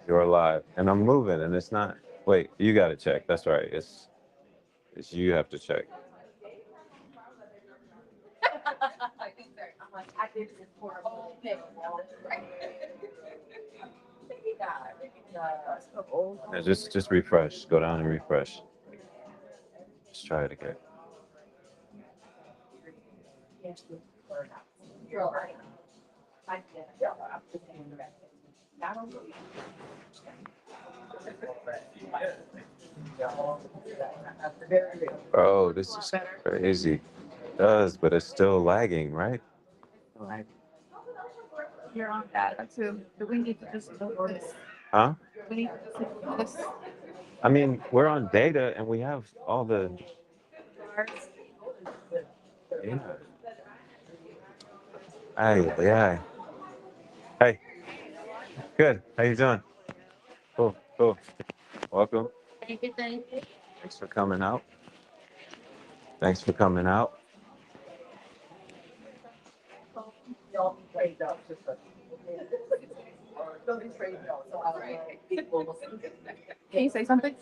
You're alive, and I'm moving, and it's not. Wait, you got to check. That's right. It's you have to check. Yeah, just refresh. Go down and refresh. Let's try it again. Oh, this is crazy. It does, but it's still lagging, right? You're on that too. Do we need to just do this? Huh? We need to just do this. I mean, we're on data and we have all the. Yeah. Hey, yeah. Hey, good. How you doing? Cool, cool. Welcome. Thank you, thank you. Thanks for coming out. Thanks for coming out. Can you say something?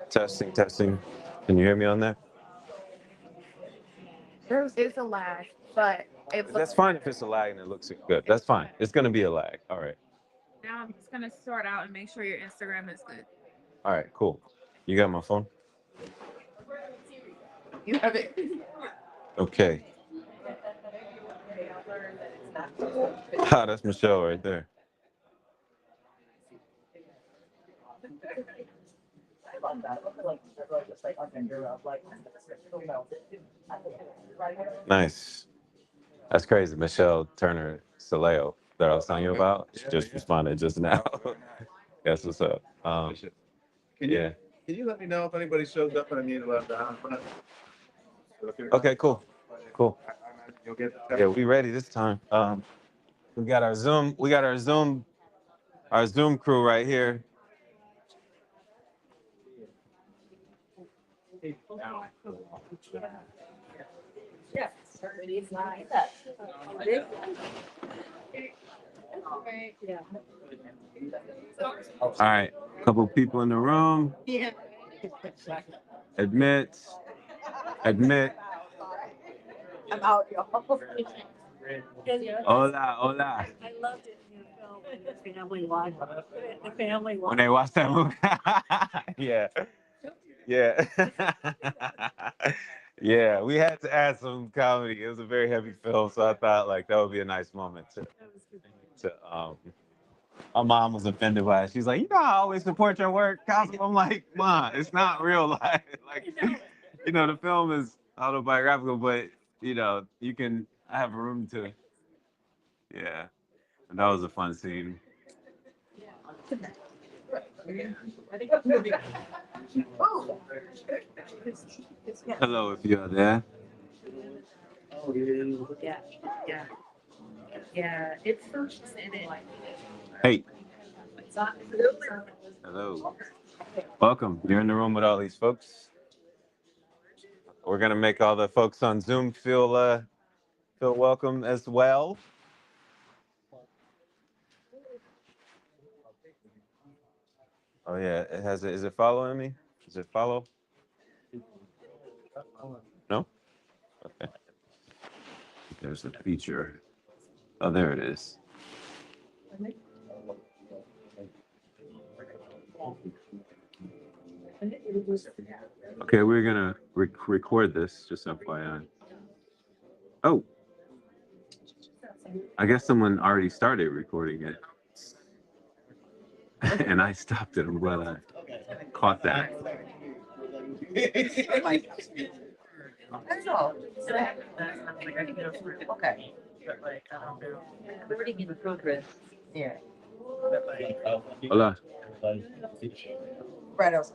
Testing, testing. Can you hear me on there? There is a lag, but it That's looks fine if it's a lag and it looks good. That's fine. It's going to be a lag. All right. now I'm just gonna sort out and make sure your Instagram is good. All right, cool. You got my phone? You have it. Okay. Ah, that's Michelle right there. Nice. That's crazy. Michelle Turner Soleo that I was telling you about. She just responded just now. That's what's up. Yeah. Can you let me know if anybody shows up and I need to let down? Okay, cool. Cool. You'll get the Yeah, we ready this time. We got our Zoom crew right here. All right, a couple people in the room. Admit, admit. I'm out, y'all. Hola, hola. I loved it in your film when the family watched. The family When watched. they watch that movie. Yeah. Yeah. Yeah, we had to add some comedy. It was a very heavy film, so I thought like that would be a nice moment to my mom was offended by it. She's like, you know, I always support your work, Qasim. I'm like, Mom, it's not real life. Like, the film is autobiographical, but you can have room to, yeah. And that was a fun scene. Hello, if you're there. Yeah, yeah, yeah. It's so in it. Hey, hello. Welcome. You're in the room with all these folks. We're gonna make all the folks on Zoom feel welcome as well. Oh yeah, it has it. Is it following me? Is it follow? No? Okay. There's a feature. Oh, there it is. Okay, we're gonna record this, just FYI. Oh, I guess someone already started recording it, and I stopped it. I'm glad I caught that. That's all. So I have like I can go through. Okay. But like I don't know. Recording in progress. Yeah. Hola. Right else.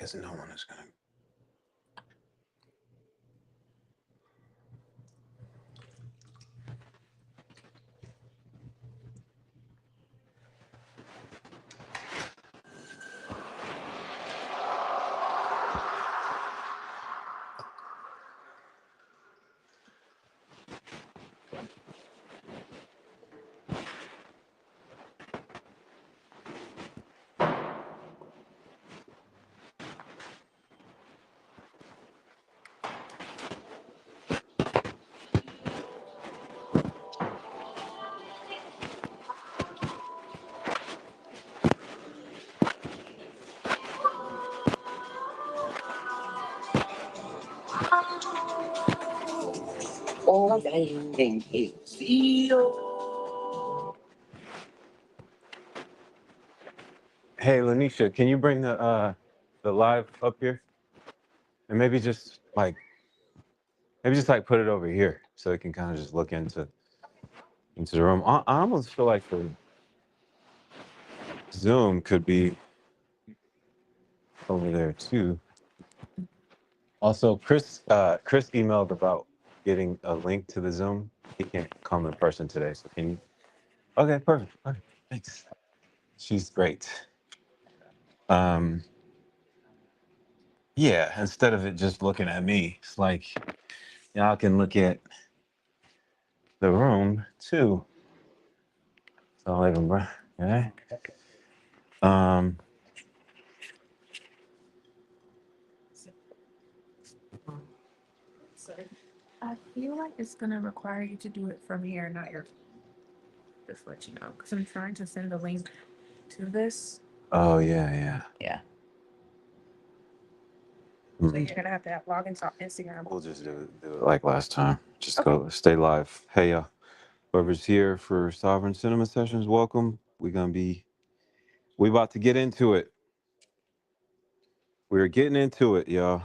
Because no one is gonna. Hey, Lanisha, can you bring the live up here? And maybe just like put it over here so it can kind of just look into the room. I almost feel like the Zoom could be over there too. Also, Chris emailed about getting a link to the Zoom. He can't come in person today, so can you? Okay, perfect. All right, thanks. She's great. Yeah, instead of it just looking at me, it's like y'all can look at the room too. So I'll even, okay. I feel like it's gonna require you to do it from here, not your. Just let you know, because I'm trying to send a link to this. Oh yeah. Yeah. So you're gonna have to log into Instagram. We'll just do it like last time. Just go stay live. Hey, whoever's here for Sovereign Cinema Sessions, welcome. We about to get into it. We're getting into it, y'all.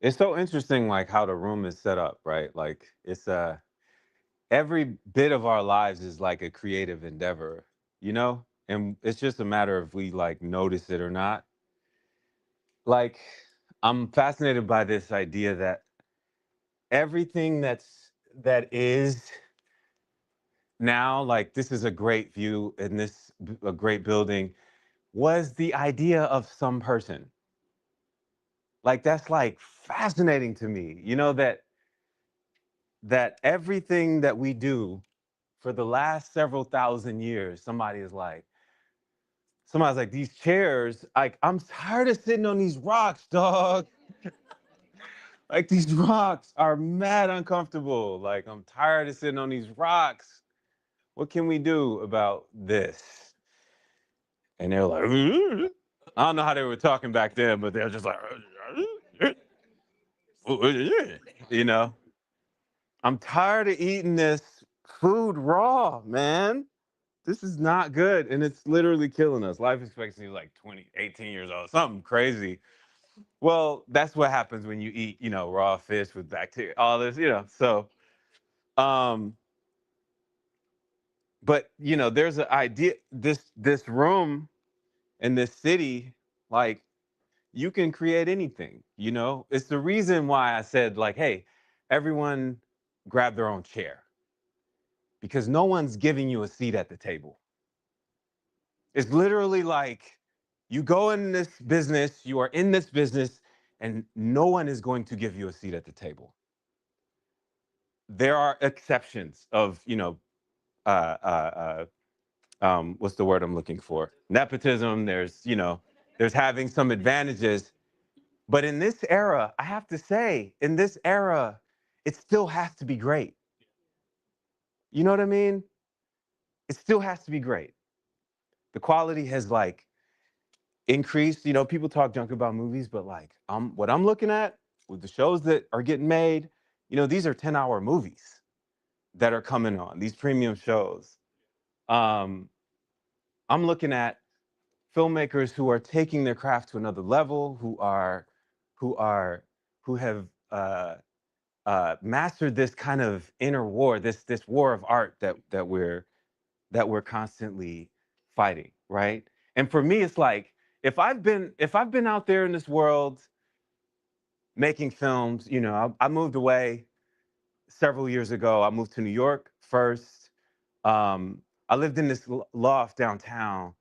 It's so interesting, like how the room is set up, right? Like it's every bit of our lives is like a creative endeavor, you know? And it's just a matter of we like notice it or not. Like I'm fascinated by this idea that everything that is now, like this is a great view and a great building, was the idea of some person. Like that's like fascinating to me, you know, that everything that we do for the last several thousand years, somebody's like, these chairs, like, I'm tired of sitting on these rocks, dog. Like, these rocks are mad uncomfortable. Like, I'm tired of sitting on these rocks. What can we do about this? And they're like, I don't know how they were talking back then, but they're just like, you know, I'm tired of eating this food raw, man. This is not good. And it's literally killing us. Life expectancy is like 18 years old, something crazy. Well, that's what happens when you eat, you know, raw fish with bacteria, all this, you know. So, but you know, there's an idea, this room in this city, like you can create anything, you know. It's the reason why I said, like, hey, everyone grab their own chair. Because no one's giving you a seat at the table. It's literally like you go in this business, you are in this business, and no one is going to give you a seat at the table. There are exceptions of, you know, what's the word I'm looking for? Nepotism. There's, you know, there's having some advantages. But in this era, I have to say, in this era, it still has to be great. You know what I mean? It still has to be great. The quality has like increased. You know, people talk junk about movies, but like what I'm looking at with the shows that are getting made, you know, these are 10-hour movies that are coming on, these premium shows. I'm looking at filmmakers who are taking their craft to another level, who have mastered this kind of inner war, this war of art that we're constantly fighting, right? And for me, it's like if I've been out there in this world making films, you know, I moved away several years ago. I moved to New York first. I lived in this loft downtown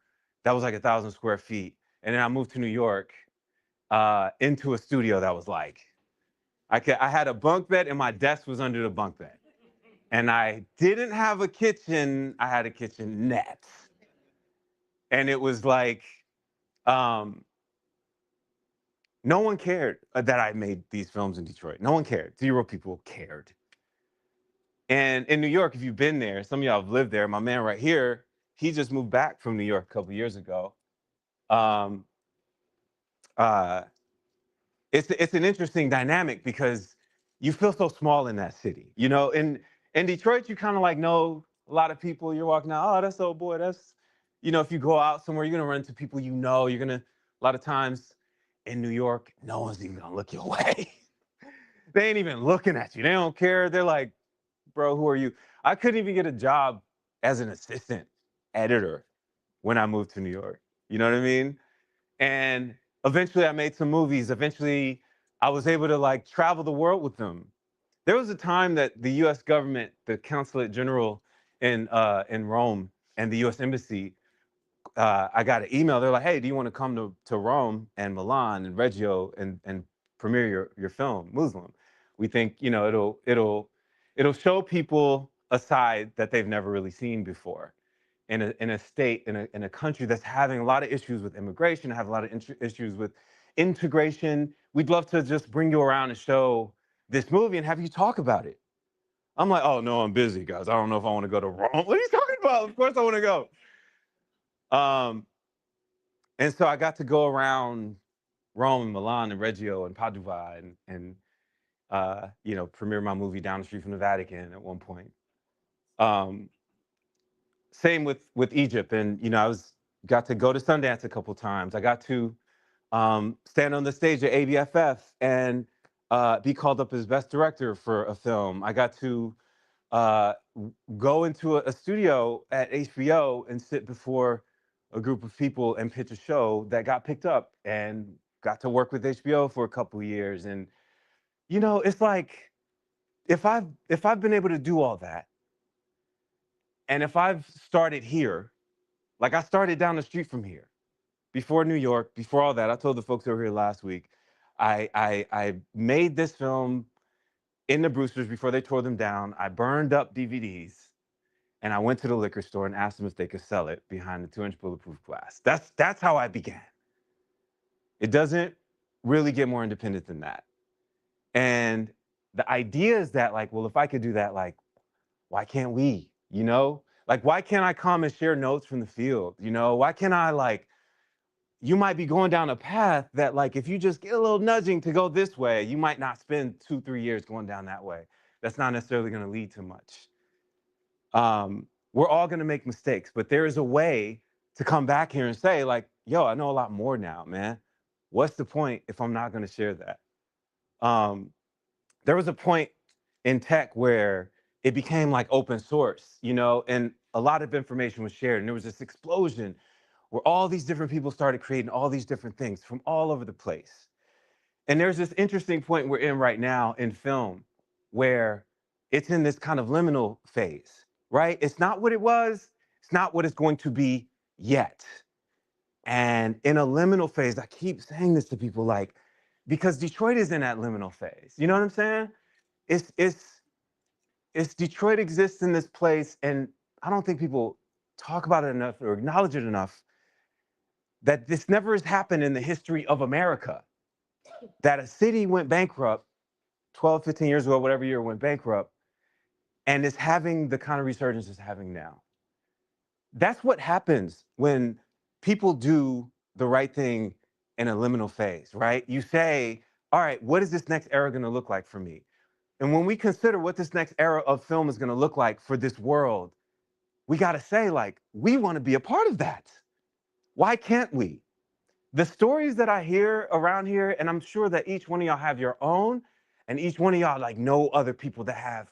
that was like 1,000 square feet, and then I moved to New York into a studio that was like I had a bunk bed and my desk was under the bunk bed. And I didn't have a kitchen, I had a kitchenette. And it was like, um, no one cared that I made these films in Detroit. No one cared. 0 people cared. And in New York, if you've been there, some of y'all have lived there. My man right here, he just moved back from New York a couple years ago. Um, uh, it's an interesting dynamic because you feel so small in that city. You know, in Detroit, you kind of like know a lot of people. You're walking out, oh, that's old boy. That's, you know, if you go out somewhere, you're gonna run into people you know. You're gonna a lot of times in New York, no one's even gonna look your way. They ain't even looking at you. They don't care. They're like, bro, who are you? I couldn't even get a job as an assistant editor when I moved to New York. You know what I mean? And eventually I made some movies. Eventually I was able to like travel the world with them. There was a time that the US government, the Consulate General in Rome and the US Embassy, I got an email. They're like, hey, do you want to come to Rome and Milan and Reggio and premiere your film, Muslim? We think, you know, it'll show people a side that they've never really seen before in a state, in a country that's having a lot of issues with immigration, have a lot of issues with integration. We'd love to just bring you around and show this movie and have you talk about it. I'm like, oh no, I'm busy, guys. I don't know if I want to go to Rome. What are you talking about? Of course I want to go. And so I got to go around Rome and Milan and Reggio and Padua and you know, premiere my movie down the street from the Vatican at one point. Same with Egypt, and you know, got to go to Sundance a couple times. I got to stand on the stage at ABFF and be called up as best director for a film. I got to go into a studio at HBO and sit before a group of people and pitch a show that got picked up, and got to work with HBO for a couple of years. And you know, it's like if I've been able to do all that, and if I've started here, like I started down the street from here, before New York, before all that. I told the folks over here last week, I made this film in the Brewsters before they tore them down. I burned up DVDs and I went to the liquor store and asked them if they could sell it behind the 2-inch bulletproof glass. That's how I began. It doesn't really get more independent than that. And the idea is that, like, well, if I could do that, like, why can't we? You know? Like, why can't I come and share notes from the field? You know, why can't I, like, you might be going down a path that, like, if you just get a little nudging to go this way, you might not spend 2-3 years going down that way. That's not necessarily going to lead to much. We're all going to make mistakes, but there is a way to come back here and say, like, yo, I know a lot more now, man. What's the point if I'm not going to share that? There was a point in tech where it became like open source, you know, and a lot of information was shared, and there was this explosion where all these different people started creating all these different things from all over the place. And there's this interesting point we're in right now in film where it's in this kind of liminal phase, right? It's not what it was, it's not what it's going to be yet. And in a liminal phase, I keep saying this to people, like, because Detroit is in that liminal phase. You know what I'm saying? It's Detroit exists in this place, and I don't think people talk about it enough or acknowledge it enough, that this never has happened in the history of America, that a city went bankrupt 12, 15 years ago, whatever year it went bankrupt, and is having the kind of resurgence it's having now. That's what happens when people do the right thing in a liminal phase, right? You say, all right, what is this next era gonna look like for me? And when we consider what this next era of film is gonna look like for this world, we gotta say, like, we wanna be a part of that. Why can't we? The stories that I hear around here, and I'm sure that each one of y'all have your own, And each one of y'all like know other people that have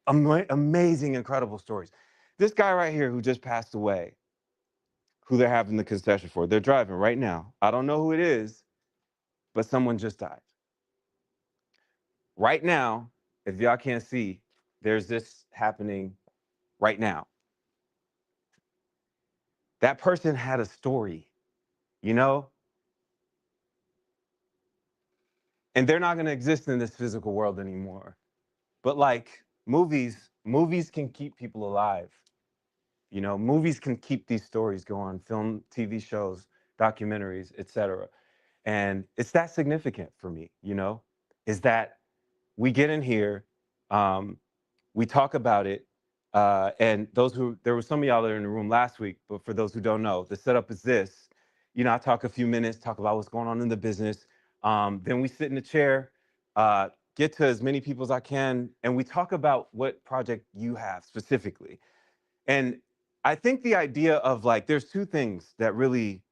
amazing, incredible stories. This guy right here who just passed away, who they're having the concession for, they're driving right now. I don't know who it is, but someone just died. Right now, if y'all can't see, there's this happening right now. That person had a story, you know? And they're not gonna exist in this physical world anymore. But like movies can keep people alive. You know, movies can keep these stories going, film, TV shows, documentaries, etc. And it's that significant for me, you know, is that we get in here, um, we talk about it, and there were some of y'all that are in the room last week, but for those who don't know, the setup is this. You know, I talk a few minutes, talk about what's going on in the business. Then we sit in the chair, get to as many people as I can, and we talk about what project you have specifically. And I think the idea of like, there's two things that really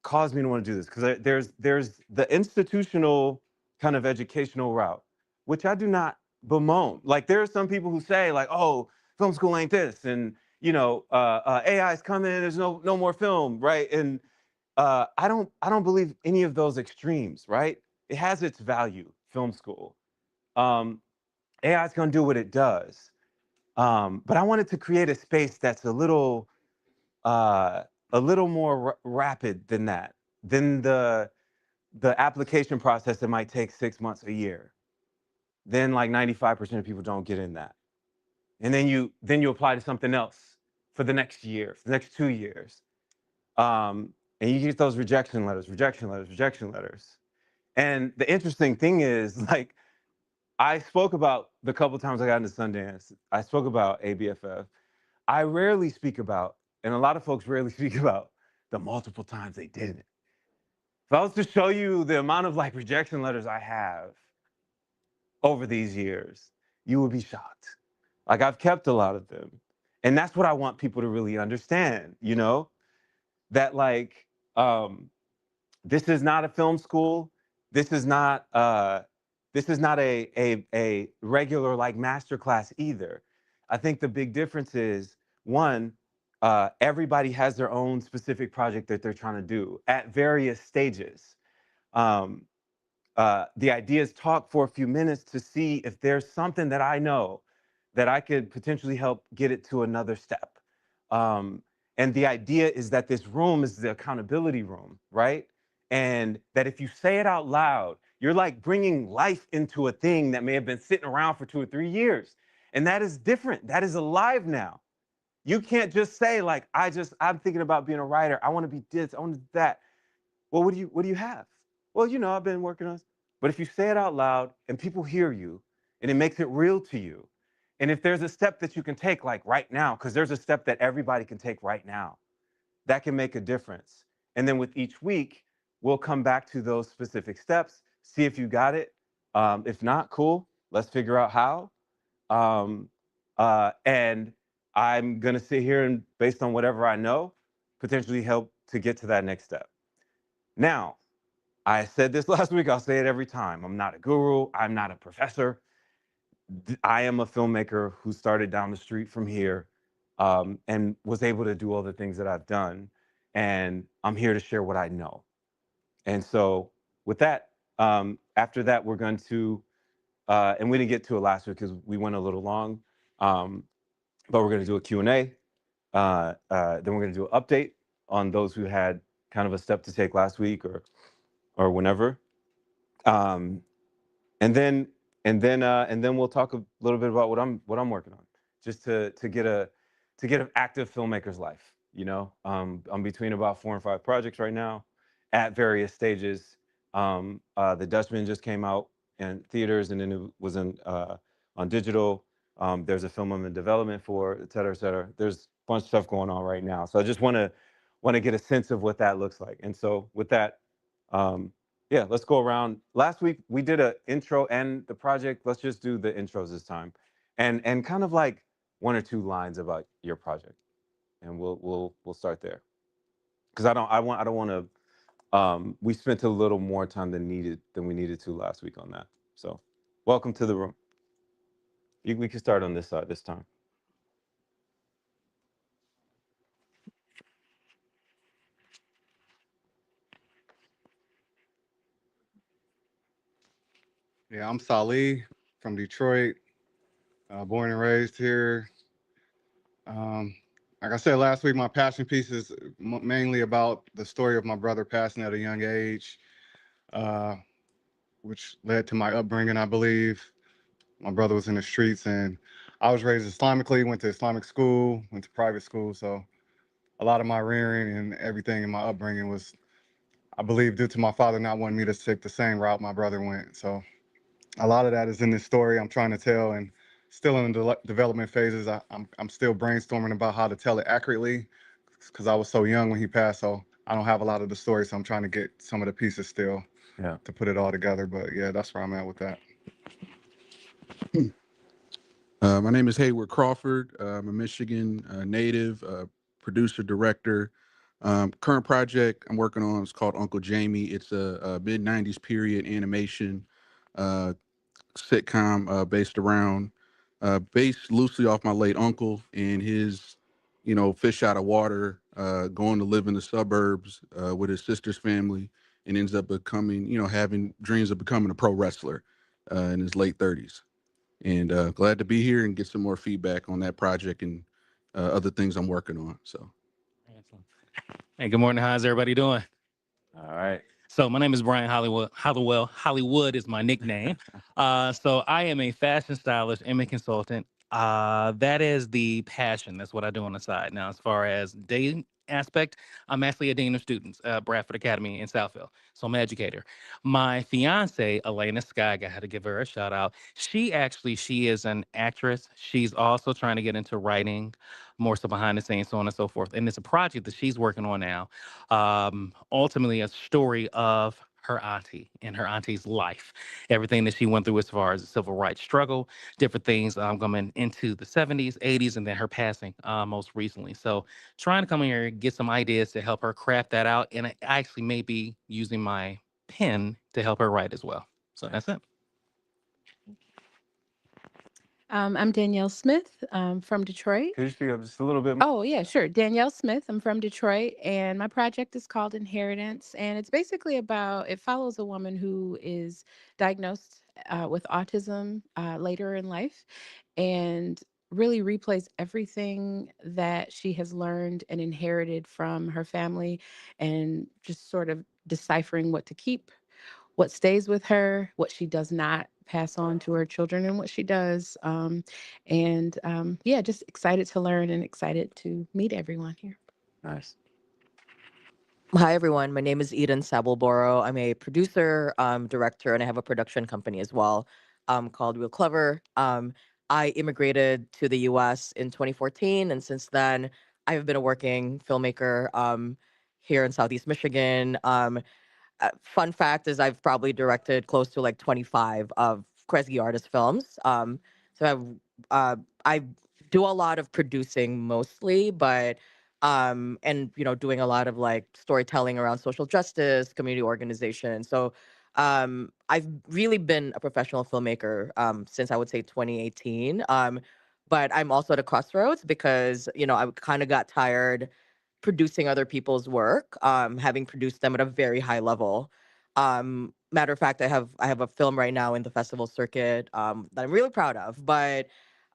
caused me to want to do this, because there's the institutional kind of educational route, which I do not bemoan. Like there are some people who say like, oh, film school ain't this, and you know, AI is coming, there's no more film, right? And I don't believe any of those extremes, right? It has its value, film school. AI is going to do what it does, but I wanted to create a space that's uh, a little more rapid than that, than the application process that might take 6 months, a year. Then like 95% of people don't get in that. And then you apply to something else for the next year, for the next 2 years. And you get those rejection letters, rejection letters, rejection letters. And the interesting thing is, like, I spoke about the couple times I got into Sundance, I spoke about ABFF. I rarely speak about, and a lot of folks rarely speak about, the multiple times they didn't. If I was to show you the amount of like rejection letters I have over these years, you would be shocked. Like I've kept a lot of them. And that's what I want people to really understand, you know, that like this is not a film school. This is not a regular like master class either. I think the big difference is one, everybody has their own specific project that they're trying to do at various stages. Um, the idea is talk for a few minutes to see if there's something that I know that I could potentially help get it to another step. Um, and the idea is that this room is the accountability room, right? And that if you say it out loud, you're like bringing life into a thing that may have been sitting around for 2 or 3 years. And that is different. That is alive now. You can't just say like, I'm thinking about being a writer. I want to be this, I want to do that. Well, what do you have? Well, you know, I've been working on. But if you say it out loud and people hear you and it makes it real to you, and if there's a step that you can take like right now, because there's a step that everybody can take right now, that can make a difference. And then with each week, we'll come back to those specific steps, see if you got it. If not, cool. Let's figure out how. Um, and I'm gonna sit here and, based on whatever I know, potentially help to get to that next step. Now, I said this last week, I'll say it every time. I'm not a guru, I'm not a professor. I am a filmmaker who started down the street from here, and was able to do all the things that I've done. And I'm here to share what I know. And so with that, after that, we're going to, and we didn't get to it last week because we went a little long, but we're going to do a Q&A. Then we're going to do an update on those who had kind of a step to take last week or whenever. Um, and then we'll talk a little bit about what I'm working on, just to get an active filmmaker's life. You know, I'm between about 4 and 5 projects right now, at various stages. The Dutchman just came out in theaters, and then it was on digital. There's a film I'm in development for, et cetera, et cetera. There's a bunch of stuff going on right now, so I just want to get a sense of what that looks like. And so with that. Yeah, let's go around. Last week we did an intro and the project. Let's just do the intros this time, and kind of like 1 or 2 lines about your project, and we'll start there. Because I don't want to. We spent a little more time than we needed to last week on that. So Welcome to the room. We can start on this side this time. Yeah, I'm Salih from Detroit, born and raised here. Um, like I said last week, my passion piece is mainly about the story of my brother passing at a young age, uh, which led to my upbringing, I believe. My brother was in the streets, and I was raised Islamically, went to Islamic school, went to private school. So a lot of my rearing and everything in my upbringing was, I believe, due to my father not wanting me to take the same route my brother went. So a lot of that is in this story I'm trying to tell, and still in the development phases. I'm still brainstorming about how to tell it accurately because I was so young when he passed. So I don't have a lot of the story. So I'm trying to get some of the pieces still to put it all together. But yeah, that's where I'm at with that. My name is Hayward Crawford. I'm a Michigan native, producer, director. Current project I'm working on is called Uncle Jamie. It's a mid 90s period animation uh, sitcom based loosely off my late uncle and his, fish out of water, going to live in the suburbs with his sister's family, and ends up becoming, having dreams of becoming a pro wrestler in his late 30s. And glad to be here and get some more feedback on that project and other things I'm working on. So, Excellent. Hey, good morning. How's everybody doing? All right. So my name is Brian Hollywood. Hollowell. Hollywood is my nickname. So I am a fashion stylist, image consultant. That is the passion. That's what I do on the side. Now, as far as dating aspect, I'm actually a dean of students, Bradford Academy in Southfield. So I'm an educator. My fiance, Elena Skag, I had to give her a shout out. She is an actress. She's also trying to get into writing, more so behind the scenes, so on and so forth. And it's a project that she's working on now, ultimately a story of her auntie and her auntie's life, everything that she went through as far as the civil rights struggle, different things coming into the 70s, 80s, and then her passing most recently. So trying to come in here and get some ideas to help her craft that out. And I actually may be using my pen to help her write as well. So that's it. I'm Danielle Smith from Detroit. Could you speak up just a little bit more? Oh, yeah, sure. Danielle Smith. I'm from Detroit, and my project is called Inheritance. And it's basically it follows a woman who is diagnosed with autism later in life and really replays everything that she has learned and inherited from her family and just sort of deciphering what to keep, what stays with her, what she does not pass on to her children, and what she does. Yeah, just excited to learn and excited to meet everyone here. Nice. Hi, everyone. My name is Eden Sabelboro. I'm a producer, director, and I have a production company as well called Real Clever. I immigrated to the US in 2014, and since then, I've been a working filmmaker here in Southeast Michigan. Fun fact is I've probably directed close to like 25 of Kresge artist films. So I do a lot of producing mostly, but and doing a lot of like storytelling around social justice, community organization. So I've really been a professional filmmaker since I would say 2018. But I'm also at a crossroads because I kind of got tired producing other people's work, having produced them at a very high level. Matter of fact, I have a film right now in the festival circuit that I'm really proud of. But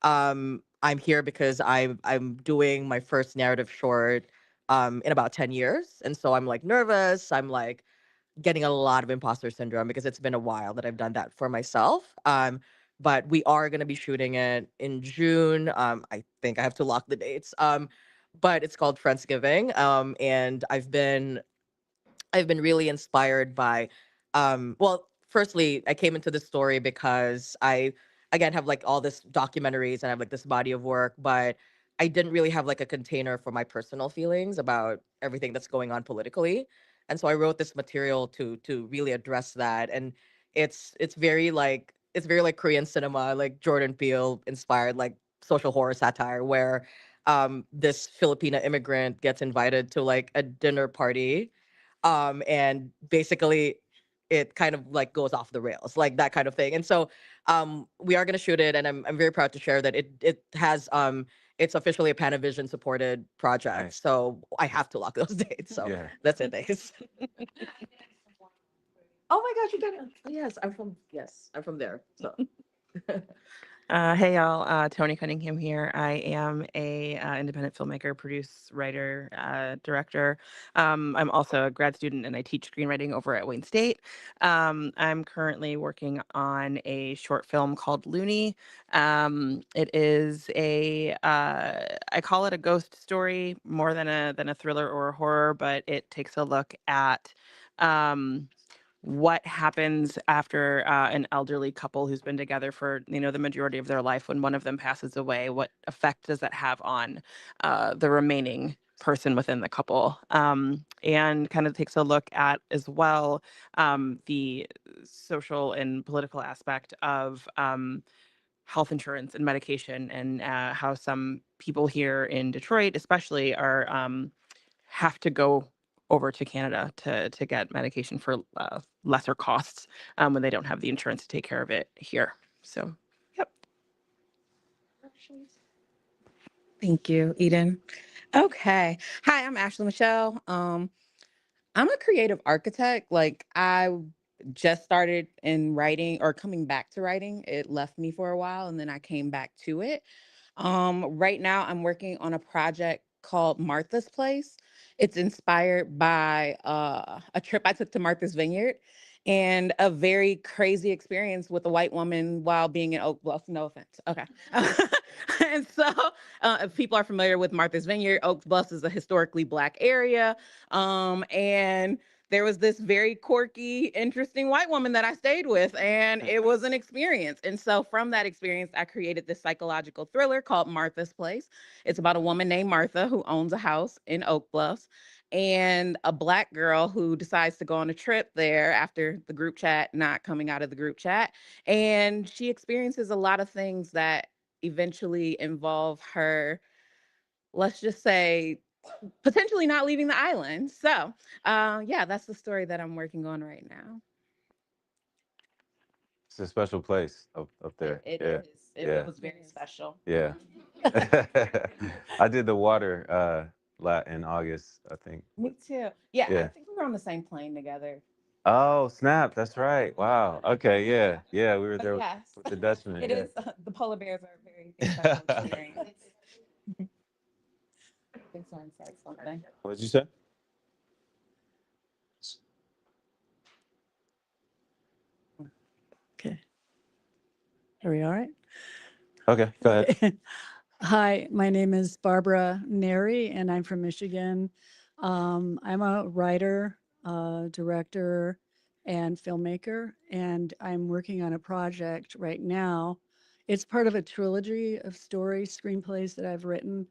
I'm here because I'm doing my first narrative short in about 10 years, and so I'm like nervous. I'm like getting a lot of imposter syndrome because it's been a while that I've done that for myself. But we are going to be shooting it in June. I think I have to lock the dates. But it's called Friendsgiving. And I've been really inspired by well, firstly, I came into this story because I again have like all this documentaries and I have like this body of work, but I didn't really have like a container for my personal feelings about everything that's going on politically. And so I wrote this material to really address that. And it's very like Korean cinema, like Jordan Peele inspired like social horror satire where this Filipina immigrant gets invited to like a dinner party and basically it kind of like goes off the rails, like that kind of thing. And so we are going to shoot it, and I'm very proud to share that it has it's officially a Panavision supported project. Nice. So I have to lock those dates. So Yeah. that's it, thanks. Oh my gosh, you did it. Yes, I'm from there. So Hey y'all, Tony Cunningham here. I am a independent filmmaker, writer, director. I'm also a grad student and I teach screenwriting over at Wayne State. I'm currently working on a short film called Looney. It is I call it a ghost story more than a thriller or a horror, but it takes a look at what happens after an elderly couple who's been together for the majority of their life. When one of them passes away, what effect does that have on the remaining person within the couple? And kind of takes a look at as well the social and political aspect of health insurance and medication, and how some people here in Detroit especially are have to go over to Canada to get medication for lesser costs when they don't have the insurance to take care of it here. So, yep. Thank you, Eden. Okay. Hi, I'm Ashley Michelle. I'm a creative architect. Like I just started in writing or coming back to writing. It left me for a while and then I came back to it. Right now I'm working on a project called Martha's Place. It's inspired by a trip I took to Martha's Vineyard and a very crazy experience with a white woman while being in Oak Bluff. No offense. Okay. And so if people are familiar with Martha's Vineyard, Oak Bluff is a historically Black area. And there was this very quirky, interesting white woman that I stayed with, and it was an experience. And so from that experience, I created this psychological thriller called Martha's Place. It's about a woman named Martha who owns a house in Oak Bluffs and a Black girl who decides to go on a trip there after the group chat not coming out of the group chat. And she experiences a lot of things that eventually involve her, let's just say, potentially not leaving the island. So, yeah, that's the story that I'm working on right now. It's a special place up there. It Yeah. is. Yeah. It was very special. Yeah. I did the water in August, I think. Me too. Yeah, I Yeah. think we were on the same plane together. Oh, snap. That's right. Wow. Okay. Yeah. Yeah. We were But there yes, with the Dutchman. it Yeah. is. The polar bears are a very special experience. Thanks for insight, something. What did you say? Okay. Are we all right? Okay. Go ahead. Okay. Hi, my name is Barbara Neri, and I'm from Michigan. I'm a writer, director, and filmmaker, and I'm working on a project right now. It's part of a trilogy of stories, screenplays that I've written.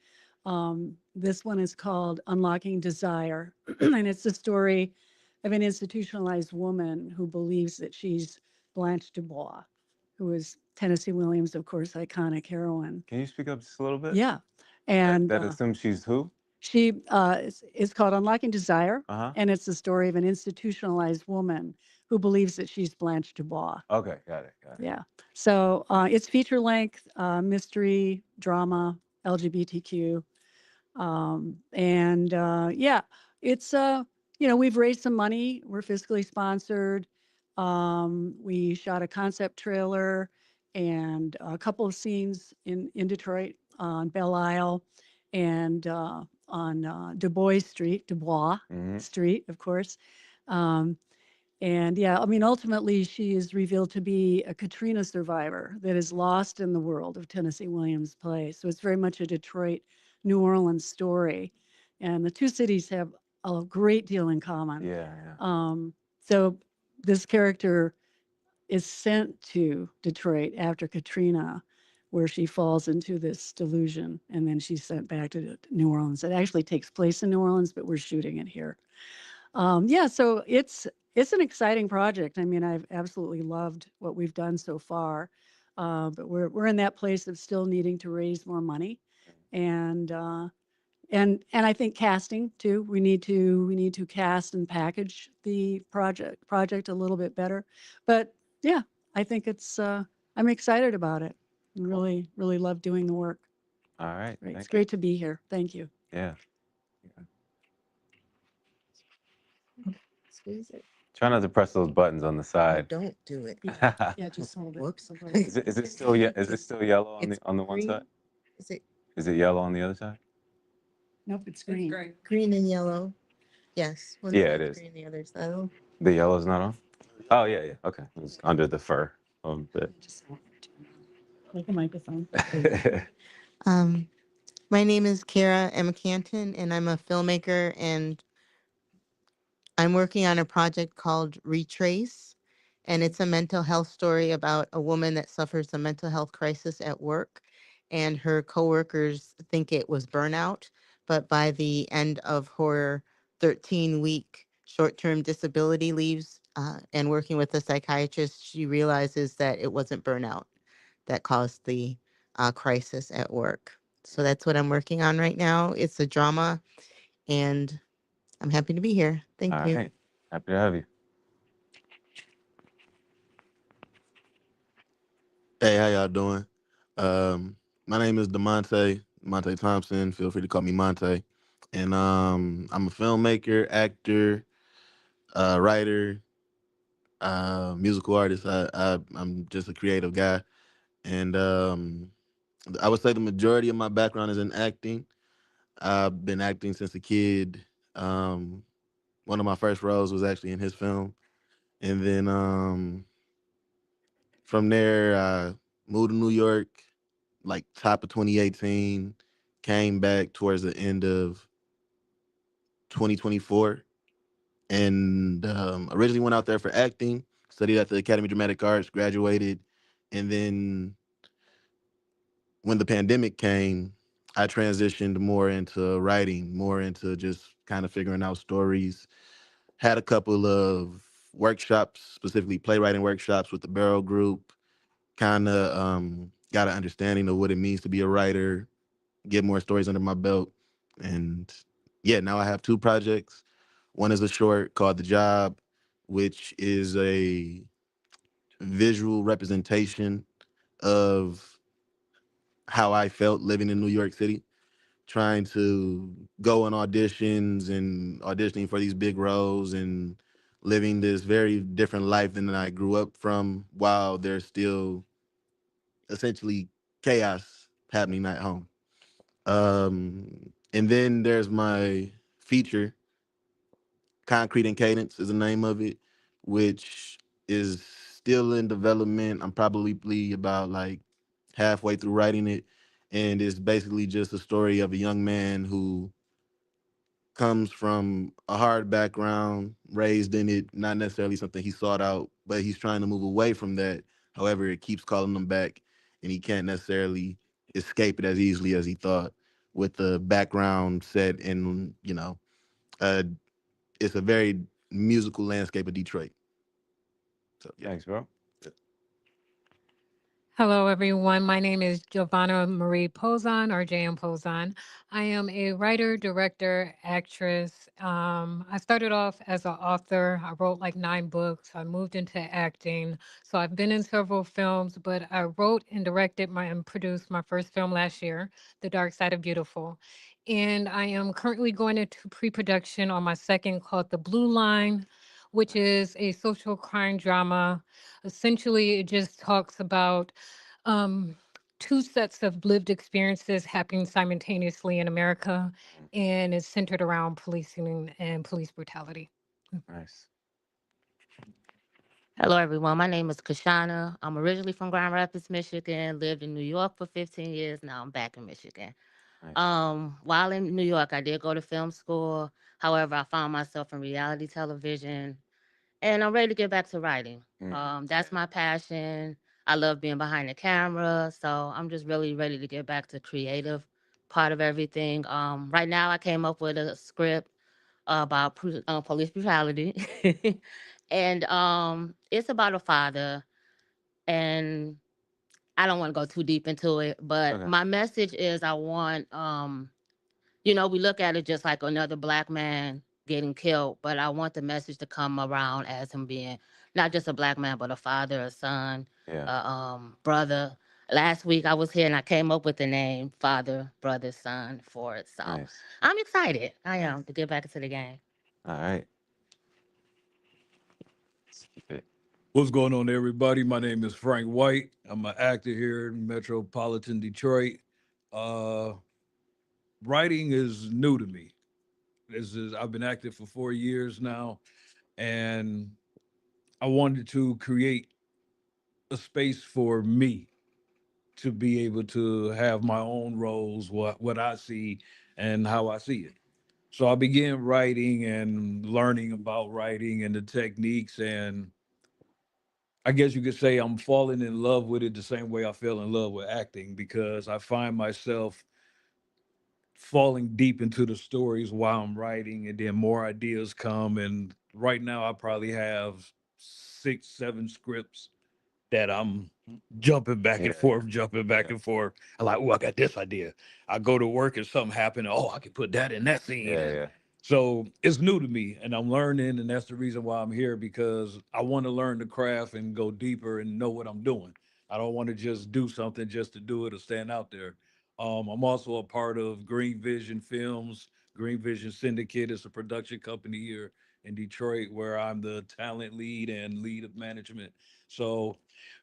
This one is called Unlocking Desire, and it's the story of an institutionalized woman who believes that she's Blanche Dubois, who is Tennessee Williams, of course, iconic heroine. Can you speak up just a little bit? Yeah. And That assumes she's who? she it's called Unlocking Desire, Uh-huh. and it's the story of an institutionalized woman who believes that she's Blanche Dubois. Okay. Got it. Got it. Yeah. So it's feature length, mystery, drama, LGBTQ. Yeah, it's, we've raised some money. We're fiscally sponsored. We shot a concept trailer and a couple of scenes in Detroit on Belle Isle and on Dubois Mm-hmm. Street, of course. Um, and yeah, I mean, ultimately, she is revealed to be a Katrina survivor that is lost in the world of Tennessee Williams' play. So it's very much a Detroit, New Orleans story. And the two cities have a great deal in common. Yeah. Yeah. So this character is sent to Detroit after Katrina, where she falls into this delusion, and then she's sent back to New Orleans. It actually takes place in New Orleans, but we're shooting it here. Yeah, so it's an exciting project. I mean, I've absolutely loved what we've done so far, but we're in that place of still needing to raise more money, and and I think casting too. We need to cast and package the project a little bit better. But yeah, I think I'm excited about it. Really love doing the work. All right. Great. It's Thank you. great to be here. Thank you. Yeah. Squeeze it. Try not to press those buttons on the Oh, side. don't do it. Yeah, just hold it. Whoops. Is it still is it still yellow on It's the one green. side? Is it Is it yellow on the other side? Nope, it's green. green and yellow? Yes. One Yeah, it side's is. green, the other's yellow. The yellow's not on? Oh yeah, yeah. Okay. It's under the fur a little bit. Just hold the microphone. Um, my name is Kara M. Canton, and I'm a filmmaker, and I'm working on a project called Retrace, and it's a mental health story about a woman that suffers a mental health crisis at work, and her coworkers think it was burnout, but by the end of her 13-week short-term disability leaves and working with a psychiatrist, she realizes that it wasn't burnout that caused the crisis at work. So that's what I'm working on right now. It's a drama, and I'm happy to be here. Thank All you. right. Happy to have you. Hey, how y'all doing? My name is Demonte Thompson. Feel free to call me Monte. And I'm a filmmaker, actor, writer, musical artist. I'm just a creative guy. And I would say the majority of my background is in acting. I've been acting since a kid. Um, One of my first roles was actually in his film. And then from there, I moved to New York, like top of 2018, came back towards the end of 2024, and originally went out there for acting, studied at the Academy of Dramatic Arts, graduated, and then when the pandemic came, I transitioned more into writing, more into just kind of figuring out stories. Had a couple of workshops, specifically playwriting workshops with the Barrel Group, kind of got an understanding of what it means to be a writer, get more stories under my belt. And yeah, now I have two projects. One is a short called The Job, which is a visual representation of how I felt living in New York City, trying to go on auditions and auditioning for these big roles and living this very different life than I grew up from, while there's still essentially chaos happening at home. And then there's my feature, Concrete and Cadence is the name of it, which is still in development. I'm probably about like halfway through writing it. And it's basically just a story of a young man who comes from a hard background, raised in it, not necessarily something he sought out, but he's trying to move away from that. However, it keeps calling him back, and he can't necessarily escape it as easily as he thought. With the background set in, uh, it's a very musical landscape of Detroit. So yeah. Thanks, bro. Hello, everyone. My name is Giovanna Marie Pozan, or JM Pozan. I am a writer, director, actress. I started off as an author. I wrote like 9 books. I moved into acting. So I've been in several films, but I wrote and directed and produced my first film last year, The Dark Side of Beautiful. And I am currently going into pre-production on my second, called The Blue Line, which is a social crime drama. Essentially, it just talks about um, 2 sets of lived experiences happening simultaneously in America, and it's centered around policing and police brutality. Nice. Hello, everyone. My name is Kashana. I'm originally from Grand Rapids, Michigan. Lived in New York for 15 years. Now I'm back in Michigan. Nice. While in New York, I did go to film school. However, I found myself in reality television, and I'm ready to get back to writing. That's my passion. I love being behind the camera, so I'm just really ready to get back to creative part of everything. Right now, I came up with a script about police brutality, and it's about a father. And I don't want to go too deep into it, but Okay. my message is I want we look at it just like another black man getting killed, but I want the message to come around as him being not just a black man, but a father, a son, Yeah. a brother. Last week I was here and I came up with the name Father, Brother, Son for it. So Nice. I'm excited. I am to get back into the game. All right. What's going on, everybody? My name is Frank White. I'm an actor here in metropolitan Detroit. Uh, Writing is new to me. I've been active for 4 years now, and I wanted to create a space for me to be able to have my own roles, what I see and how I see it. So I began writing and learning about writing and the techniques, and I guess you could say I'm falling in love with it the same way I fell in love with acting, because I find myself falling deep into the stories while I'm writing, and then more ideas come. And right now, I probably have 6, 7 scripts that I'm jumping back and forth, jumping back and forth. I'm like, oh, I got this idea. I go to work and something happened. Oh, I can put that in that scene. Yeah, And yeah. so it's new to me, and I'm learning, and that's the reason why I'm here, because I want to learn the craft and go deeper and know what I'm doing. I don't want to just do something just to do it or stand out there. I'm also a part of Green Vision Films. Green Vision Syndicate is a production company here in Detroit where I'm the talent lead and lead of management. So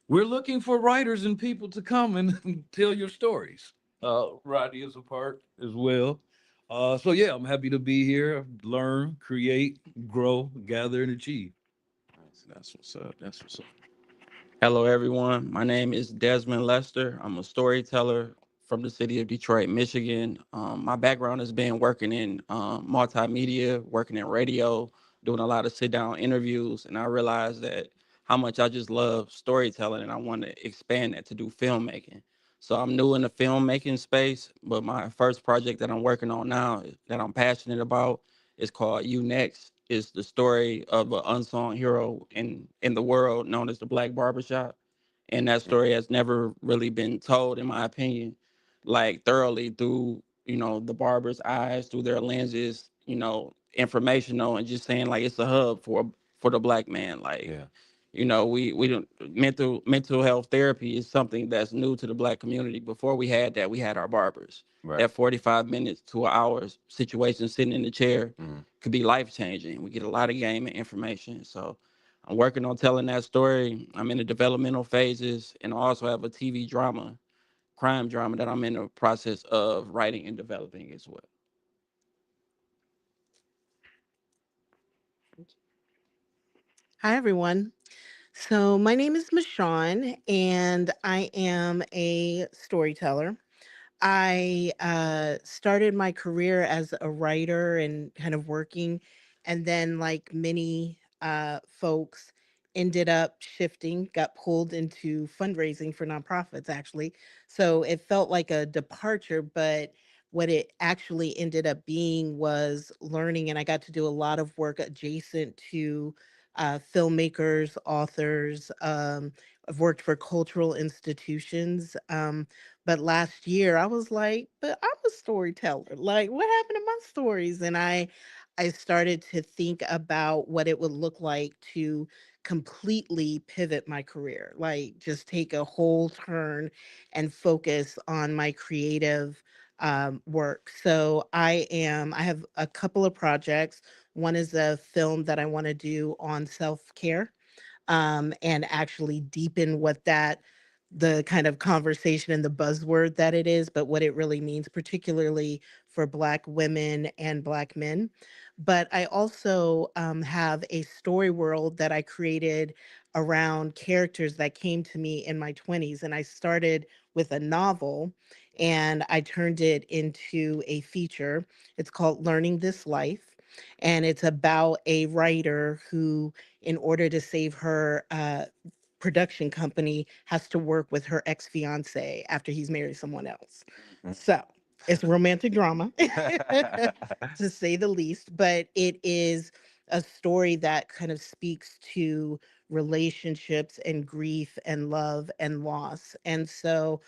we're looking for writers and people to come and tell your stories. Rodney is a part as well. So yeah, I'm happy to be here, learn, create, grow, gather, and achieve. That's what's up. That's what's up. Hello, everyone. My name is Desmond Lester. I'm a storyteller from the city of Detroit, Michigan. My background has been working in multimedia, working in radio, doing a lot of sit down interviews. And I realized that how much I just love storytelling, and I want to expand that to do filmmaking. So I'm new in the filmmaking space, but my first project that I'm working on now that I'm passionate about is called You Next. It's the story of an unsung hero in the world known as the Black Barbershop. And that story has never really been told, in my opinion, like thoroughly through, the barber's eyes, through their lenses, informational, and just saying like it's a hub for the black man. Like, Yeah. We don't mental health therapy is something that's new to the black community. Before we had that, we had our barbers. Right. That 45 minutes to an hour situation sitting in the chair Mhm. could be life changing. We get a lot of game and information. So I'm working on telling that story. I'm in the developmental phases, and I also have a TV drama, crime drama, that I'm in the process of writing and developing as well. Hi, everyone. So, my name is Michonne, and I am a storyteller. I started my career as a writer and kind of working, and then, like many folks, ended up shifting, got pulled into fundraising for nonprofits, actually. So it felt like a departure, but what it actually ended up being was learning, and I got to do a lot of work adjacent to filmmakers, authors. I've worked for cultural institutions. But last year I was like, but I'm a storyteller. Like, what happened to my stories? And I started to think about what it would look like to completely pivot my career, like just take a whole turn and focus on my creative work. So I have a couple of projects. One is a film that I want to do on self-care, and actually deepen what that the kind of conversation and the buzzword that it is, but what it really means, particularly for Black women and Black men. But I also have a story world that I created around characters that came to me in my 20s. And I started with a novel and I turned it into a feature. It's called Learning This Life. And it's about a writer who, in order to save her production company, has to work with her ex-fiance after he's married someone else. So it's romantic drama, to say the least, but it is a story that kind of speaks to relationships and grief and love and loss. And so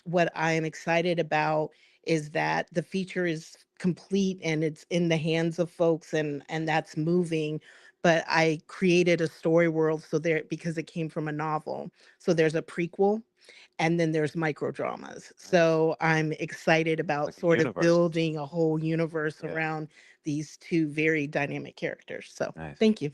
what I am excited about is that the feature is complete and it's in the hands of folks, and that's moving. But I created a story world so there, because it came from a novel. So there's a prequel and then there's micro dramas. So I'm excited about Like a sort of universe. building a whole universe Yeah. around these two very dynamic characters. So Nice. thank you.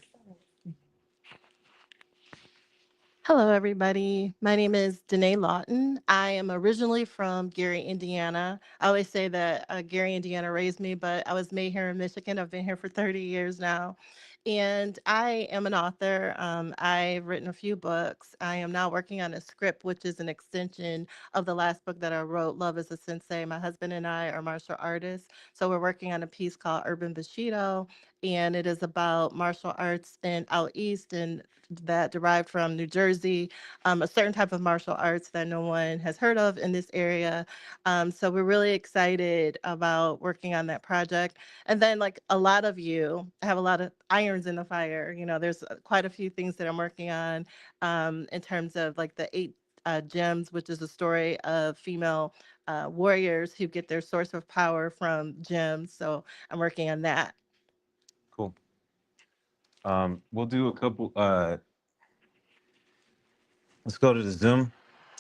Hello, everybody. My name is Danae Lawton. I am originally from Gary, Indiana. I always say that Gary, Indiana raised me, but I was made here in Michigan. I've been here for 30 years now. And I am an author. I've written a few books. I am now working on a script, which is an extension of the last book that I wrote, Love is a Sensei. My husband and I are martial artists. So we're working on a piece called Urban Bushido, and it is about martial arts in out east and that derived from New Jersey, a certain type of martial arts that no one has heard of in this area. So we're really excited about working on that project. And then, like a lot of you, I have a lot of irons in the fire. You know, there's quite a few things that I'm working on in terms of like the 8 gems, which is a story of female warriors who get their source of power from gems. So I'm working on that. Cool. We'll do a couple. Let's go to the Zoom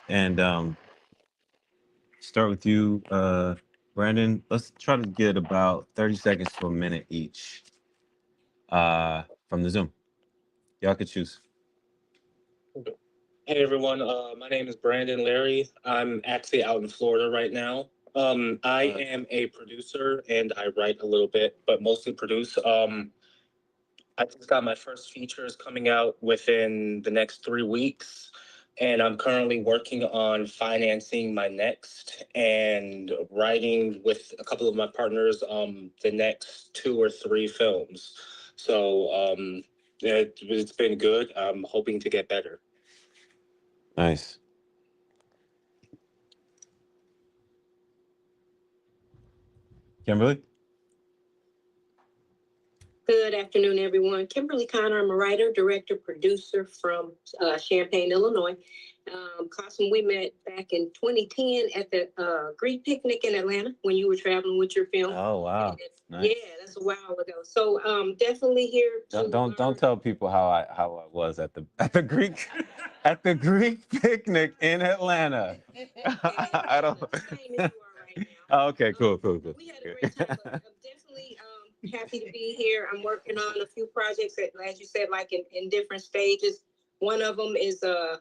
and start with you, Brandon. Let's try to get about 30 seconds to a minute each from the Zoom. Y'all could choose. Hey everyone, my name is Brandon Larry. I'm actually out in Florida right now. I am a producer and I write a little bit, but mostly produce. I just got my first features coming out within the next 3 weeks, and I'm currently working on financing my next and writing with a couple of my partners the next 2 or 3 films. So it's been good. I'm hoping to get better. Nice. Kimberly? Good afternoon, everyone. Kimberly Connor, I'm a writer, director, producer from Champaign, Illinois. Qasim, we met back in 2010 at the Greek picnic in Atlanta when you were traveling with your film. Oh wow. Nice. Yeah, that's a while ago. So definitely here. Don't tell people how I was at the Greek at the Greek picnic in Atlanta. I don't. Oh, okay, cool. We had a great time, but I'm definitely happy to be here. I'm working on a few projects that, as you said, like in different stages. One of them is a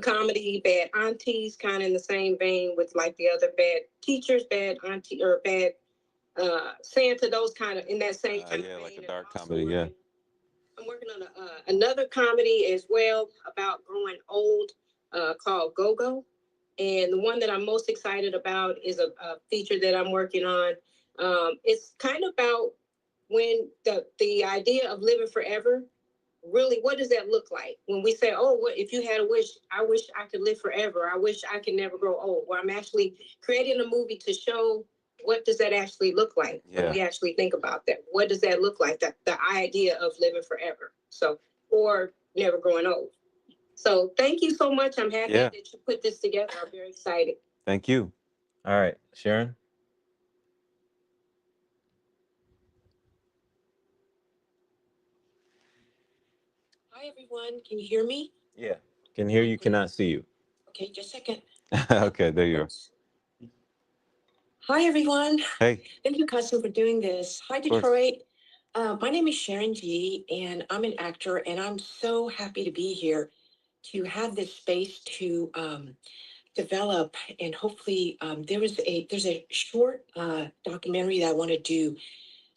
comedy, Bad Aunties, kind of in the same vein with like the other Bad Teachers, Bad Auntie, or Bad Santa, those kind of in that same kind Yeah, of like vein. a dark comedy. Yeah. I'm working on another comedy as well about growing old called Go Go. And the one that I'm most excited about is a feature that I'm working on. It's kind of about when the idea of living forever, really, what does that look like? When we say, oh, what if you had a wish? I wish I could live forever. I wish I could never grow old. Well, I'm actually creating a movie to show what does that actually look like when we actually think about that. What does that look like? The idea of living forever. So, or never growing old. So thank you so much. I'm happy that you put this together. I'm very excited. Thank you. All right, Sharon. Hi, everyone. Can you hear me? Yeah. Can hear you, cannot see you. Okay, just a second. Okay, there you are. Hi, everyone. Hey. Thank you, Qasim, for doing this. Hi, Detroit. My name is Sharon G, and I'm an actor, and I'm so happy to be here to have this space to develop. And hopefully, there's a short documentary that I want to do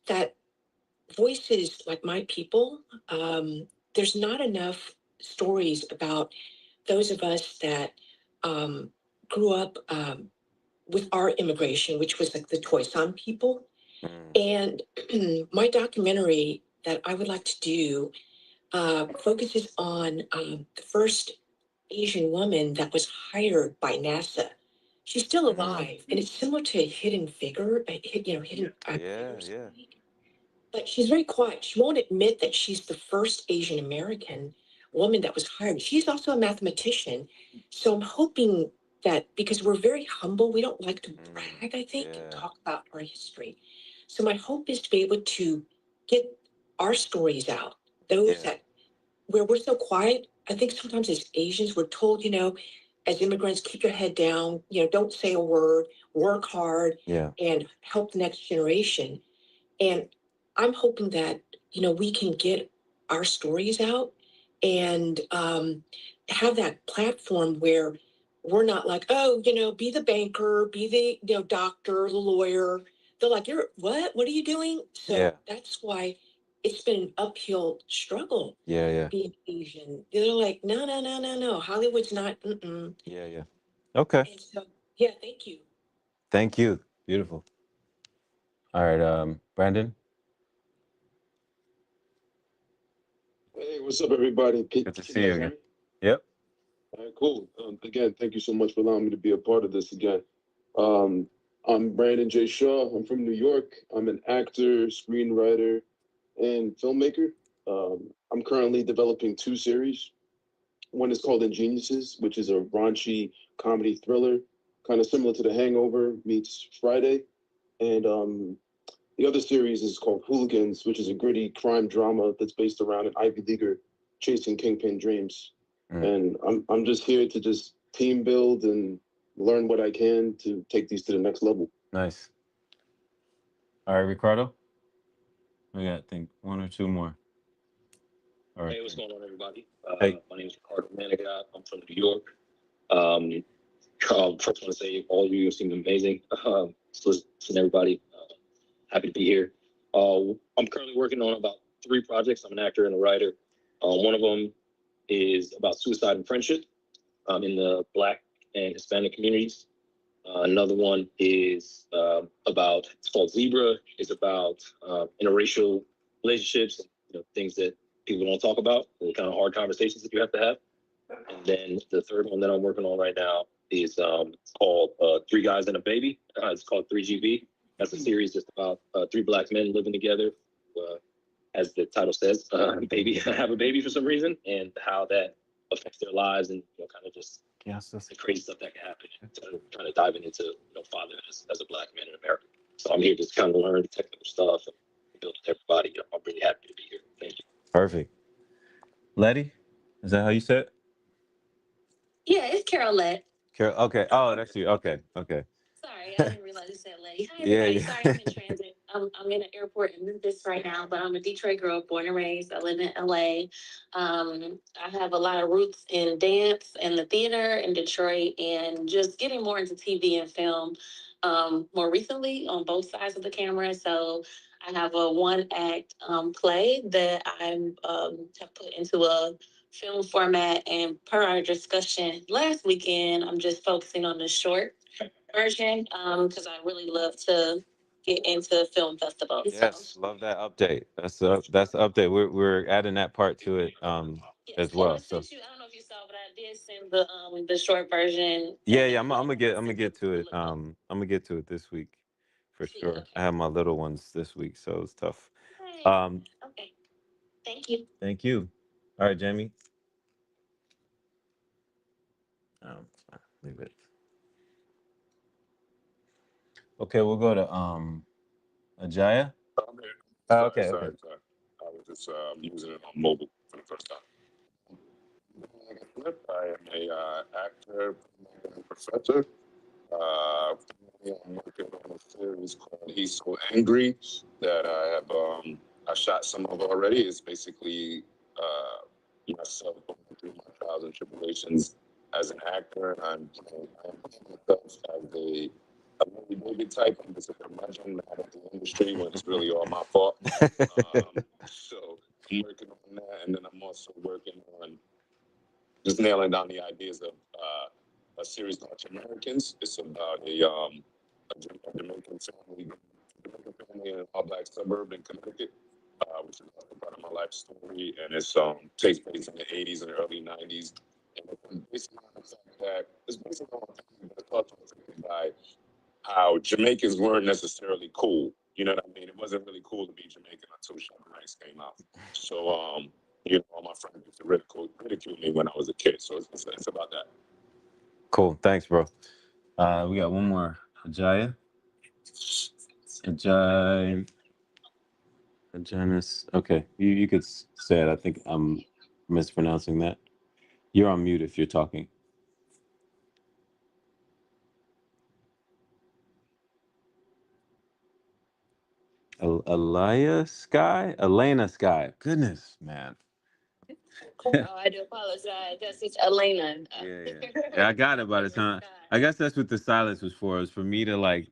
that voices like my people. There's not enough stories about those of us that grew up with our immigration, which was like the Toisan people. And my documentary that I would like to do focuses on the first Asian woman that was hired by NASA. She's still alive, and it's similar to Hidden Figure, Hidden. Yeah. But she's very quiet. She won't admit that she's the first Asian American woman that was hired. She's also a mathematician. So I'm hoping that because we're very humble, we don't like to brag, I think, and talk about our history. So my hope is to be able to get our stories out, those that where we're so quiet. I think sometimes as Asians, we're told, as immigrants, keep your head down, don't say a word, work hard, and help the next generation. And I'm hoping that, we can get our stories out and have that platform where we're not like, oh, be the banker, be the doctor, the lawyer. They're like, you're what? What are you doing? So that's why it's been an uphill struggle Yeah. being Asian. They're like, no, no, no, no, no. Hollywood's not. Yeah. Okay. And so, yeah, thank you. Thank you. Beautiful. All right, Brandon. Hey, what's up, everybody? Good to see you again. Yep. All right, cool. Again, thank you so much for allowing me to be a part of this again. Um, I'm Brandon J. Shaw. I'm from New York. I'm an actor, screenwriter, and filmmaker. I'm currently developing 2 series. One is called Ingeniuses, which is a raunchy comedy thriller, kind of similar to The Hangover meets Friday. And the other series is called Hooligans, which is a gritty crime drama that's based around an Ivy Leaguer chasing kingpin dreams. And I'm just here to just team build and learn what I can to take these to the next level. Nice. All right, Ricardo. We got, I think, 1 or 2 more. All right. Hey, what's going on, everybody? Hey. My name is Ricardo Manigat. I'm from New York. First, want to say all of you seem amazing. Listen, everybody, happy to be here. I'm currently working on about 3 projects. I'm an actor and a writer. One of them is about suicide and friendship in the Black and Hispanic communities. Another one is about, it's called Zebra. It's about interracial relationships, things that people don't talk about, the kind of hard conversations that you have to have. And then the third one that I'm working on right now is called 3 Guys and a Baby. It's called 3GB. That's a series just about 3 Black men living together, as the title says, baby have a baby for some reason, and how that affects their lives, and kind of just the crazy stuff that can happen. And trying to dive into fatherhood as a Black man in America. So I'm here to kind of learn the technical stuff and build with everybody. I'm really happy to be here. Thank you. Perfect. Letty, is that how you said it? Yeah, it's Carolette. Carol. Okay. Oh, that's you. Okay. Sorry, I didn't realize you said Letty. Hi, Yeah, everybody. yeah. Sorry, I'm in transit. I'm in an airport in Memphis right now, but I'm a Detroit girl, born and raised. I live in LA. I have a lot of roots in dance and the theater in Detroit, and just getting more into TV and film more recently on both sides of the camera. So I have a 1-act play that I'm have put into a film format, and per our discussion last weekend, I'm just focusing on the short version because I really love to get into film festivals. Yes, love that update. That's the update. We're adding that part to it as well. So I don't know if you saw, but I did send the short version. yeah. I'm gonna get to it. I'm gonna get to it this week for sure. I have my little ones this week, so it's tough. Okay. Thank you. Thank you. All right, Jamie. Leave it. Okay, we'll go to Ajaya. Okay. Sorry. I was just using it on mobile for the first time. I am a actor and professor. I'm working on a series called He's So Angry that I have I shot some of already. It's basically myself going through my trials and tribulations as an actor. I'm playing myself as a movie baby type. I'm just a curmudgeon mad at the industry when it's really all my fault. So I'm working on that, and then I'm also working on just nailing down the ideas of a series called Americans. It's about a Jamaican family in an all-black suburb in Connecticut, which is also part of my life story, and it's takes place in the '80s and early '90s. And it's basically on the fact that it's basically on the thought by how Jamaicans weren't necessarily cool. You know what I mean? It wasn't really cool to be Jamaican until Sugar Rice came out. So all my friends used to ridicule me when I was a kid. So it's about that. Cool. Thanks, bro. We got one more. Ajaya. Ajay. Ajanis. Okay. You could say it. I think I'm mispronouncing that. You're on mute if you're talking. Alaya Sky? Elena Sky. Goodness, man. Oh, I do apologize. That's it's Elena. Yeah, I got it by the time. I guess that's what the silence was for, is for me to like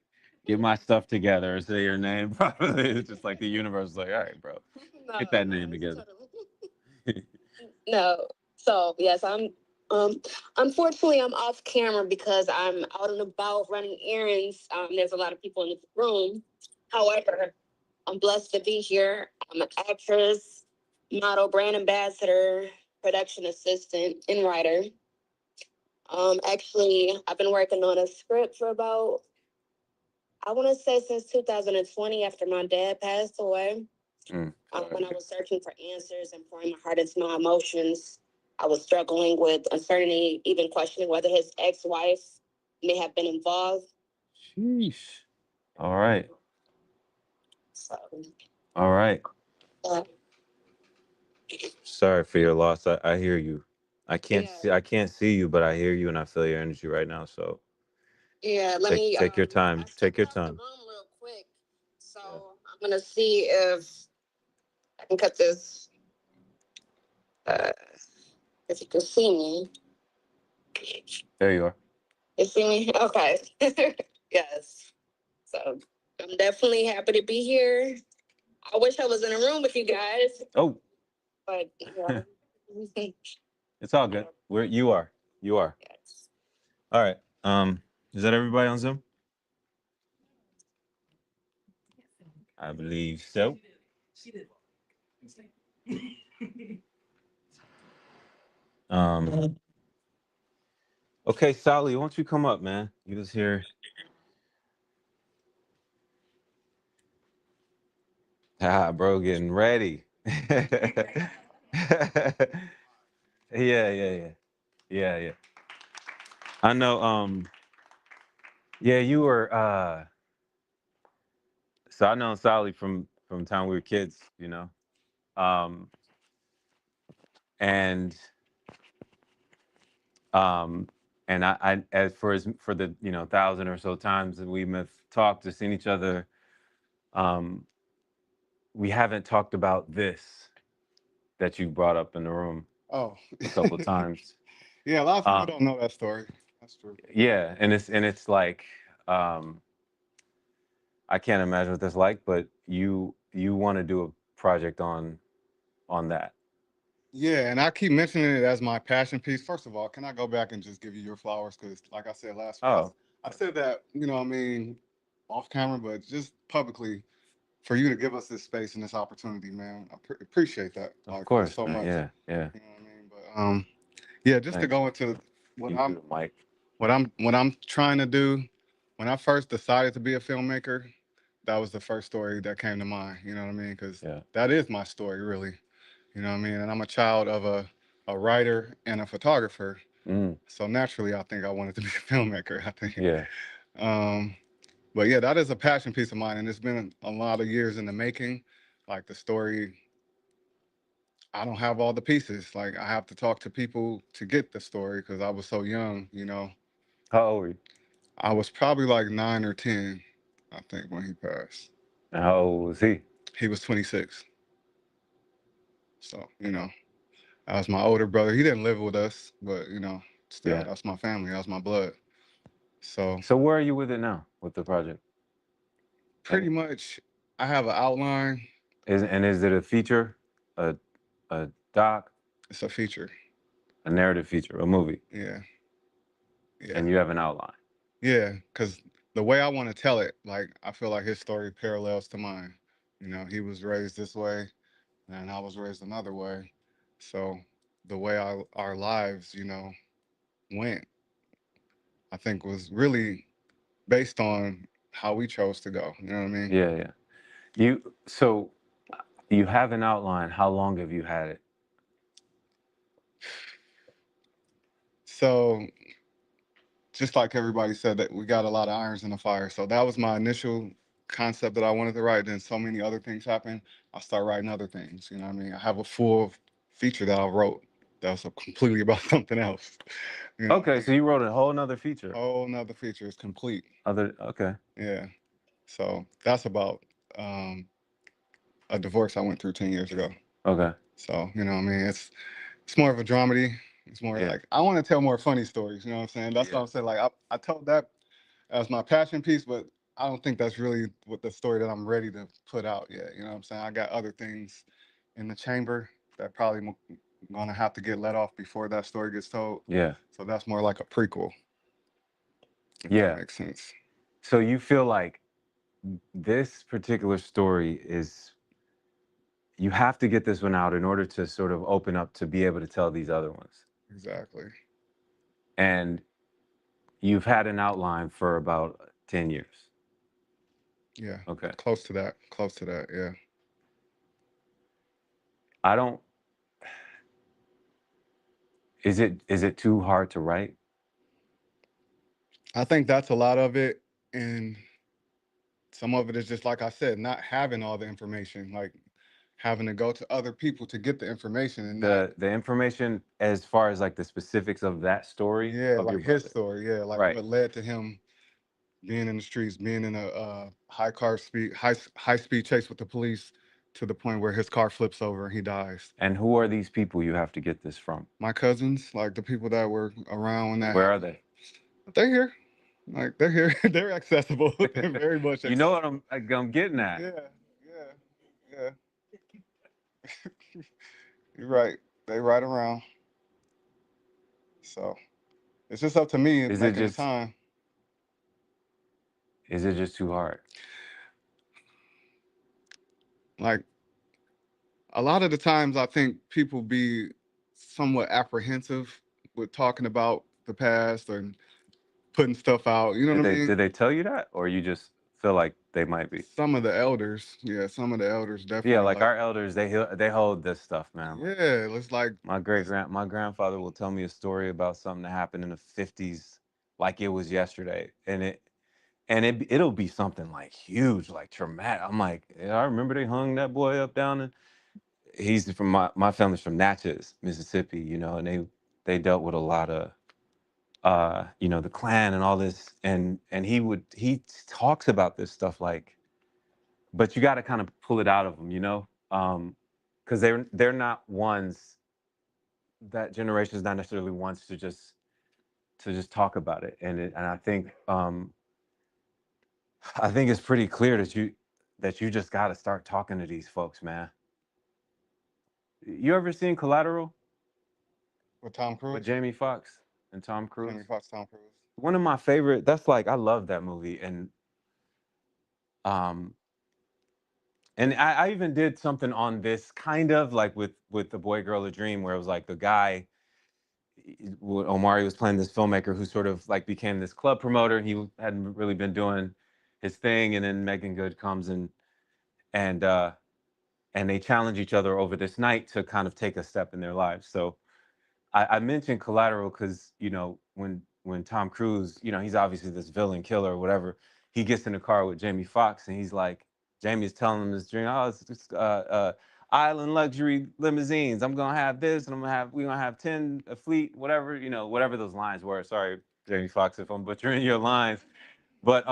get my stuff together and say your name properly. It's just like the universe is like, all right, bro, get that name together. No. So yes, I'm unfortunately I'm off camera because I'm out and about running errands. There's a lot of people in the room. However, I'm blessed to be here. I'm an actress, model, brand ambassador, production assistant, and writer. Actually, I've been working on a script for about, I want to say since 2020 after my dad passed away. When I was searching for answers and pouring my heart into my emotions, I was struggling with uncertainty, even questioning whether his ex-wife may have been involved. Sheesh. All right. So, All right. uh, Sorry for your loss. I hear you. I can't see you, but I hear you and I feel your energy right now. So yeah, let me take your time. Take your time. real quick. So I'm gonna see if I can cut this. If you can see me. There you are. You see me? Okay. Yes. So I'm definitely happy to be here. I wish I was in a room with you guys, Oh, but yeah. it's all good. You are. You are. All right. Is that everybody on Zoom? I believe so. Okay, Sally, why don't you come up, man? You was here. Ah, bro, getting ready. Yeah, yeah. Yeah, yeah. I know, yeah, you were so I know Sally from the time we were kids, you know. Um and um and I as for the, you know, 1,000 or so times that we have talked or seen each other, um we haven't talked about this that you brought up in the room Oh, a couple of times. yeah, a lot of people Um, don't know that story. That's true. yeah, and it's like, I can't imagine what that's like, but you want to do a project on that. Yeah, and I keep mentioning it as my passion piece. First of all, can I go back and just give you your flowers? Because, like I said last week, Oh, I said that, you know, what I mean, off camera, but just publicly, for you to give us this space and this opportunity, man, I appreciate that, of like, course, so man. much. Yeah, yeah. You know what I mean? But yeah, just to Thanks. go into what You I'm do the mic. what I'm trying to do. When I first decided to be a filmmaker, that was the first story that came to mind. You know what I mean? Because Yeah. that is my story, really. You know what I mean? And I'm a child of a writer and a photographer. Mm, So naturally, I think I wanted to be a filmmaker. I think. yeah. Um, but yeah, that is a passion piece of mine, and it's been a lot of years in the making. Like the story, I don't have all the pieces. Like I have to talk to people to get the story because I was so young. You know, How old were you? I was probably like 9 or 10, I think, when he passed. And how old was he? He was 26. So, you know, that was my older brother. He didn't live with us, but, you know, still, Yeah. that's my family. That's my blood. So, So where are you with it now, with the project? pretty much, I have an outline. Is it a feature, a doc, It's a feature. a narrative feature, a movie, Yeah. Yeah. and you have an outline? Yeah. Because the way I want to tell it, like, I feel like his story parallels to mine. You know, he was raised this way, and I was raised another way. So, the way our lives, you know, went, I think was really based on how we chose to go. You know what I mean? Yeah, yeah. So you have an outline. How long have you had it? So just like everybody said, that we got a lot of irons in the fire. So that was my initial concept that I wanted to write. Then so many other things happened. I start writing other things. You know what I mean? I have a full feature that I wrote that was completely about something else. You know, Okay, so you wrote a whole nother feature. whole nother feature is complete. Okay. Yeah. So that's about a divorce I went through 10 years ago. Okay. So, you know what I mean? It's more of a dramedy. It's more Yeah. like I want to tell more funny stories, you know what I'm saying? That's what I'm saying. Like I told that as my passion piece, but I don't think that's really what the story that I'm ready to put out yet. You know what I'm saying? I got other things in the chamber that probably gonna have to get let off before that story gets told. Yeah. So that's more like a prequel, if Yeah. that makes sense. So you feel like this particular story is, you have to get this one out in order to sort of open up to be able to tell these other ones. Exactly. And you've had an outline for about 10 years. Yeah. Okay. Close to that. Close to that. Yeah. I don't, is it too hard to write? I think that's a lot of it. And some of it is just like I said, not having all the information, like having to go to other people to get the information and not, The information as far as like the specifics of that story yeah, of your like his brother. story, yeah, like Right. what led to him being in the streets, being in a high speed chase with the police to the point where his car flips over and he dies. And who are these people you have to get this from? My cousins, like the people that were around when that Where are happened, they? they're here. Like they're here. They're accessible. They're very much You know accessible. what I'm getting at. Yeah, yeah, yeah. You're right. They right around. So it's just up to me Is it making the just time. is it just too hard? Like a lot of the times I think people be somewhat apprehensive with talking about the past and putting stuff out. You know what I mean? Did they tell you that, or you just feel like they might be? Some of the elders, yeah, some of the elders Yeah, definitely like like, our elders, they hold this stuff, man. Like, yeah, it's like my grandfather will tell me a story about something that happened in the 50s, like it was yesterday, it'll be something like huge, like traumatic. I'm like, yeah, I remember they hung that boy up down, and he's from my family's from Natchez, Mississippi, you know, and they dealt with a lot of you know, the Klan and all this, and he talks about this stuff like, but you got to kind of pull it out of them, you know, because they're not ones, that generation is not necessarily ones to just talk about it, and I think it's pretty clear that you just got to start talking to these folks, man. You ever seen Collateral with Tom Cruise, with Jamie Foxx and Tom Cruise? Jamie Foxx, Tom Cruise. One of my favorite. That's like, I love that movie, um, and I even did something on this kind of like with The Boy Girl a Dream, where it was like the guy, Omari was playing this filmmaker who sort of like became this club promoter, and he hadn't really been doing his thing, and then Megan Good comes and uh and they challenge each other over this night to kind of take a step in their lives. So I mentioned Collateral because, you know, when Tom Cruise, you know, he's obviously this villain killer or whatever, he gets in the car with Jamie Foxx, and he's like, Jamie's telling him this dream, oh, it's just island luxury limousines. I'm gonna have this, and we're gonna have 10 a fleet, whatever, you know, whatever those lines were. Sorry, Jamie Foxx, if I'm butchering your lines, but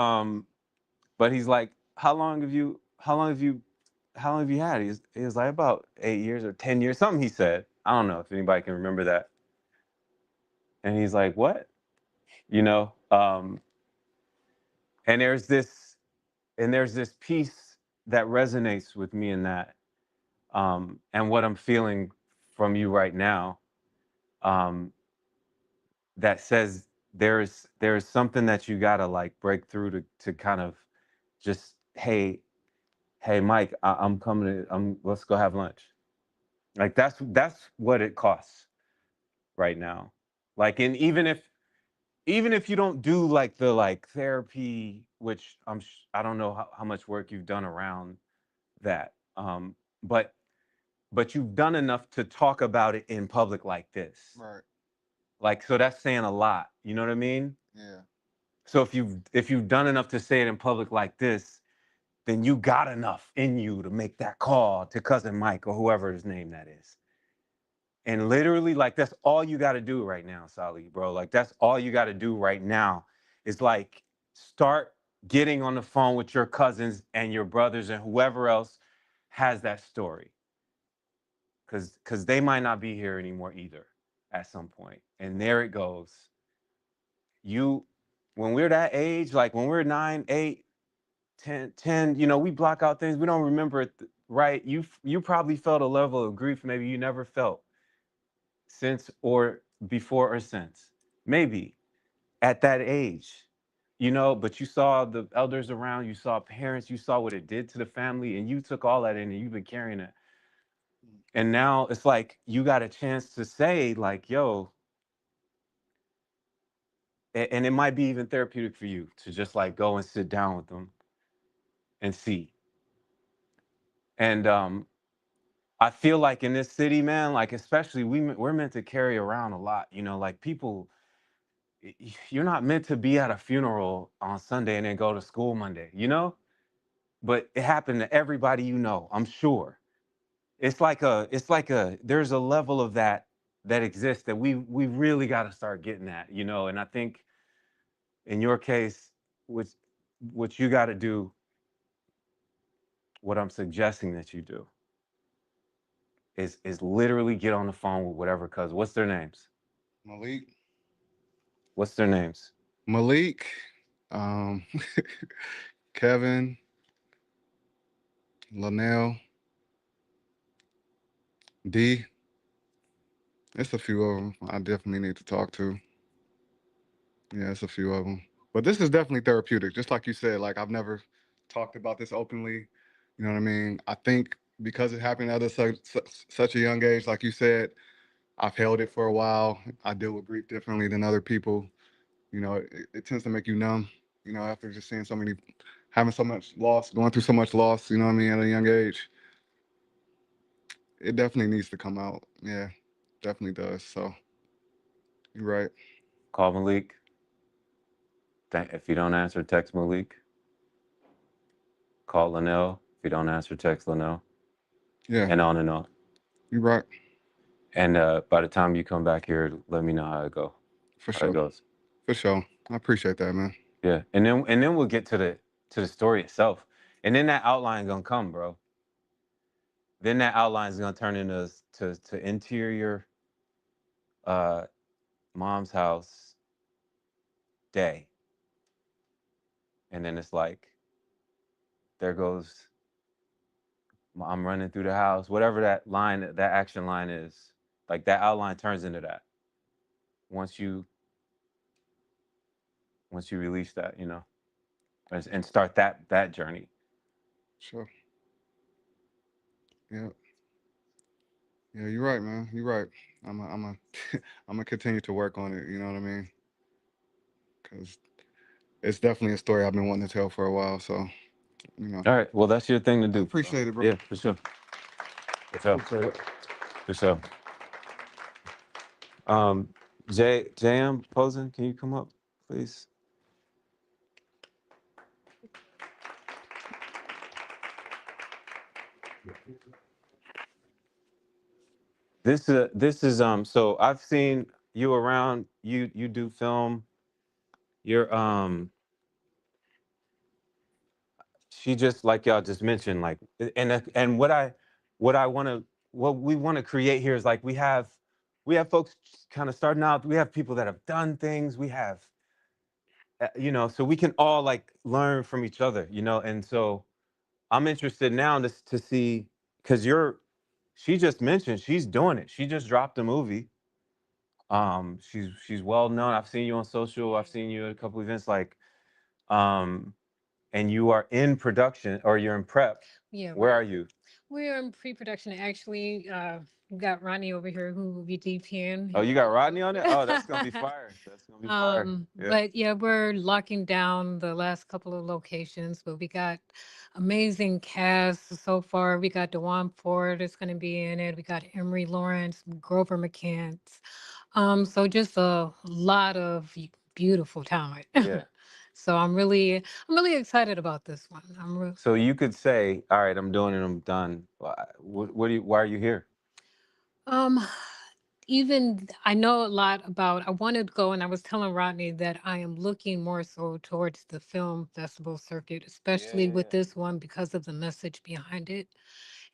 he's like, how long have you had? He was like, about 8 years or 10 years, something he said. I don't know if anybody can remember that. And he's like, what? You know? And there's this piece that resonates with me in that. And what I'm feeling from you right now, um, that says there's something that you gotta like break through to kind of just, hey Mike, I'm coming to, let's go have lunch. Like that's what it costs right now. Like, and even if you don't do like the like therapy, which I don't know how much work you've done around that, but you've done enough to talk about it in public like this. Right. Like, so that's saying a lot. You know what I mean? Yeah. So if you've done enough to say it in public like this, then you got enough in you to make that call to cousin Mike or whoever his name that is. And literally, like, that's all you got to do right now, Sally, bro. Like, that's all you got to do right now is like start getting on the phone with your cousins and your brothers and whoever else has that story. Because they might not be here anymore either at some point. And there it goes. You, when we're that age, like when we're 9, 8, 10, we block out things. We don't remember it, right? You probably felt a level of grief maybe you never felt since or before or since. Maybe at that age, but you saw the elders around, you saw parents, you saw what it did to the family, and you took all that in and you've been carrying it. And now it's like you got a chance to say, like, yo, and it might be even therapeutic for you to just like go and sit down with them and see. And I feel like in this city, man, like especially we're meant to carry around a lot, like people, you're not meant to be at a funeral on Sunday and then go to school Monday. But it happened to everybody, I'm sure. It's like there's a level of that exists that we really got to start getting at. And I think in your case, what you got to do, what I'm suggesting that you do is literally get on the phone with whatever cousin. What's their names? Malik. What's their names? Malik, um, Kevin, Linnell, D. It's a few of them I definitely need to talk to. Yeah, it's a few of them. But this is definitely therapeutic. Just like you said, like I've never talked about this openly. You know what I mean? I think because it happened at such a young age, like you said, I've held it for a while. I deal with grief differently than other people. It tends to make you numb, after just seeing having so much loss, going through so much loss, you know what I mean, at a young age. It definitely needs to come out. Yeah, definitely does. So you're right. Call Malik. If you don't answer, text Malik. Call Linnell. If you don't answer, text Linnell. Yeah, And on and on. you're right. And by the time you come back here, let me know how it For how it sure. goes. For sure. I appreciate that, man. Yeah, and then we'll get to the story itself, and then that outline gonna come, bro. Then that outline is gonna turn into to interior uh mom's house day, and then it's like there goes I'm running through the house, whatever that action line is, like that outline turns into that once you release that, and start that journey. Sure. Yeah. Yeah, you're right, man. You're right. I'm a, I'm gonna continue to work on it. You know what I mean? Because it's definitely a story I've been wanting to tell for a while. So, All right, well, that's your thing to I do. appreciate it, bro. Yeah, for sure. For sure. Appreciate it. For sure. Um, JM Posen, can you come up, please? This is so I've seen you around, you do film. You're she just like y'all just mentioned, like, and what we want to create here is like we have folks kind of starting out, we have people that have done things, we have so we can all like learn from each other, and so I'm interested now to see, because she just mentioned she's doing it. She just dropped a movie. She's well known. I've seen you on social. I've seen you at a couple events, like, um, and you are in production or you're in prep. Yeah, Where are you? we're in pre-production actually. We got Ronnie over here who will be DPing. Oh, you got Rodney on it? Oh, that's gonna be fire. That's gonna be fire. Yeah. But yeah, we're locking down the last couple of locations, but we got amazing cast so far. We got Dewan Ford is going to be in it. We got Emery Lawrence, Grover McCants. So just a lot of beautiful talent. Yeah. So I'm really excited about this one. So you could say, all right, I'm doing it, I'm done. Why are you here? um even I know a lot about, I wanted to go, and I was telling Rodney that I am looking more so towards the film festival circuit, especially with this one because of the message behind it.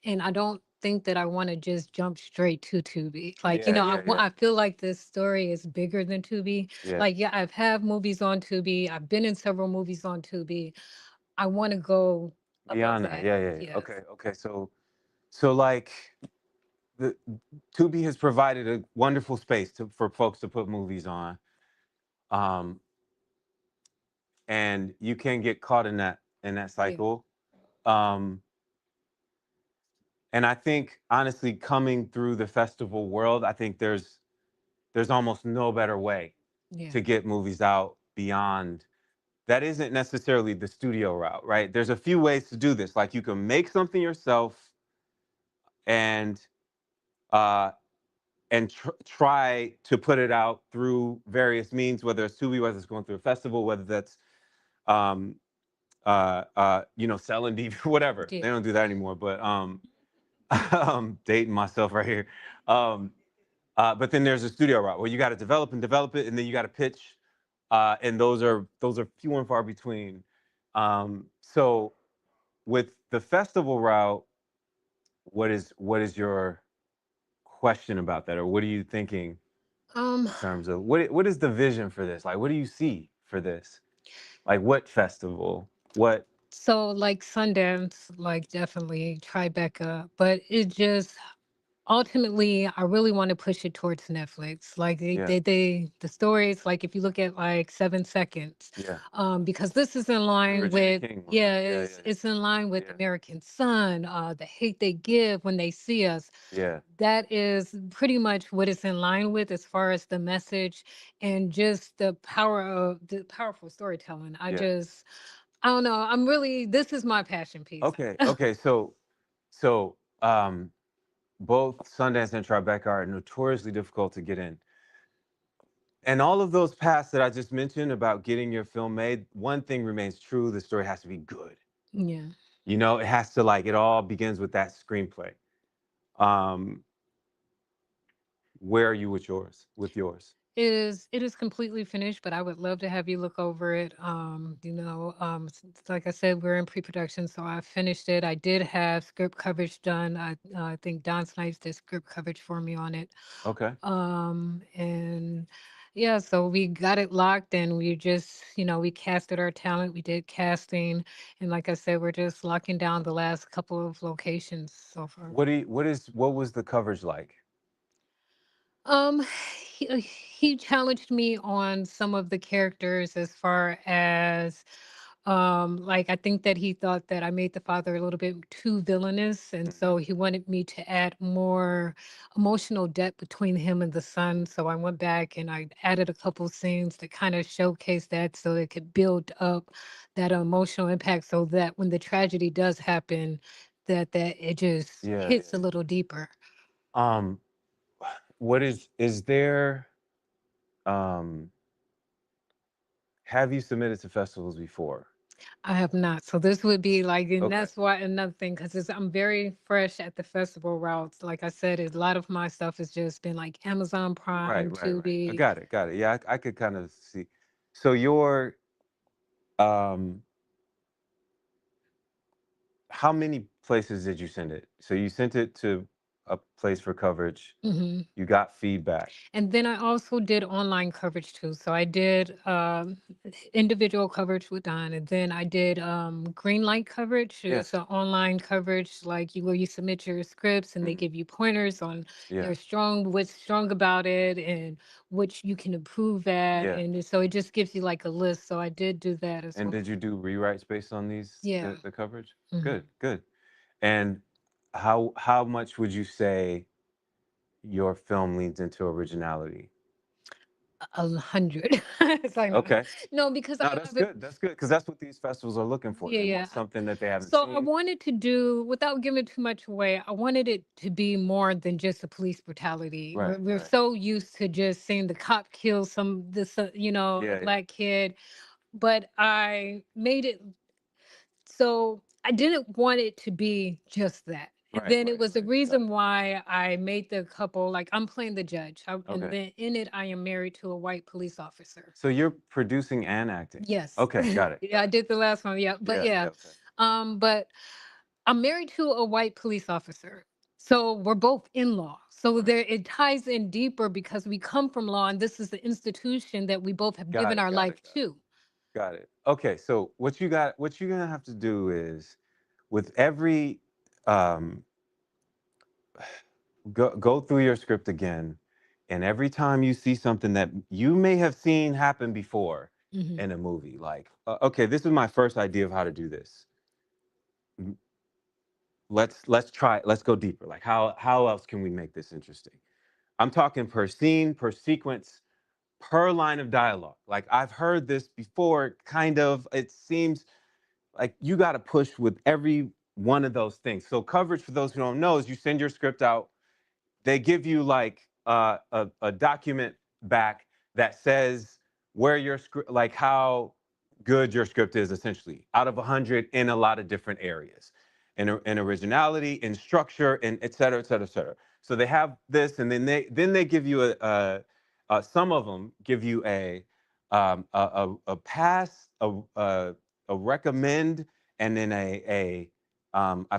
And I don't think that I want to just jump straight to Tubi. Like, Yeah, I feel like this story is bigger than Tubi. yeah. Like, yeah, I've had movies on Tubi. I've been in several movies on Tubi. I want to go above Beyond that, that. yeah. Yes. Okay. So like the Tubi has provided a wonderful space for folks to put movies on, um, and you can get caught in that cycle. Um, and I think honestly, coming through the festival world, I think there's almost no better way Yeah. to get movies out beyond. That isn't necessarily the studio route, right? There's a few ways to do this. Like you can make something yourself and uh, try to put it out through various means, whether it's Tubi, whether it's going through a festival, whether that's um, selling DVD, whatever. Yeah. They don't do that anymore. But I'm dating myself right here. But then there's a studio route where you got to develop it, and then you got to pitch, and those are few and far between. So with the festival route, what is your question about that, or what are you thinking Um, in terms of what is the vision for this? Like, what do you see for this? Like, what festival? What? so like Sundance, like definitely Tribeca, but it just ultimately I really want to push it towards Netflix. Like Yeah, the stories, like if you look at like 7 Seconds, yeah. because this is in The line Regina with, King one. yeah, Yeah, it's in line with yeah, American Son, the hate they give when they see us. yeah, That is pretty much what it's in line with as far as the message and just the power of the powerful storytelling. yeah. I don't know. This is my passion piece. Okay. So both Sundance and Tribeca are notoriously difficult to get in. And all of those paths that I just mentioned about getting your film made, one thing remains true: the story has to be good. Yeah. It has to, like, it all begins with that screenplay. Um, where are you with yours? It is completely finished, but I would love to have you look over it. Like I said, we're in pre-production, so I finished it. I did have script coverage done. I think Don Snipes did script coverage for me on it. Okay. And yeah, so we got it locked, and we just, we casted our talent. We did casting, and like I said, we're just locking down the last couple of locations so far. What was the coverage like? Um, he challenged me on some of the characters as far as, like I think that he thought that I made the father a little bit too villainous, and so he wanted me to add more emotional depth between him and the son. So I went back and I added a couple scenes that kind of showcase that, so it could build up that emotional impact, so that when the tragedy does happen, that it just Yeah, hits a little deeper. Um, what is there? Um, have you submitted to festivals before? I have not. So this would be like, and Okay. that's why another thing, because I'm very fresh at the festival routes. Like I said, a lot of my stuff has just been like Amazon Right, Prime, right, right. I Tubi. got it, got it. Yeah, I could kind of see. So um, how many places did you send it? So you sent it to a place for coverage. hmm You got feedback. And then I also did online coverage too. So I did individual coverage with Don, and then I did green light coverage. It's Yes. an online coverage like where you submit your scripts and they Mhm. give you pointers on Yeah. what's strong about it and which you can improve at. Yeah. And so it just gives you like a list. So I did do that as And well. did you do rewrites based on Yeah. the coverage? Mhm. Good, good. And how much would you say your film leans into originality? 100. It's like, Okay. no, because No, that's good. That's good because that's what these festivals are looking for. yeah, They yeah. want something that they haven't So I seen. wanted to do, without giving too much away, I wanted it to be more than just a police brutality. Right, We're right. so used to just seeing the cop kill Yeah, a yeah. black kid, but I made it so I didn't want it to be just that. And Right, then it right, was the right. Got reason it. why I made the couple, like I'm playing the judge. And Okay. then in it, I am married to a white police officer. So you're producing and acting. Yes. Okay, got it. Yeah, I did the last one. Yeah. But Yeah, yeah. yeah. Okay. But I'm married to a white police officer. So we're both in law. So there it ties in deeper because we come from law and this is the institution that we both have Got given it. our Got life it. Got it. to. Got it. Okay, so what you're gonna have to do is, with every, um, go through your script again, and every time you see something that you may have seen happen before Mhm. in a movie, like, okay, this is my first idea of how to do this. M- let's try. Let's go deeper. Like, how else can we make this interesting? I'm talking per scene, per sequence, per line of dialogue. Like I've heard this before, kind of. It seems like you got to push with every one of those things. So coverage, for those who don't know, is you send your script out. They give you like a document back that says where your script, like how good your script is, essentially out of 100 in a lot of different areas, in originality, in structure, and et cetera, et cetera, et cetera. So they have this, and then they give you some of them give you a pass, a recommend, and then I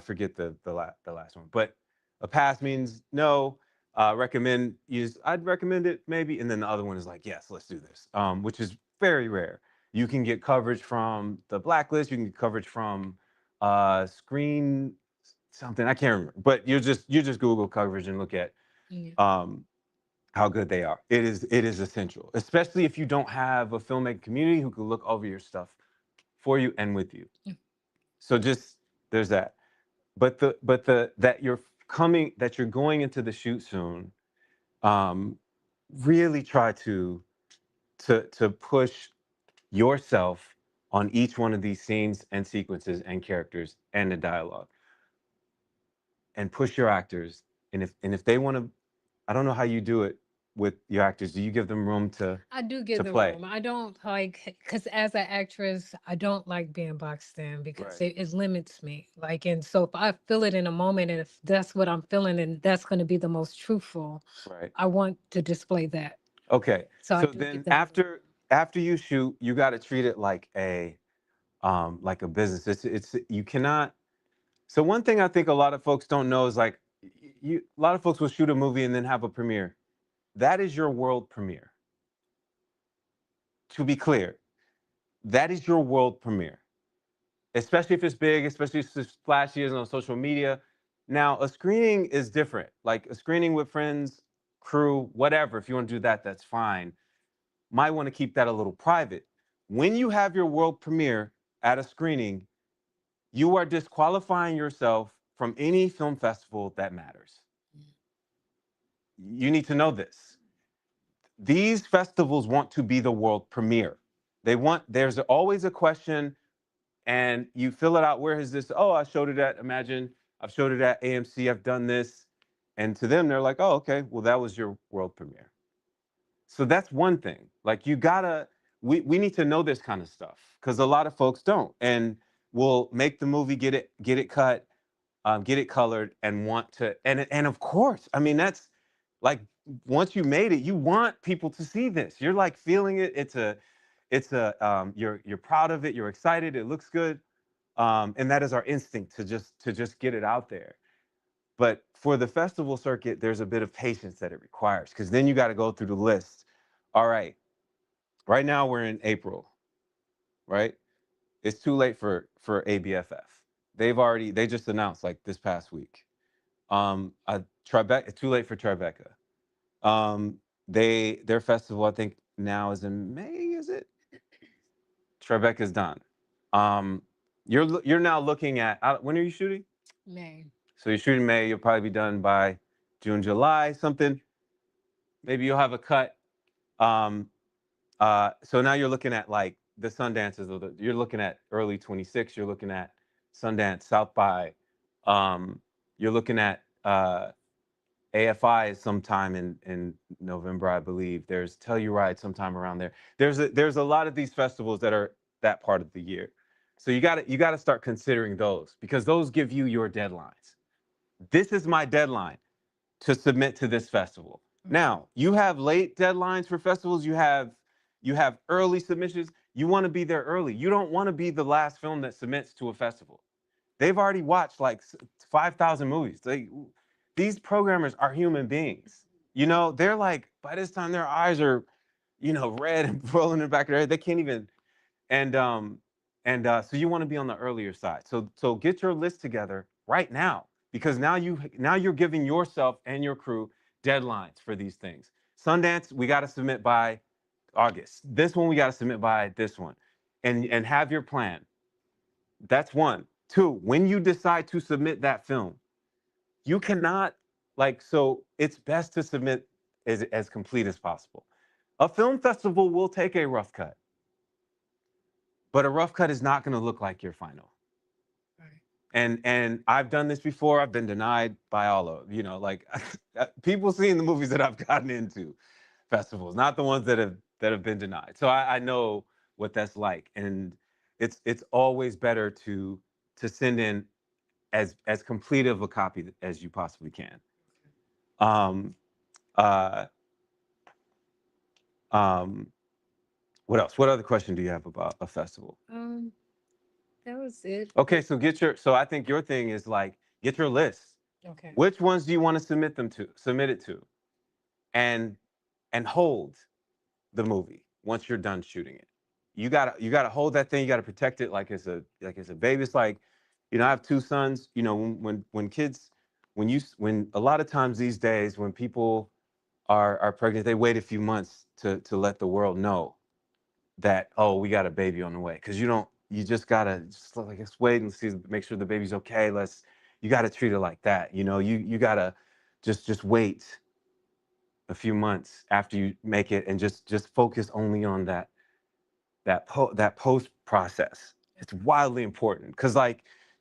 forget the last one, but a pass means no. Recommend use. I'd recommend it maybe, and then the other one is like, yes, let's do this, which is very rare. You can get coverage from the blacklist. You can get coverage from Screen something. I can't remember, but you just Google coverage and look at Yeah. how good they are. It is essential, especially if you don't have a filmmaking community who can look over your stuff for you and with you. Yeah. So just there's that. But that you're going into the shoot soon, really try to push yourself on each one of these scenes and sequences and characters and the dialogue, and push your actors. And if they want to, I don't know how you do it with your actors. Do you give them room I do give to the play? room. I don't like because as an actress, I don't like being boxed in because Right. it limits me. Like, and so if I feel it in a moment, and if that's what I'm feeling, and that's going to be the most truthful, Right. I want to display that. Okay. So I So do then give them. after you shoot, you got to treat it like a business. It's you cannot. So one thing I think a lot of folks don't know is like a lot of folks will shoot a movie and then have a premiere. That is your world premiere. To be clear, that is your world premiere. Especially if it's big, especially if it's flashy and on social media. Now, a screening is different. Like a screening with friends, crew, whatever. If you want to do that, that's fine. Might want to keep that a little private. When you have your world premiere at a screening, you are disqualifying yourself from any film festival that matters. You need to know this. These festivals want to be the world premiere. There's always a question, and you fill it out. Where is this? Oh, I showed it at Imagine. I've showed it at AMC. I've done this. And to them, they're like, oh, okay, well, that was your world premiere. So that's one thing. Like we need to know this kind of stuff because a lot of folks don't. And will make the movie, get it cut, get it colored, and want to, and of course, I mean, that's like, once you made it, you want people to see this. You're like feeling it. You're proud of it. You're excited. It looks good. And that is our instinct to just get it out there. But for the festival circuit, there's a bit of patience that it requires because then you got to go through the list. All right now we're in April, right? It's too late for ABFF. They just announced like this past week. Tribeca, it's too late for Tribeca. Their festival I think now is in May, is it? Tribeca's done. Um, you're now looking at when are you shooting? May. So you're shooting May. You'll probably be done by June, July, something. Maybe you'll have a cut Um, so now you're looking at like the Sundances, you're looking at early 26, you're looking at Sundance, South by, you're looking at AFI is sometime in November, I believe. There's Telluride sometime around there. There's a lot of these festivals that are that part of the year. So you gotta start considering those because those give you your deadlines. This is my deadline to submit to this festival. Now, you have late deadlines for festivals, you have early submissions. You want to be there early. You don't want to be the last film that submits to a festival. They've already watched like 5,000 movies. These programmers are human beings. They're like, by this time their eyes are, red and rolling in the back of their head. They can't even, and so you want to be on the earlier side. So get your list together right now because now you're giving yourself and your crew deadlines for these things. Sundance, we got to submit by August. This one we got to submit by this one, and have your plan. That's one. Two, when you decide to submit that film, you cannot so it's best to submit as complete as possible. A film festival will take a rough cut, but a rough cut is not going to look like your final. And I've done this before. I've been denied by all of people seeing the movies that I've gotten into festivals, not the ones that have been denied. So I know what that's like, and it's always better to send in as complete of a copy as you possibly can. Um, uh, um, what else? What other question do you have about a festival? That was it. Okay, so I think your thing is like get your list. Okay. Which ones do you want to submit it to, and hold the movie once you're done shooting it. You gotta hold that thing. You gotta protect it like it's a baby. It's like, I have two sons. When kids, when a lot of times these days when people are pregnant, they wait a few months to let the world know that, oh, we got a baby on the way, because you just gotta let's wait and see, make sure the baby's okay. You gotta treat it like that. You gotta just wait a few months after you make it and just focus only on that post process. It's wildly important because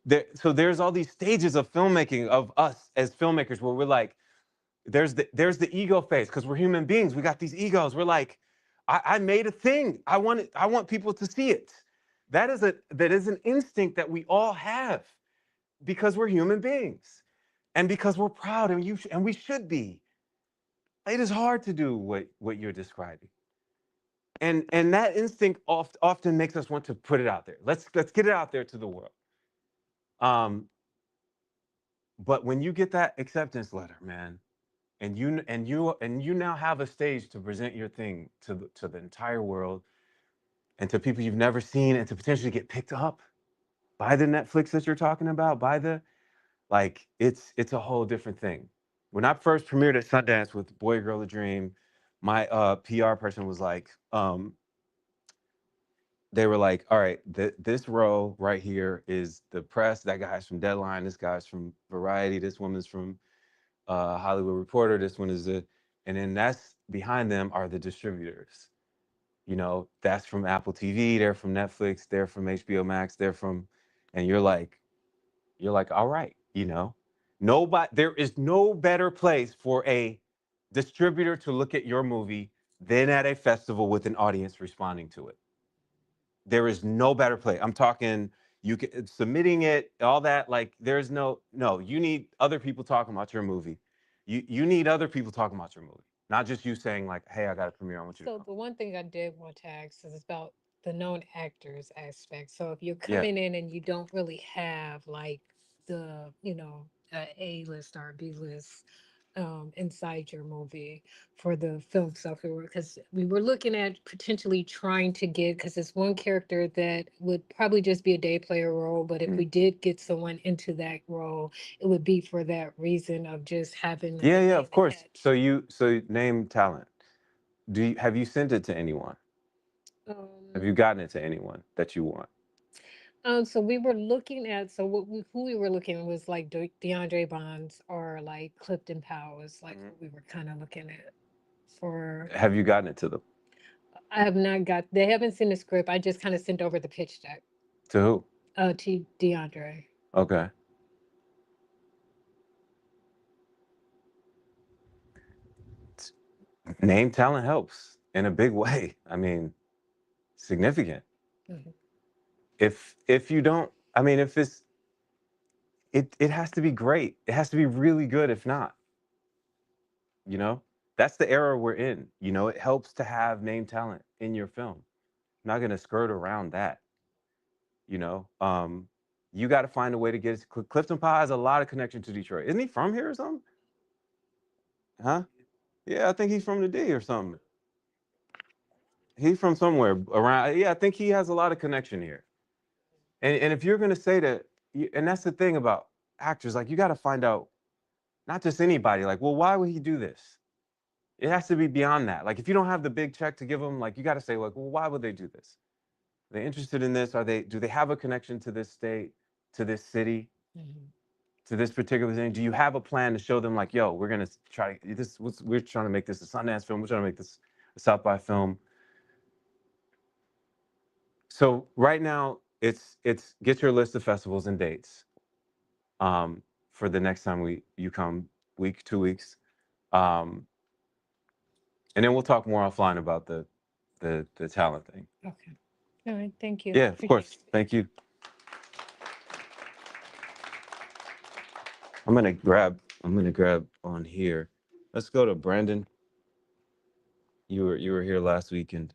there's all these stages of filmmaking of us as filmmakers where we're like, there's the ego phase because we're human beings. We got these egos. We're like, I made a thing. I want people to see it. That is an instinct that we all have because we're human beings and because we're proud and we should be. It is hard to do what you're describing. And that instinct often makes us want to put it out there. Let's get it out there to the world. Um, but when you get that acceptance letter, man, and you now have a stage to present your thing to the entire world and to people you've never seen and to potentially get picked up by the Netflix that you're talking about, it's a whole different thing. When I first premiered at Sundance with Boy Girl a Dream, my PR person was like, they were like, all right, this row right here is the press. That guy's from Deadline. This guy's from Variety. This woman's from Hollywood Reporter. This one is and then that's behind them are the distributors. That's from Apple TV. They're from Netflix. They're from HBO Max. And you're like, all right, nobody. There is no better place for a distributor to look at your movie than at a festival with an audience responding to it. There is no better place. I'm talking submitting it, all that. Like, there's no. You need other people talking about your movie. You need other people talking about your movie, not just you saying like, "Hey, I got a premiere. I want you to So come." the one thing I did want to ask is about the known actors aspect. So if you're Yeah. coming in and you don't really have like the, A list or B list inside your movie for the film stuff, because we were looking at potentially trying to get, because it's one character that would probably just be a day player role, but if we did get someone into that role, it would be for that reason of just having the Yeah, name of course. attached. So name talent. Have you sent it to anyone? Have you Um, gotten it to anyone that you want? so we were looking at, so who we were looking at was like DeAndre Bonds or like Clifton Powers, like Mhm. what we were kind of looking at. for. Have you gotten it to them? I have not got. They haven't seen the script. I just kind of sent over the pitch deck. To who? To DeAndre. Okay. Name talent helps in a big way. I mean, significant. Mhm. If you don't, I mean, if it's it has to be great. It has to be really good. If not, you know, that's the era we're in. You know, it helps to have name talent in your film. I'm not gonna skirt around that. You know, you got to find a way to get it. Clifton Powell has a lot of connection to Detroit. Isn't he from here or something? Huh? Yeah, I think he's from the D or something. He's from somewhere around. Yeah, I think he has a lot of connection here. And if you're gonna say that, and that's the thing about actors, like you got to find out not just anybody. Like, well, why would he do this? It has to be beyond that. Like, if you don't have the big check to give them, like, you got to say, like, well, why would they do this? Are they interested in this? Do they have a connection to this state, to this city, to this particular thing? Do you have a plan to show them, like, yo, we're gonna try this? We're trying to make this a Sundance film. We're trying to make this a South by film. So right now, it's get your list of festivals and dates for the next time you come, week, 2 weeks. And then we'll talk more offline about the talent thing. Okay. All right. Thank you. Yeah, of Appreciate course. Thank you. I'm gonna grab on here. Let's go to Brandon. You were here last week, and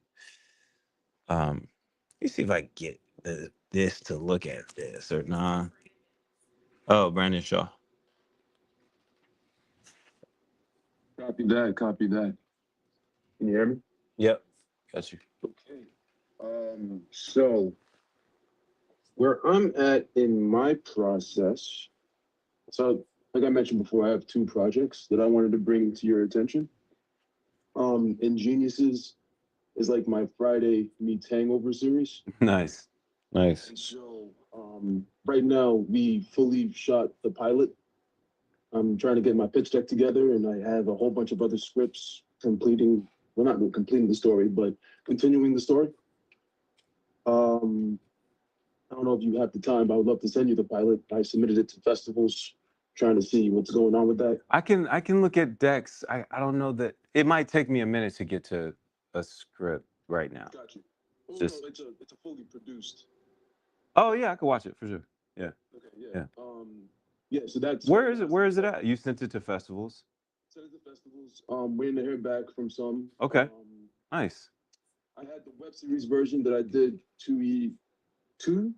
let me see if I can get this to look at this or nah. Oh, Brandon Shaw. Copy that. Copy that. Can you hear me? Yep, got you. Okay. So where I'm at in my process, so like I mentioned before, I have two projects that I wanted to bring to your attention. Ingeniouses is like my Friday meets Hangover series. Nice. Nice. And so right now we fully shot the pilot. I'm trying to get my pitch deck together, and I have a whole bunch of other scripts completing, well, not completing the story, but continuing the story. I don't know if you have the time, but I would love to send you the pilot. I submitted it to festivals, trying to see what's going on with that. I can look at decks. I don't know that it might take me a minute to get to a script right now. Got you. Well, Just no, it's a fully produced. oh yeah, I can watch it for sure. Yeah. Okay, yeah. Yeah. Yeah, so that's Where is it? Where is it at? You sent it to festivals. sent it to festivals. Waiting to hear back from some. Okay. Nice. I had the web series version that I did 2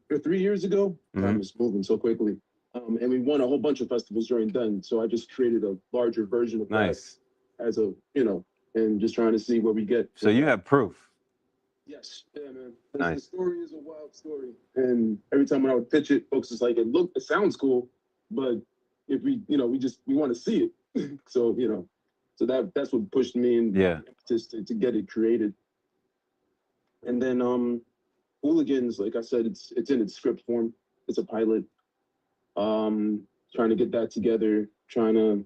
or 3 years ago. Time is moving so quickly. And we won a whole bunch of festivals during then. So I just created a larger version of Nice. that as a, and just trying to see where we get. So you have proof. Yes, yeah, man. Nice. The story is a wild story. And every time when I would pitch it, folks is like, it sounds cool, but if we want to see it. So, so that's what pushed me and Yeah. just to get it created. And then Hooligans, like I said, it's in its script form. It's a pilot. Trying to get that together, trying to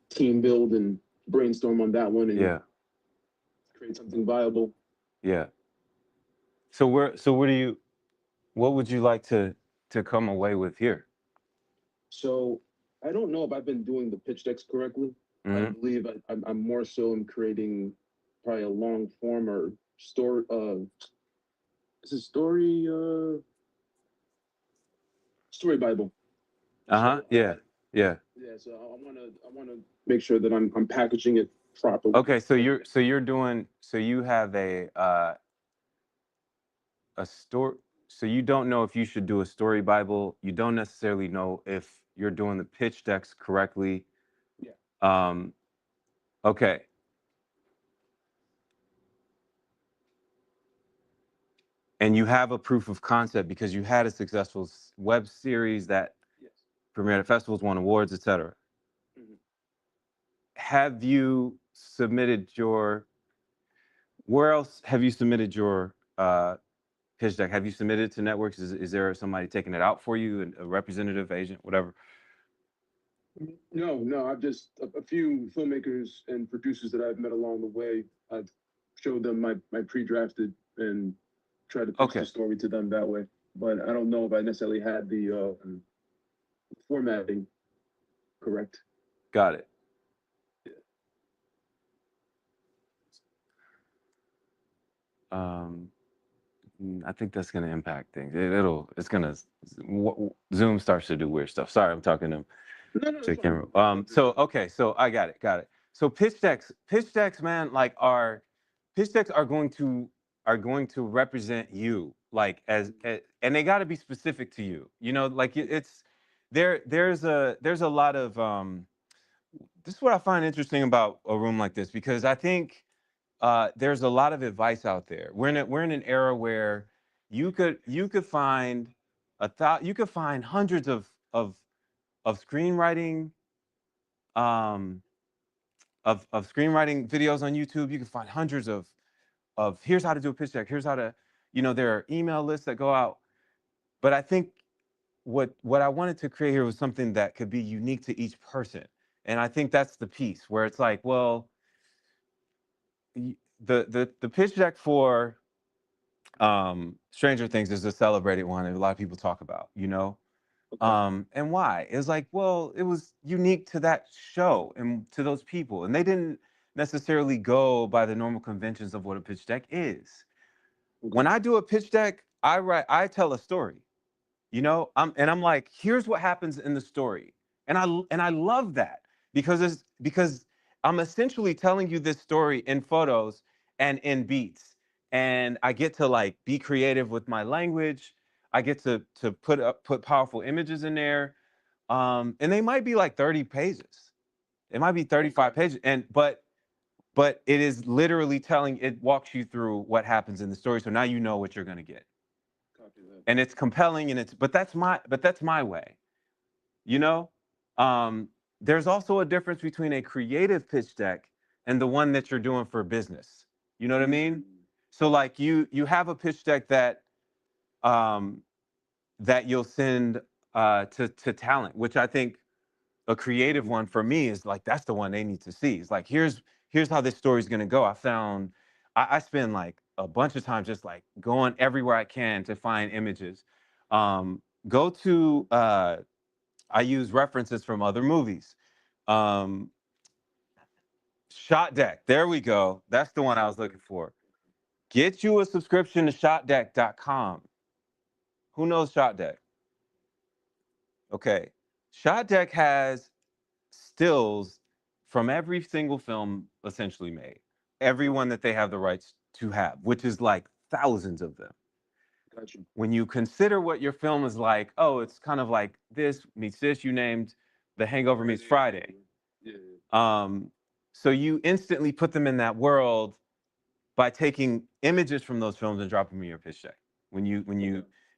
team build and brainstorm on that one and Yeah. create something viable. Yeah. So what would you like to come away with here? So I don't know if I've been doing the pitch decks correctly. I believe I'm more so in creating probably a long form or story. It's a story Bible. Yeah. Yeah. Yeah. So I wanna make sure that I'm packaging it properly. Okay. So you have a story. So you don't know if you should do a story Bible. You don't necessarily know if you're doing the pitch decks correctly. Yeah. Okay. And you have a proof of concept because you had a successful web series that premiered at festivals, won awards, etc. Have you submitted where else have you submitted your pitch deck? Have you submitted to networks? Is there somebody taking it out for you, a representative agent, whatever? No. I've just a few filmmakers and producers that I've met along the way. I've showed them my pre-drafted and tried to pitch the story to them that way. But I don't know if I necessarily had the formatting correct. Got it. I think that's going to impact things. It's going to, Zoom starts to do weird stuff. Sorry, I'm talking to the camera. So I got it. So pitch decks, man, like pitch decks are going to represent you, like and they got to be specific to you. You know, like it's there's a lot of this is what I find interesting about a room like this, because I think there's a lot of advice out there. We're in an era where you could find you could find hundreds of screenwriting of screenwriting videos on YouTube. You can find hundreds of here's how to do a pitch deck. Here's how to, there are email lists that go out. But I think what I wanted to create here was something that could be unique to each person. And I think that's the piece where it's like, well, the pitch deck for Stranger Things is a celebrated one that a lot of people talk about, and why? It's like, well, it was unique to that show and to those people, and they didn't necessarily go by the normal conventions of what a pitch deck is. When I do a pitch deck, I tell a story. I'm like, here's what happens in the story. And I love that because I'm essentially telling you this story in photos and in beats. And I get to like be creative with my language. I get to put powerful images in there. And they might be like 30 pages. It might be 35 pages. But it is literally it walks you through what happens in the story. So now you know what you're gonna get. And it's compelling, and but that's my way. There's also a difference between a creative pitch deck and the one that you're doing for business. You know what I mean? So like you have a pitch deck that that you'll send to talent, which I think a creative one for me is like, that's the one they need to see. It's like, here's how this story's gonna go. I spend like a bunch of time just like going everywhere I can to find images. Go to I use references from other movies. Shot Deck, there we go. That's the one I was looking for. Get you a subscription to shotdeck.com. Who knows Shot Deck? Okay. Shot Deck has stills from every single film essentially made, everyone that they have the rights to have, which is like thousands of them. Gotcha. When you consider what your film is like, oh, it's kind of like this meets this. You named The Hangover meets Friday. So you instantly put them in that world by taking images from those films and dropping them in your pitch deck.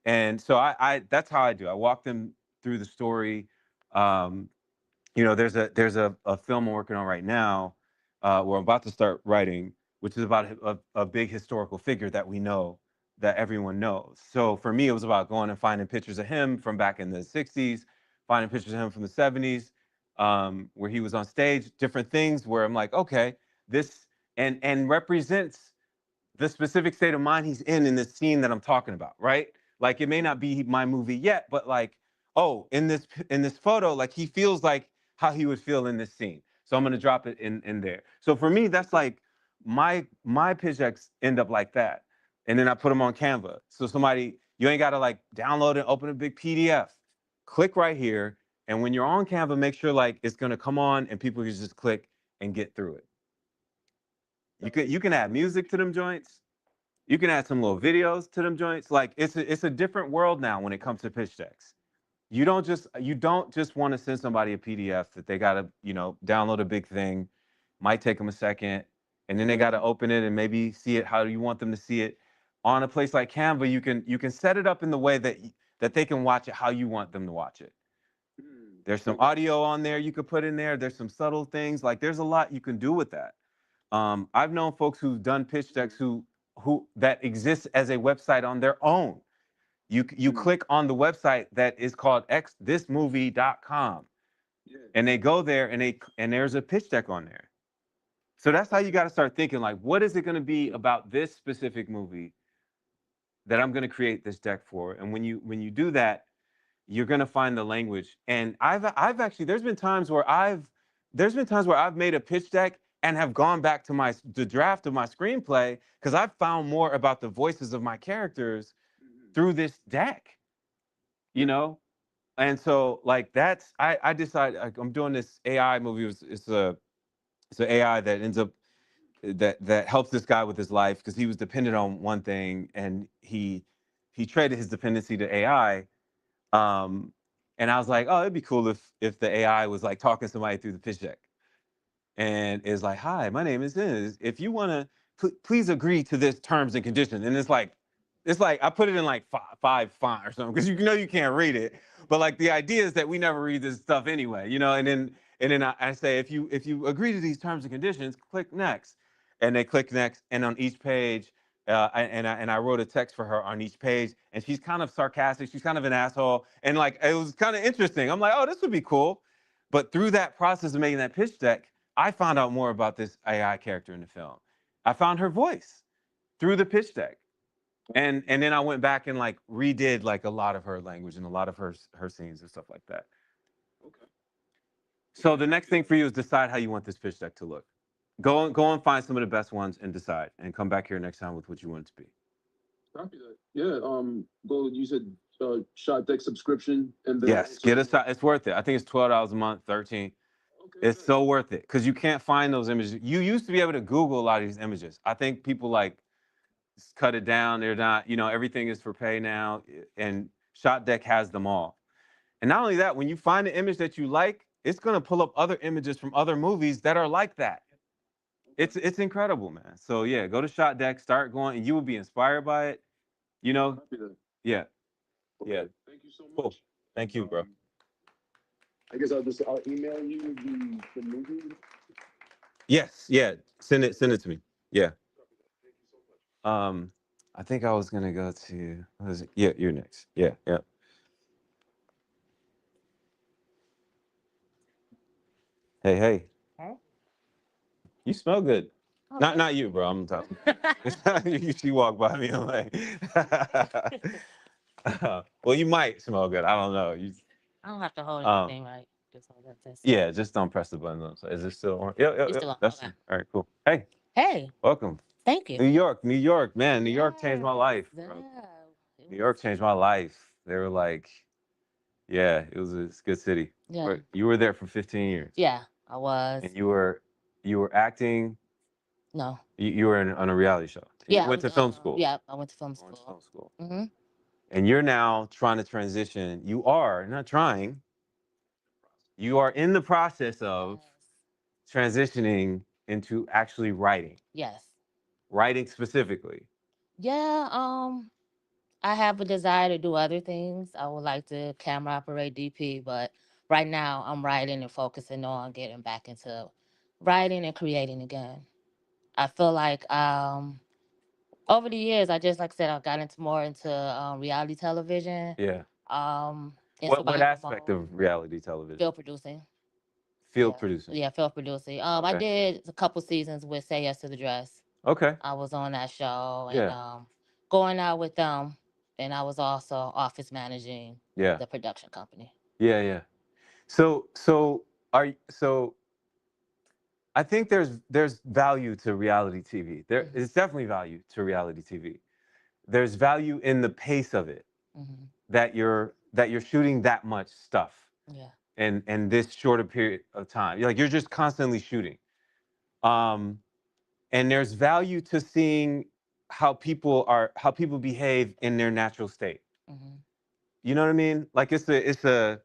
And so I that's how I do. I walk them through the story. There's a film I'm working on right now, where I'm about to start writing, which is about a big historical figure that we know, that everyone knows. So for me, it was about going and finding pictures of him from back in the 60s, finding pictures of him from the 70s, where he was on stage, different things where I'm like, okay, this and represents the specific state of mind he's in this scene that I'm talking about, right? Like it may not be my movie yet, but like, oh, in this photo, like he feels like how he would feel in this scene. So I'm gonna drop it in there. So for me, that's like my pitch decks end up like that, and then I put them on Canva. So you ain't gotta like download and open a big PDF. Click right here, and when you're on Canva, make sure like it's gonna come on and people can just click and get through it. You can add music to them joints. You can add some little videos to them joints. Like it's a different world now when it comes to pitch decks. You don't just want to send somebody a PDF that they gotta, download a big thing. Might take them a second, and then they gotta open it and maybe see it how you want them to see it. On a place like Canva, you can set it up in the way that they can watch it how you want them to watch it. There's some audio on there you could put in there. There's some subtle things. Like there's a lot you can do with that. I've known folks who've done pitch decks who that exists as a website on their own. You click on the website that is called xthismovie.com. And they go there and there's a pitch deck on there. So that's how you got to start thinking, like, what is it going to be about this specific movie that I'm going to create this deck for? And when you do that, you're going to find the language. And I've actually there's been times where I've made a pitch deck and have gone back to the draft of my screenplay because I've found more about the voices of my characters through this deck, you know? And so like I decided, like, I'm doing this AI movie. It's an AI that ends up that helps this guy with his life because he was dependent on one thing and he traded his dependency to AI. Um, and I was like, oh, it'd be cool if the AI was like talking to somebody through the pitch deck and is like, hi, my name is this. If you want to, please agree to this terms and conditions. And it's like I put it in like five font or something because you know you can't read it. But like the idea is that we never read this stuff anyway, you know. And then I say if you agree to these terms and conditions, click next, and they click next. And on each page, I wrote a text for her on each page, and she's kind of sarcastic. She's kind of an asshole, and like it was kind of interesting. I'm like, oh, this would be cool. But through that process of making that pitch deck, I found out more about this AI character in the film. I found her voice through the pitch deck. And then I went back and like redid like a lot of her language and a lot of her scenes and stuff like that. Okay. So the next thing for you is decide how you want this pitch deck to look. Go and find some of the best ones and decide, and come back here next time with what you want it to be. Copy that. Yeah. Go. You said shot deck subscription, and then Yes, get a shot. It's worth it. I think it's $12 a month, 13. Okay, it's so worth it because you can't find those images. You used to be able to Google a lot of these images. I think people like cut it down. They're not, everything is for pay now, and Shot Deck has them all. And not only that, when you find an image that you like, it's gonna pull up other images from other movies that are like that. It's incredible, man. So yeah, go to Shot Deck, start going, and you will be inspired by it. You know, yeah, yeah. Thank you so much. Cool. Thank you, bro. I guess I'll email you the movie. Yes, yeah. Send it to me. Yeah. I think I was gonna go to. What is it? Yeah, you're next. Yeah, yeah. Hey, hey. Huh? You smell good. Oh, Not you, bro. I'm talking. She walked by me. I'm like, well, you might smell good. I don't know. I don't have to hold Um, anything, right? Just hold that this. yeah, just don't press the button. So is it still on? Yeah, yeah, It's yeah. still on. That's Okay. all right. Cool. Hey, Hey, welcome. thank you. New York, man. New York changed my life, Yeah, bro. it New York was- changed my life. They were like, yeah, it's a good city. Yeah. But you were there for 15 years. Yeah, I was. And you were acting. No. You were on a reality show. You Yeah, I went was, to film school. yeah, I went to film Orange school. Film School. Mm-hmm. And you're now trying to transition. You are not trying. You are in the process of transitioning into actually writing. Yes. Writing specifically. Yeah, I have a desire to do other things. I would like to camera operate DP, but right now I'm writing and focusing on getting back into writing and creating again. I feel like over the years, I just like I said, I got into more into reality television. Yeah. In What survival aspect mode, of reality television? field producing. Field Yeah. producing. Yeah, field producing. I Okay. did a couple seasons with Say Yes to the Dress. Okay. I was on that show and Yeah. going out with them, and I was also office managing Yeah. the production company. Yeah, yeah. So I think there's value to reality TV. There is definitely value to reality TV. There's value in the pace of it. Mm-hmm. That you're shooting that much stuff. Yeah. And this shorter period of time. You're just constantly shooting. And there's value to seeing how people behave in their natural state. Mm-hmm. You know what I mean? Like it's a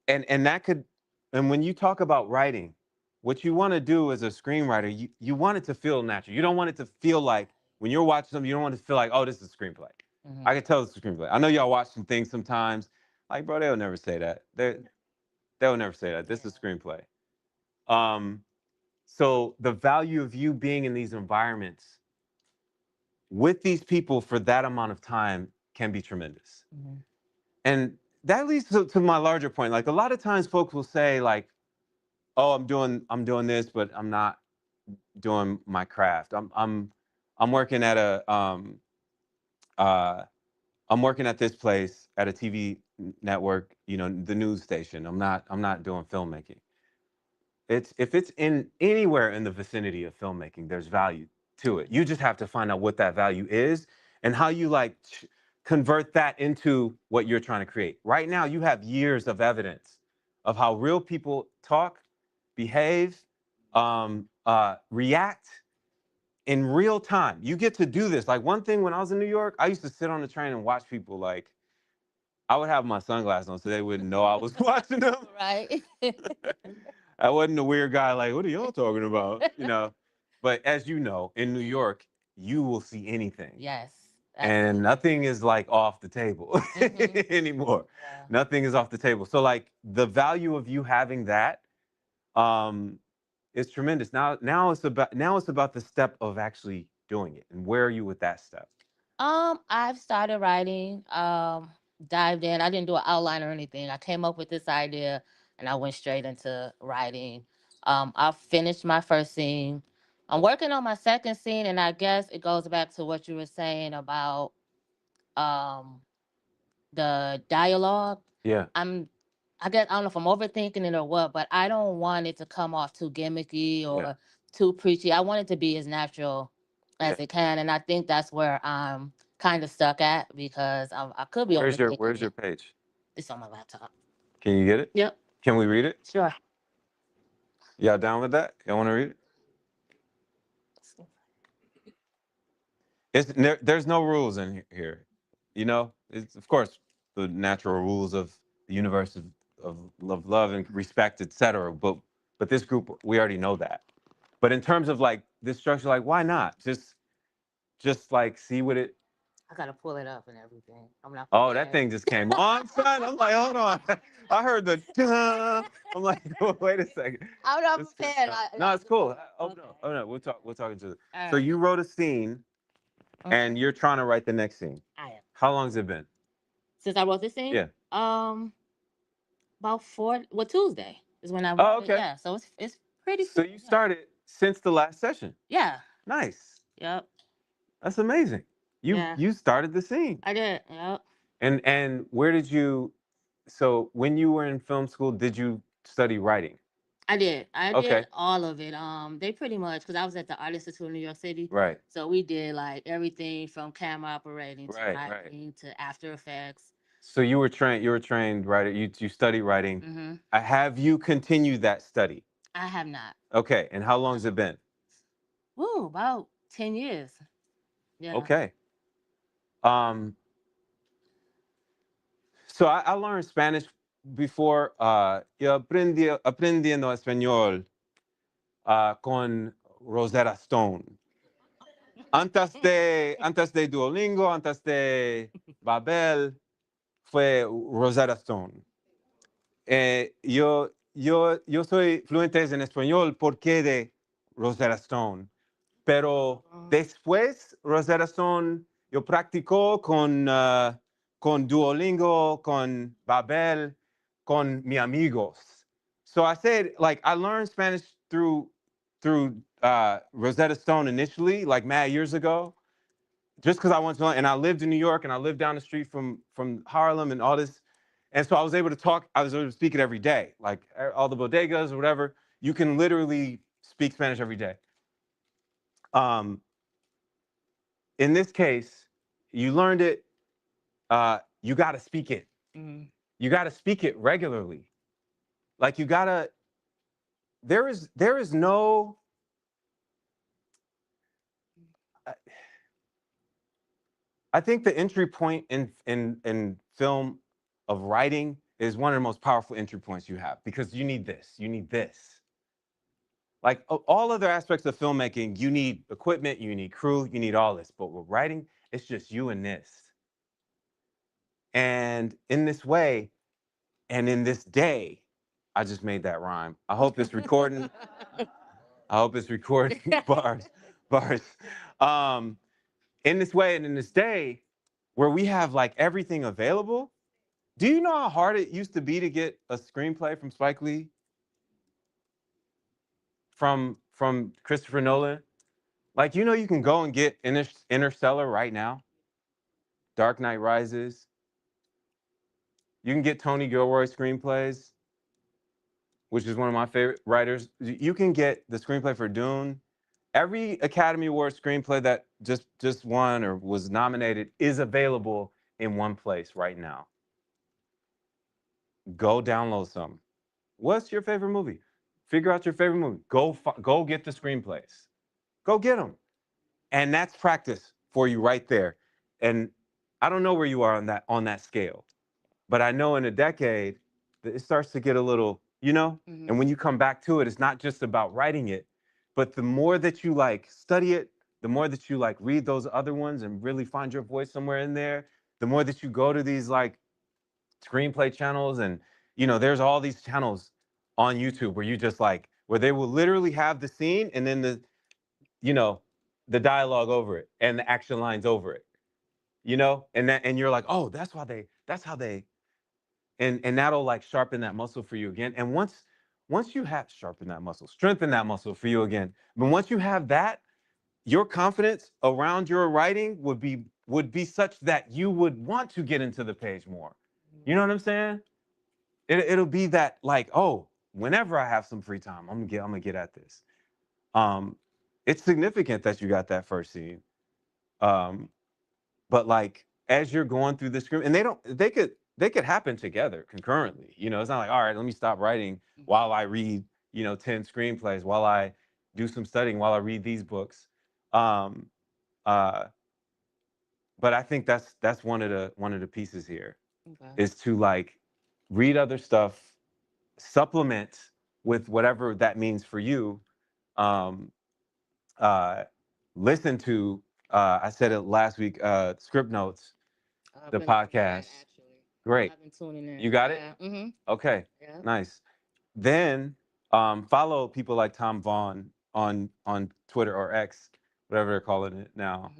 and that could, and when you talk about writing, what you want to do as a screenwriter, you want it to feel natural. You don't want it to feel like when you're watching something, you don't want it to feel like, oh, this is a screenplay. Mm-hmm. I can tell it's a screenplay. I know y'all watch some things sometimes. Like, bro, they'll never say that. They'll never say that. This is a screenplay. So the value of you being in these environments with these people for that amount of time can be tremendous. Mm-hmm. that leads to my larger point. Like a lot of times folks will say like, oh, I'm doing this, but I'm not doing my craft. I'm working at a I'm working at this place at a TV network, you know, the news station. I'm not doing filmmaking. It's if it's in anywhere in the vicinity of filmmaking, there's value to it. You just have to find out what that value is and how you like convert that into what you're trying to create. Right now, you have years of evidence of how real people talk, behave, react in real time. You get to do this. Like one thing when I was in New York, I used to sit on the train and watch people like I would have my sunglasses on so they wouldn't know I was watching them. Right. I wasn't a weird guy like, what are y'all talking about? You know, but as you know, in New York, you will see anything. Yes. And nothing is like off the table anymore. Yeah. Nothing is off the table. So like the value of you having that is tremendous. Now it's about the step of actually doing it. And where are you with that step? I've started writing, dived in. I didn't do an outline or anything. I came up with this idea and I went straight into writing. I finished my first scene. I'm working on my second scene, and I guess it goes back to what you were saying about um the dialogue. Yeah. I guess I don't know if I'm overthinking it or what, but I don't want it to come off too gimmicky or too preachy. I want it to be as natural as it can, and I think that's where I'm kind of stuck at because I could be overthinking Where's your it. page? It's on my laptop. Can you get it? Yep. Can we read it? Sure. Y'all down with that? Y'all want to read it? There's no rules in here. You know, it's of course the natural rules of the universe of love and respect, etc. But this group, we already know that. But in terms of like this structure, like why not? Just like see what it. I gotta pull it up and everything. I'm not. Oh, that thing just came on, son. I'm like, hold on. I heard the. Duh. I'm like, wait a second. I'm not prepared. No, it's cool. Oh no, oh no, we'll talk into it. So you wrote a scene, and you're trying to write the next scene. I am. How long has it been? Since I wrote this scene? Yeah. About Tuesday is when I wrote Oh, okay. it. Yeah, so it's pretty. So you started since the last session. Yeah. Nice. Yep. That's amazing. You started the scene. I did. Yep. And where did you? So when you were in film school, did you study writing? I did. I Okay. did all of it. They pretty much because I was at the Art Institute in New York City. Right. So we did like everything from camera operating to Right, lighting to After Effects. So you were trained. You were trained writer. You studied writing. Mm-hmm. Have you continued that study? I have not. Okay. And how long has it been? Woo, about 10 years. Yeah. Okay. So I learned Spanish before. Yo aprendiendo español con Rosetta Stone. Antes de Duolingo, antes de Babel, fue Rosetta Stone. Yo soy fluente en español porque de Rosetta Stone. Pero después, Rosetta Stone, yo practico con Duolingo, con Babel, con mis amigos. So I said, like, I learned Spanish through Rosetta Stone initially, like mad years ago, just because I wanted to learn. And I lived in New York, and I lived down the street from Harlem and all this. And so I was able to talk. I was able to speak it every day, like all the bodegas or whatever. You can literally speak Spanish every day. In this case, you learned it. You got to speak it. Mm-hmm. You got to speak it regularly. Like you gotta. There is no. I think the entry point in film of writing is one of the most powerful entry points you have because you need this. You need this. Like all other aspects of filmmaking, you need equipment, you need crew, you need all this. But with writing, it's just you and this. And in this way, and in this day, I just made that rhyme. I hope it's recording. I hope it's recording bars. In this way and in this day, where we have like everything available, Do you know how hard it used to be to get a screenplay from Spike Lee? From Christopher Nolan? Like, you know, you can go and get Interstellar right now. Dark Knight Rises. You can get Tony Gilroy screenplays, which is one of my favorite writers. You can get the screenplay for Dune. Every Academy Award screenplay that just won or was nominated is available in one place right now. Go download some. What's your favorite movie? Figure out your favorite movie. Go get the screenplays. Go get them. And that's practice for you right there. And I don't know where you are on that scale, but I know in a decade that it starts to get a little, you know. And when you come back to it, it's not just about writing it, but the more that you like study it, the more that you like read those other ones and really find your voice somewhere in there, the more that you go to these like screenplay channels. And you know, there's all these channels on YouTube where you just like, where they will literally have the scene and then the, you know, the dialogue over it and the action lines over it, you know. And you're like, oh, that's how they, and that'll like sharpen that muscle for you again. And once you have sharpened that muscle, strengthen that muscle for you again, but once you have that, your confidence around your writing would be such that you would want to get into the page more. You know what I'm saying? It'll be that like, oh, whenever I have some free time, I'm gonna get at this. Um, it's significant that you got that first scene. Um, but like as you're going through the script, and they could happen together concurrently. You know, it's not like, all right, let me stop writing while I read, you know, 10 screenplays, while I do some studying, while I read these books. Um, uh, but I think that's one of the pieces here is to like read other stuff, supplement with whatever that means for you. Um, uh, Listen to I said it last week, Script Notes, the podcast. Great. You got it? Okay. Nice. Then follow people like Tom Vaughn on Twitter or X, whatever they're calling it now,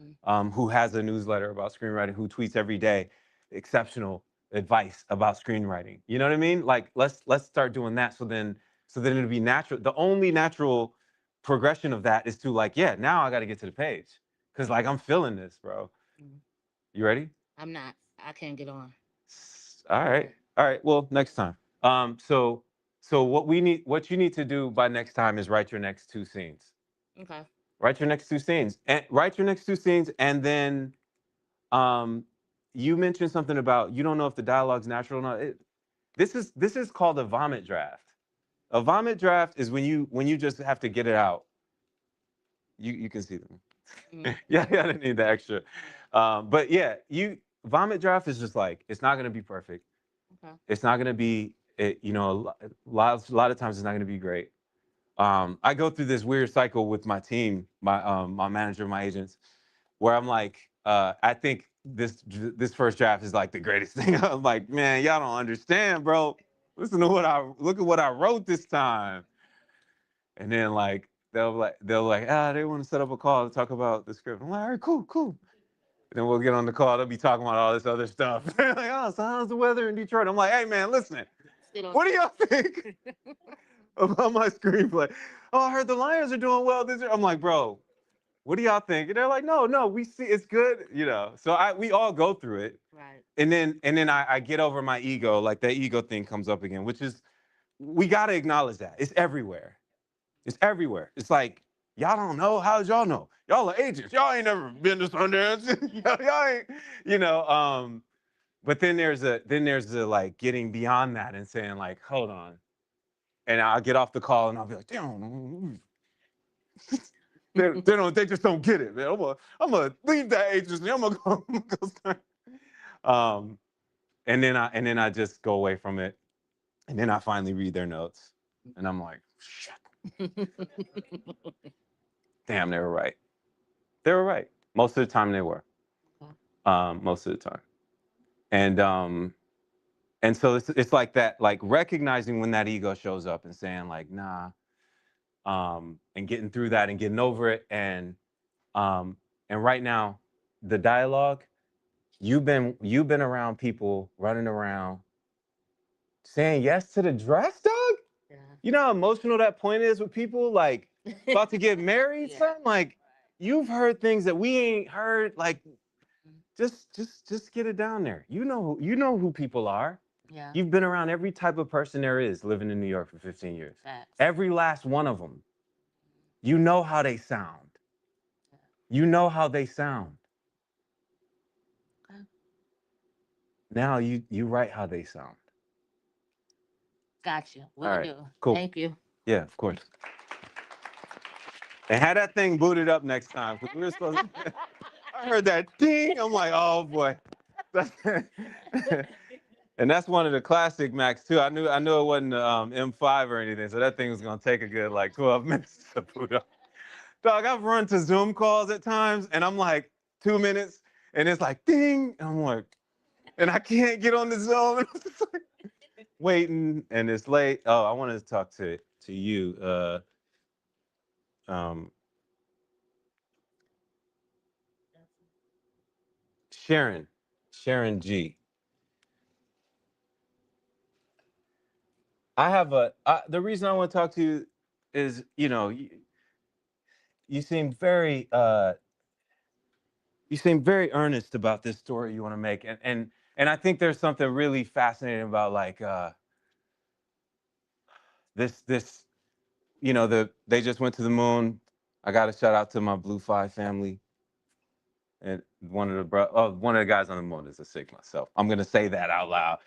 who has a newsletter about screenwriting, who tweets every day exceptional advice about screenwriting. You know what I mean? Like let's start doing that. So then it'll be natural. The only natural progression of that is to like, yeah, now I got to get to the page because like I'm feeling this, bro. You ready? I'm not. I can't get on. All right. All right. Well, next time. So what you need to do by next time is write your next two scenes. Okay. Write your next two scenes. And write your next two scenes, and then um you mentioned something about you don't know if the dialogue's natural or not. This is called a vomit draft. A vomit draft is when you just have to get it out. You can see them. Yeah, I didn't need the extra. But yeah, vomit draft is just like it's not gonna be perfect. Okay. It's not gonna be you know, a lot of times it's not gonna be great. I go through this weird cycle with my team, my manager, my agents, where I'm like, I think this first draft is like the greatest thing. I'm like, man, y'all don't understand, bro. Listen to look at what I wrote this time. And then like they'll like, they want to set up a call to talk about the script. I'm like, all right, cool. And then we'll get on the call. They'll be talking about all this other stuff. Like, oh, so how's the weather in Detroit? I'm like, hey man, listen, what do y'all think about my screenplay? Oh, I heard the Lions are doing well this year. I'm like, bro, what do y'all think? And they're like, no, we see it's good, you know. So we all go through it. Right. And then I get over my ego, like that ego thing comes up again, which is we gotta acknowledge that. It's everywhere. It's everywhere. It's like, y'all don't know. How'd y'all know? Y'all are agents. Y'all ain't never been to Sundance. y'all ain't, you know. But then there's a like getting beyond that and saying like, hold on. And I'll get off the call and I'll be like, damn. They just don't get it, man. I'm gonna leave that agency. I'm gonna go start. And then I just go away from it. And then I finally read their notes. And I'm like, shit. Damn, they were right. They were right. Most of the time they were. Most of the time. And so it's like that, like recognizing when that ego shows up and saying like, nah, and getting through that and getting over it. And right now, the dialogue, you've been around people running around saying yes to the dress, dog. Yeah. You know how emotional that point is with people like about to get married, Yeah. son. Like you've heard things that we ain't heard. Like just get it down there. You know who people are. Yeah. You've been around every type of person there is living in New York for 15 years. Facts. Every last one of them. You know how they sound. You know how they sound. Okay. Now you write how they sound. Got you. All Will right, do. cool. Thank you. Yeah, of course. And have that thing booted up next time because we were supposed to. I heard that ding. I'm like, oh boy. And that's one of the classic Macs too. I knew it wasn't M5 or anything, so that thing was gonna take a good like 12 minutes to boot up. Dog, I've run to Zoom calls at times, and I'm like 2 minutes, and it's like ding, and I'm like, and I can't get on the Zoom. Waiting, and it's late. Oh, I wanted to talk to you. Um, Sharon G. The reason I want to talk to you is, you seem very earnest about this story you want to make, and I think there's something really fascinating about like this they just went to the moon. I got to shout out to my Blue Five family. And one of the guys on the moon is a Sigma. So I'm gonna say that out loud.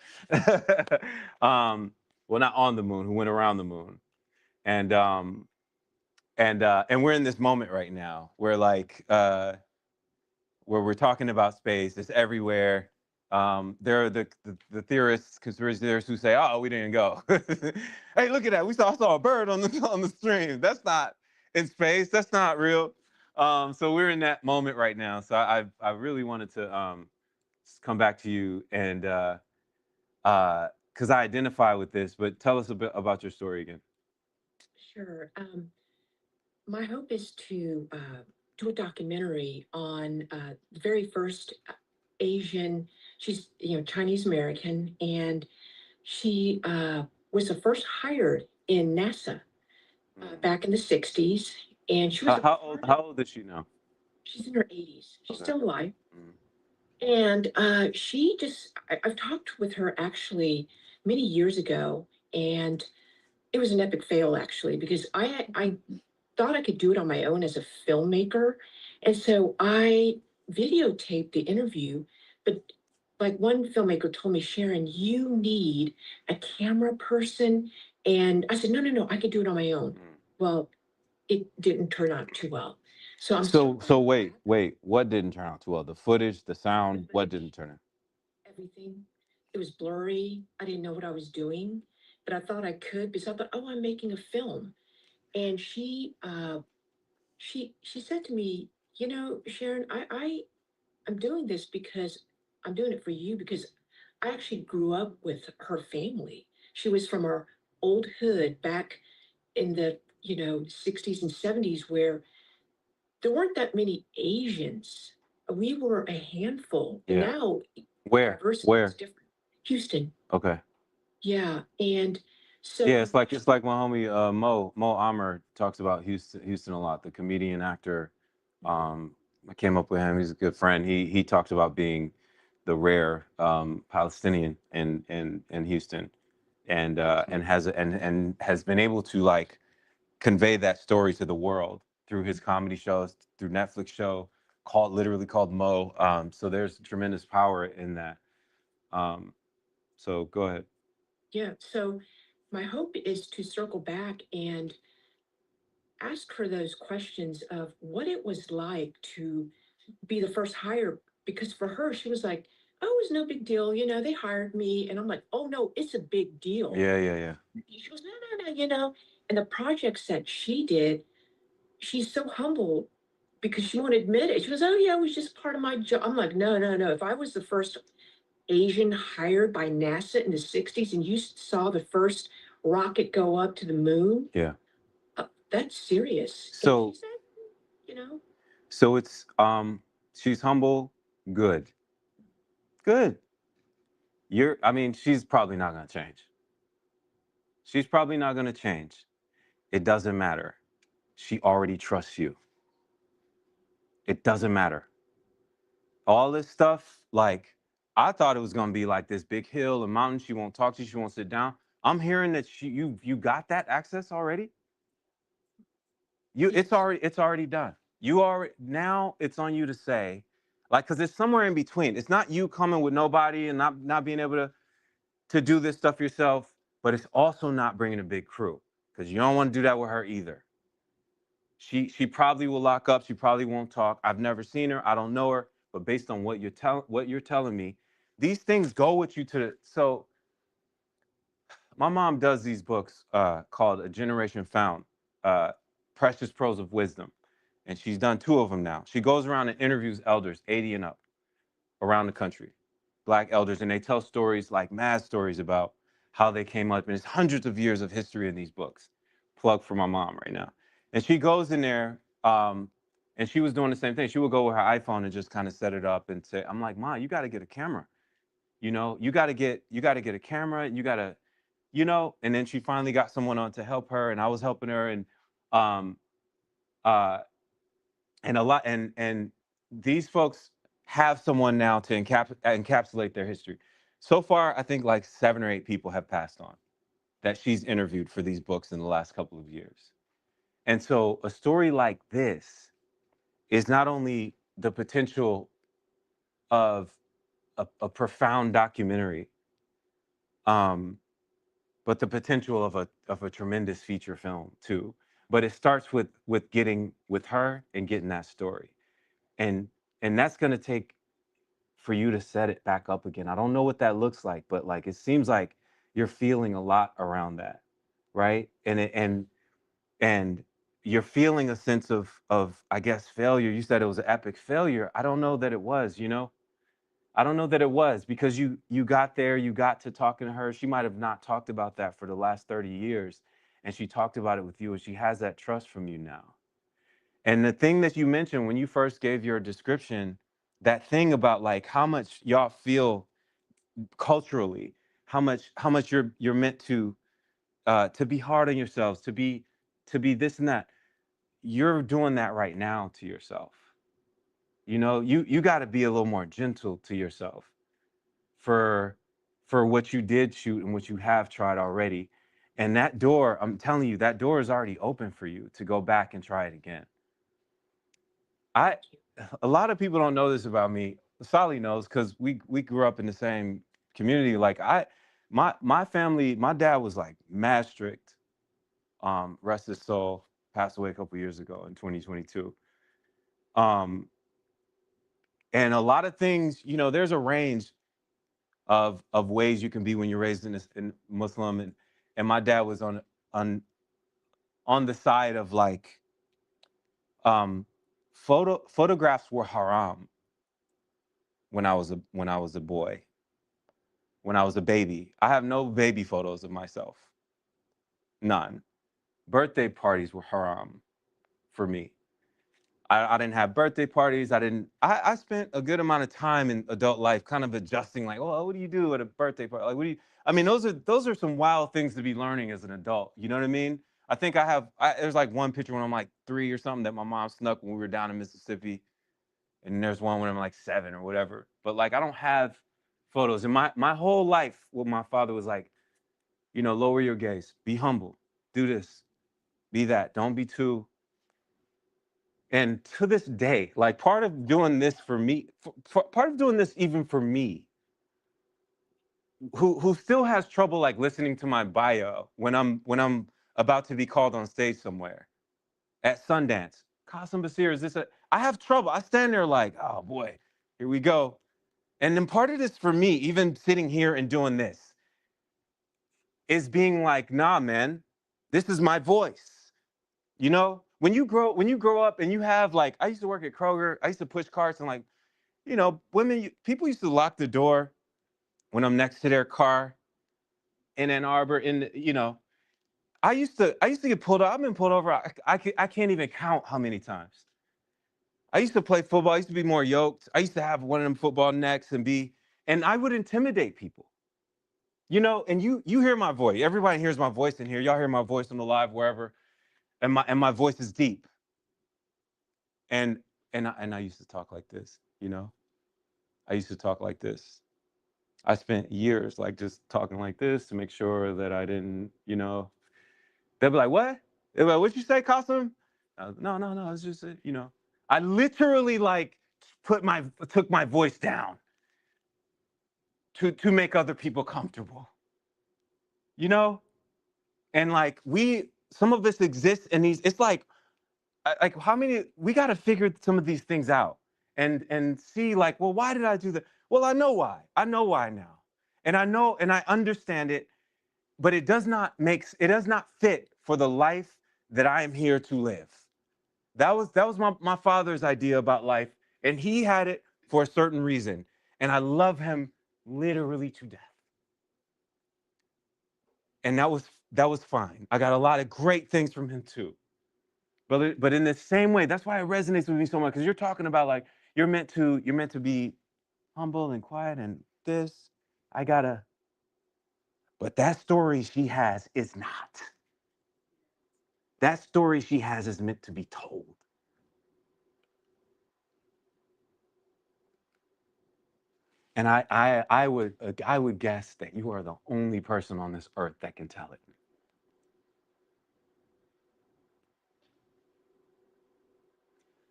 Well, not on the moon, who went around the moon. And and we're in this moment right now where like where we're talking about space. It's everywhere. There are the theorists, conspiracy theorists who say, "Oh, we didn't go." Hey, look at that! I saw a bird on the stream. That's not in space. That's not real. So we're in that moment right now. So I really wanted to come back to you and because I identify with this. But tell us a bit about your story again. Sure. My hope is to do a documentary on the very first Asian. She's Chinese American, and she was the first hired in NASA back in the '60s, and she was How old is she now? she's in her 80s. She's Okay. still alive. Mm. And I've talked with her actually many years ago, and it was an epic fail actually because I thought I could do it on my own as a filmmaker, and so I videotaped the interview. But like one filmmaker told me, Sharon, you need a camera person, and I said, no, I could do it on my own. Well, it didn't turn out too well, so So wait. What didn't turn out too well? The footage, the sound. What didn't turn out? everything. It was blurry. I didn't know what I was doing, but I thought I could because I thought, oh, I'm making a film. And she said to me, Sharon, I'm doing this because I'm doing it for you because I actually grew up with her family. She was from our old hood back in the 60s and 70s where there weren't that many Asians. We were a handful. And Yeah. now Where? diversity is Where? different. Houston. Okay. Yeah. And Yeah, so it's like my homie Mo Amer talks about Houston a lot. The comedian actor. I came up with him. He's a good friend. He talked about being the rare Palestinian in Houston, and has been able to like convey that story to the world through his comedy shows, through Netflix show literally called Mo. So there's tremendous power in that. So go ahead. yeah, so my hope is to circle back and ask her those questions of what it was like to be the first hire. Because for her, she was like, oh, it was no big deal. They hired me. And I'm like, oh, no, it's a big deal. Yeah. She goes, no. And the projects that she did, she's so humble because she won't admit it. She goes, oh, yeah, it was just part of my job. I'm like, no. If I was the first Asian hired by NASA in the '60s and you saw the first rocket go up to the moon, Yeah. that's serious. And So she said, you know, so it's she's humble, good. Good. I mean, she's probably not gonna change. She's probably not going to change. It doesn't matter. She already trusts you. It doesn't matter. All this stuff, like, I thought it was going to be like this big hill and mountain. She won't talk to you. She won't sit down. I'm hearing that you got that access already. It's already done. You already, now it's on you to say, like, because it's somewhere in between. It's not you coming with nobody and not being able to do this stuff yourself, but it's also not bringing a big crew, because you don't want to do that with her either. She probably will lock up. She probably won't talk. I've never seen her. I don't know her, but based on what you're telling me, these things go with you to the. So my mom does these books called A Generation Found, Precious Pearls of Wisdom, and she's done 2 of them now. She goes around and interviews elders 80 and up around the country, Black elders, and they tell stories, like mad stories, about how they came up. And it's hundreds of years of history in these books. Plug for my mom right now. And she goes in there, and she was doing the same thing. She would go with her iPhone and just kind of set it up and say, I'm like, Ma, you got to get a camera. You got to get a camera, and you got to, and then she finally got someone on to help her, and I was helping her, um, uh, and a lot, and these folks have someone now to encapsulate their history. So far, I think like 7 or 8 people have passed on that she's interviewed for these books in the last couple of years. And so a story like this is not only the potential of a profound documentary, um, but the potential of a tremendous feature film too. But it starts with getting with her and getting that story, and that's going to take for you to set it back up again. I don't know what that looks like, but like it seems like you're feeling a lot around that, right? And you're feeling a sense of I guess failure. You said it was an epic failure. I don't know that it was, I don't know that it was, because you got there, you got to talking to her. She might have not talked about that for the last 30 years, and she talked about it with you, and she has that trust from you now. And the thing that you mentioned when you first gave your description, that thing about like how much y'all feel culturally, how much you're meant to be hard on yourselves, to be this and that. You're doing that right now to yourself. You got to be a little more gentle to yourself for what you did shoot and what you have tried already. And that door, I'm telling you, that door is already open for you to go back and try it again. I A lot of people don't know this about me. Sally knows, because we grew up in the same community. Like my family, my dad was like mad strict. Rest his soul, passed away a couple years ago in 2022. Um, and a lot of things, there's a range of ways you can be when you're raised in Muslim, and my dad was on on the side of like photographs were haram when I was a boy, when I was a baby. I have no baby photos of myself, none. Birthday parties were haram for me. I didn't have birthday parties. I spent a good amount of time in adult life kind of adjusting, like, oh, what do you do at a birthday party? Like, what do you, I mean, those are some wild things to be learning as an adult. You know what I mean? I think there's like one picture when I'm like 3 or something that my mom snuck when we were down in Mississippi. And there's one when I'm like 7 or whatever. But like, I don't have photos. And my whole life, what my father was like, lower your gaze, be humble, do this, be that. Don't be too. And to this day, like part of doing this for me, part of doing this even for me, who still has trouble like listening to my bio when I'm about to be called on stage somewhere at Sundance. Qasim, Basir, is this a? I have trouble. I stand there like, oh boy, here we go. And then part of this for me, even sitting here and doing this, is being like, nah, man, this is my voice. When you grow up and you have like, I used to work at Kroger. I used to push carts, and like, people used to lock the door when I'm next to their car in Ann Arbor. I used to get pulled over. I've been pulled over. I can't even count how many times. I used to play football. I used to be more yoked. I used to have one of them football necks and I would intimidate people. You know, and you hear my voice. Everybody hears my voice in here. Y'all hear my voice on the live wherever, and my voice is deep. And I used to talk like this. You know, I used to talk like this. I spent years like just talking like this to make sure that I didn't, you know, they'll be like, what? They'll be like, what'd you say, Qasim? No, no, no. It's just, you know, I literally like took my voice down to make other people comfortable, you know? And like some of us exist in these, it's like how many, we got to figure some of these things out and see like, well, why did I do that? Well, I know why. I know why now. And I know, and I understand it, but it does not fit for the life that I am here to live. That was my father's idea about life, and he had it for a certain reason, and I love him literally to death. And that was fine. I got a lot of great things from him too. But in the same way, that's why it resonates with me so much, because you're talking about like you're meant to be humble and quiet and this. I gotta, but that story she has is not. That story she has is meant to be told. And I would guess that you are the only person on this earth that can tell it.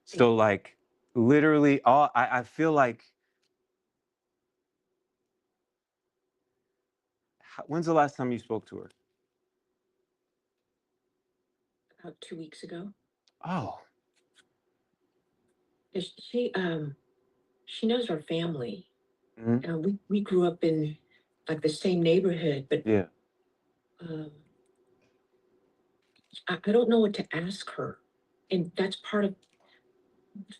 So like literally I feel like, when's the last time you spoke to her? About 2 weeks ago. Oh. She knows our family. Mhm. We grew up in like the same neighborhood, but Yeah. um, I don't know what to ask her, and that's part of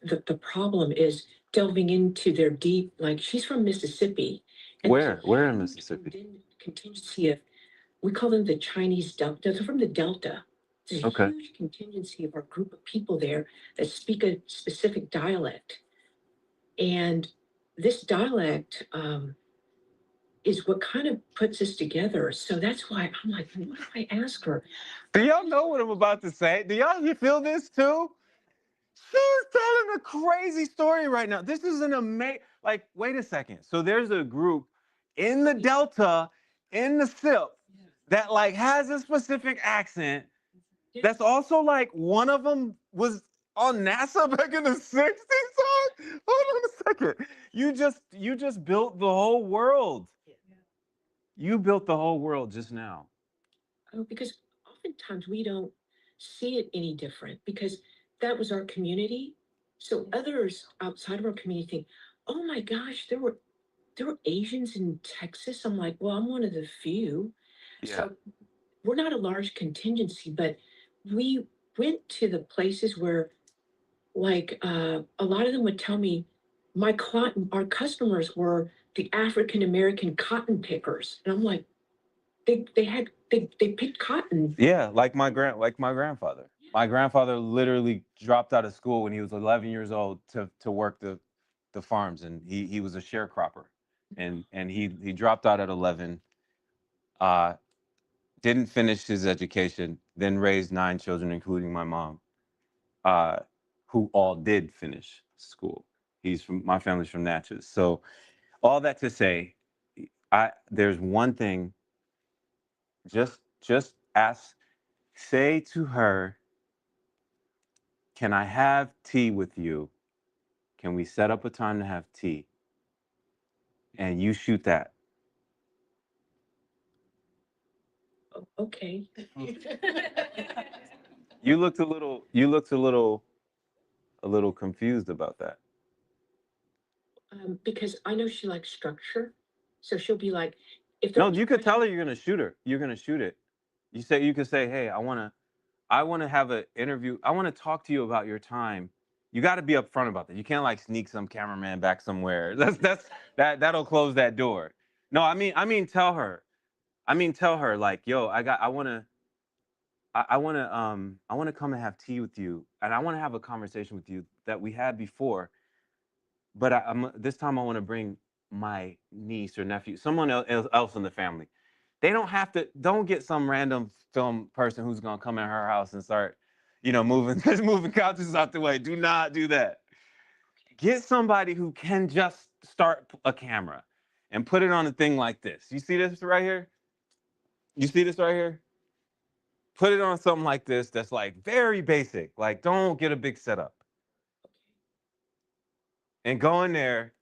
the problem is delving into their deep. Like she's from Mississippi, and Where in Mississippi? contingency of we call them the Chinese Delta. They're from the Delta. There's a Okay. huge contingency of our group of people there that speak a specific dialect, and this dialect is what kind of puts us together. So that's why I'm like, what do I ask her? Do y'all know what I'm about to say? Do y'all you feel this too? She's telling a crazy story right now. This is an amazing, like, wait a second. So there's a group in the Delta, in the SIP, that like has a specific accent. That's also like one of them was on NASA back in the 60s. Hold on a second. You just built the whole world. You built the whole world just now. Oh, because oftentimes we don't see it any different because that was our community. So others outside of our community think, oh my gosh, there were Asians in Texas. I'm like, well, I'm one of the few. Yeah. So we're not a large contingency, but we went to the places where like a lot of them would tell me our customers were the African American cotton pickers. And I'm like, they picked cotton. Yeah, like my grandfather. My grandfather literally dropped out of school when he was 11 years old to work the farms, and he was a sharecropper, and he dropped out at 11. Uh, didn't finish his education, then raised 9 children, including my mom, uh, who all did finish school. My family's from Natchez. So all that to say, there's one thing. Just say to her, can I have tea with you? Can we set up a time to have tea? And you shoot that. Okay. You looked a little confused about that. Because I know she likes structure. So she'll be like, if No, you could tell her you're gonna shoot her. You're gonna shoot it. You could say, hey, I wanna have an interview. I wanna talk to you about your time. You got to be upfront about that. You can't like sneak some cameraman back somewhere. That'll close that door. No, tell her. Tell her like, yo, I wanna come and have tea with you, and I wanna have a conversation with you that we had before. But this time I want to bring my niece or nephew, someone else in the family. They don't have to. Don't get some random film person who's gonna come in her house and start, moving moving couches out the way. Do not do that. Get somebody who can just start a camera and put it on a thing like this. You see this right here? You see this right here? Put it on something like this that's like very basic. Like, don't get a big setup. And go in there.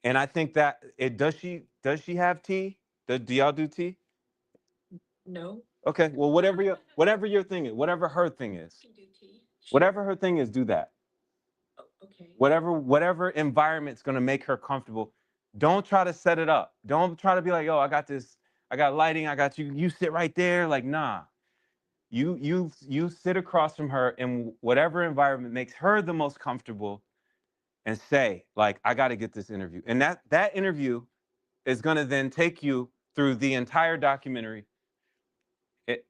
And I think that it does she have tea? Do y'all do tea? No. Okay. Well, whatever your thing is, whatever her thing is, Can do tea. whatever her thing is, do that. Okay. Whatever environment's gonna make her comfortable. Don't try to set it up. Don't try to be like, oh, I got this, I got lighting, I got you. You sit right there. Like, nah. You sit across from her in whatever environment makes her the most comfortable, and say, like, I got to get this interview. And that interview is gonna then take you through the entire documentary.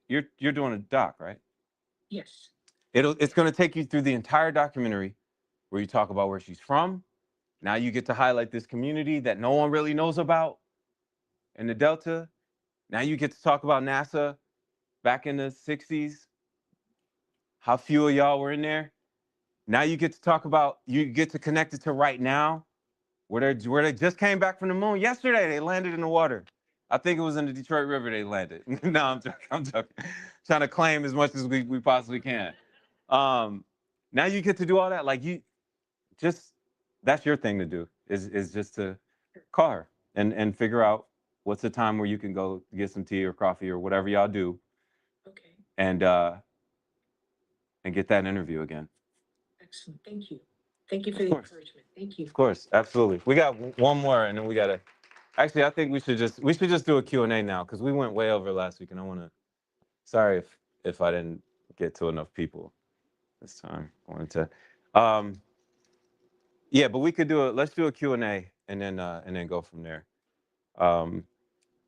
You're doing a doc, right? Yes. It's gonna take you through the entire documentary, where you talk about where she's from. Now you get to highlight this community that no one really knows about in the Delta. Now you get to talk about NASA back in the 60s, how few of y'all were in there. Now you get to connect it to right now, where they just came back from the moon. Yesterday they landed in the water. I think it was in the Detroit River they landed. No, I'm joking. I'm joking. Trying to claim as much as we possibly can. Now you get to do all that. Like, that's your thing to do, is just to call her and figure out what's the time where you can go get some tea or coffee or whatever y'all do. Okay. And get that interview again. Excellent. Thank you. Thank you for Of the course. encouragement. Thank you. Of course, absolutely. We got one more, and then we gotta. Actually, I think we should just do a Q&A now, because we went way over last week, and I want to. Sorry if I didn't get to enough people this time. I wanted to. Yeah, but we could do it. Let's do a Q&A, and then go from there.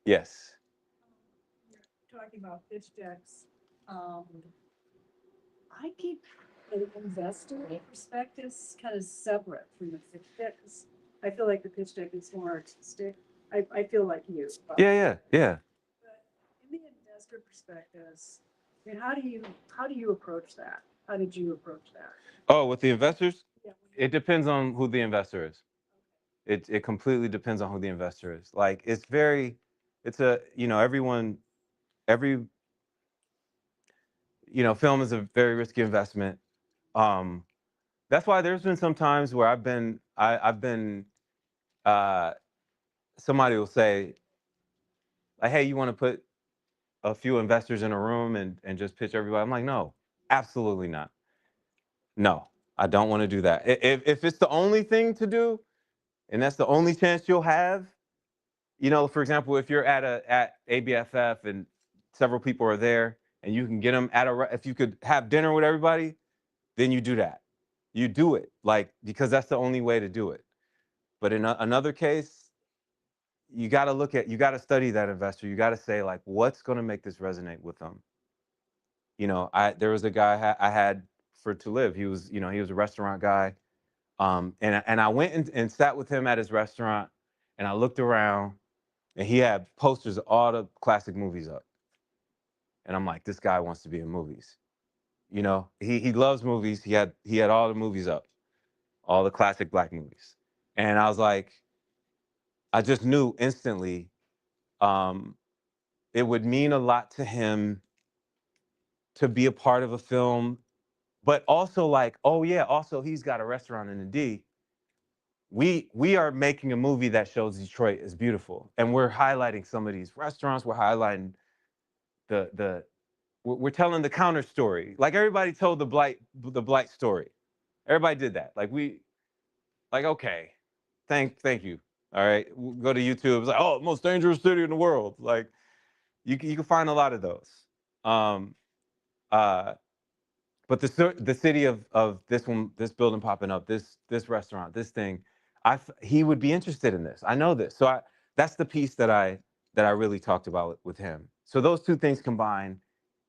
Yes. Talking about pitch decks. I keep the investor perspectives kind of separate from the pitch deck, 'cause I feel like the pitch deck is more artistic. I feel like you. But Yeah. but in the investor perspectives, I mean, how do you approach that? How did you approach that? Oh, with the investors, Yeah. it depends on who the investor is. It completely depends on who the investor is. Like, every film is a very risky investment. That's why there's been some times where I've been somebody will say, like, hey, you want to put a few investors in a room and just pitch everybody? I'm like, no, absolutely not. No, I don't want to do that. If it's the only thing to do, and that's the only chance you'll have, for example, if you're at ABFF and several people are there, and you can get them if you could have dinner with everybody, then you do that. You do it, like, because that's the only way to do it. But in another case, you got to study that investor. You got to say, like, what's going to make this resonate with them? There was a guy I had for To Live. He was a restaurant guy. And I went and sat with him at his restaurant, and I looked around, and he had posters of all the classic movies up. And I'm like, this guy wants to be in movies. He loves movies. He had all the movies up, all the classic Black movies. And I was like, I just knew instantly, it would mean a lot to him to be a part of a film, but also, like, oh yeah, also he's got a restaurant in the D. We are making a movie that shows Detroit is beautiful, and we're highlighting some of these restaurants. We're highlighting we're telling the counter story. Like, everybody told the blight story. Everybody did that. Okay, thank you. All right, we'll go to YouTube. It's like, oh, most dangerous city in the world. Like, you can find a lot of those. Um, uh, but the city of this building popping up, this restaurant, this thing, he would be interested in this. I know this. So that's the piece that I really talked about with him. So those two things combined,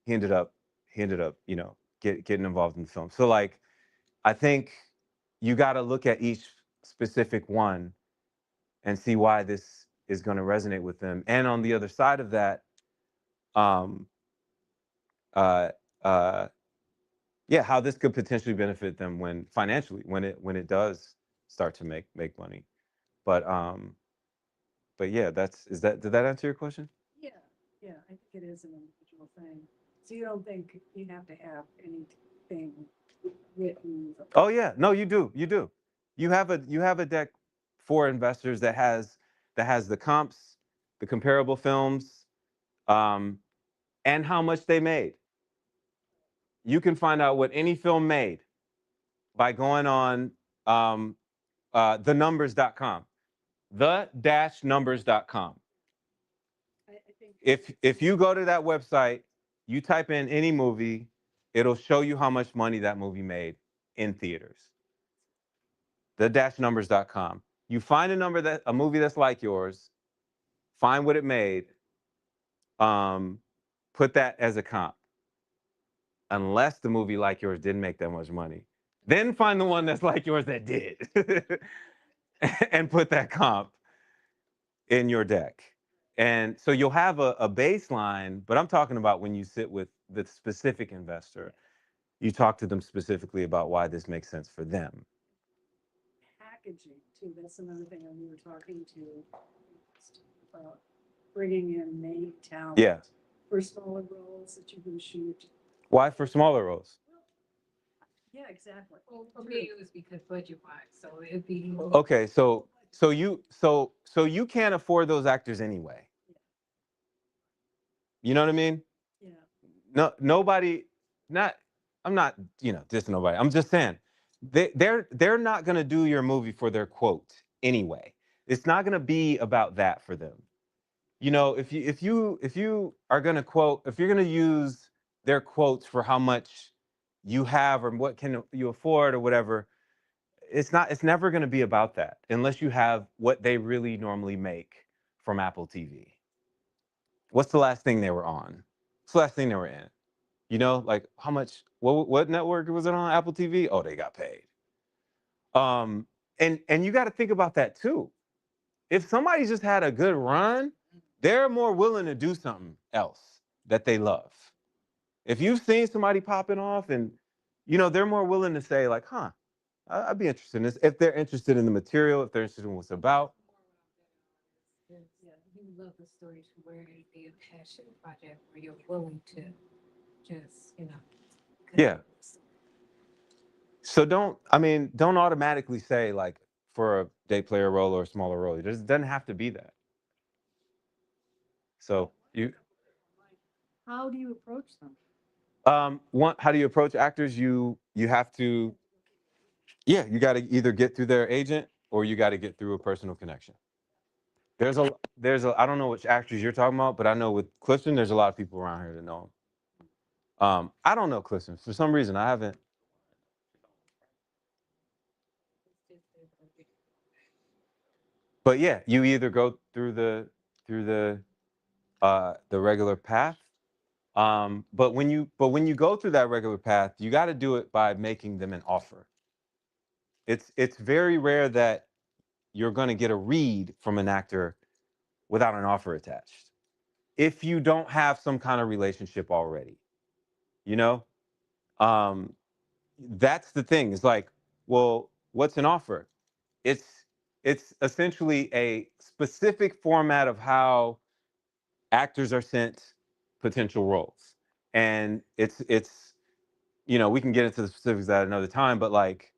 he ended up getting involved in the film. So, like, I think you got to look at each specific one and see why this is going to resonate with them. And on the other side of that, um, uh, uh, yeah, how this could potentially benefit them when financially, when it does start to make money. But yeah, did that answer your question? Yeah, yeah, I think it is an individual thing. So you don't think you have to have anything written? Oh yeah, no, you do, you do. You have a deck for investors that has the comps, the comparable films, um, and how much they made. You can find out what any film made by going on um, thenumbers.com, the-numbers.com. If you go to that website, you type in any movie, it'll show you how much money that movie made in theaters. The-numbers.com. You find a movie that's like yours, find what it made, put that as a comp. Unless the movie like yours didn't make that much money, then find the one that's like yours that did, and put that comp in your deck. And so you'll have a baseline, but I'm talking about when you sit with the specific investor, you talk to them specifically about why this makes sense for them. Packaging too, that's another thing we were talking to about bringing in main talent. Yeah. For smaller roles that you can shoot. Why for smaller roles? Yeah, exactly. Well, for me, it was because budget wise, so it'd be. Okay, so you can't afford those actors anyway. You know what I mean? Yeah. No, nobody, not, I'm not, dissing nobody. I'm just saying, they're not gonna do your movie for their quote anyway. It's not gonna be about that for them. If you are gonna quote, if you're gonna use their quotes for how much you have or what can you afford or whatever, it's never gonna be about that unless you have what they really normally make from Apple TV. What's the last thing they were on? What's the last thing they were in? Like how much? What network was it on? Apple TV? Oh, they got paid. And you got to think about that too. If somebody just had a good run, they're more willing to do something else that they love. If you've seen somebody popping off, and they're more willing to say like, "Huh, I'd be interested in this." If they're interested in the material, if they're interested in what's about. Yeah, you love the story to where it'd be a passion project where you're willing to just, Yeah. So don't automatically say like for a day player role or a smaller role. It just doesn't have to be that. So How do you approach them? how do you approach actors? You have to, yeah, you got to either get through their agent or you got to get through a personal connection. I don't know which actors you're talking about, but I know with Clifton, there's a lot of people around here that know him. I don't know Clifton for some reason. I haven't. But yeah, you either go through the regular path. But when you go through that regular path, you got to do it by making them an offer. It's very rare that you're going to get a read from an actor without an offer attached. If you don't have some kind of relationship already, you know, um, that's the thing. It's like, well, what's an offer? It's it's essentially a specific format of how actors are sent potential roles, and it's we can get into the specifics at another time, but like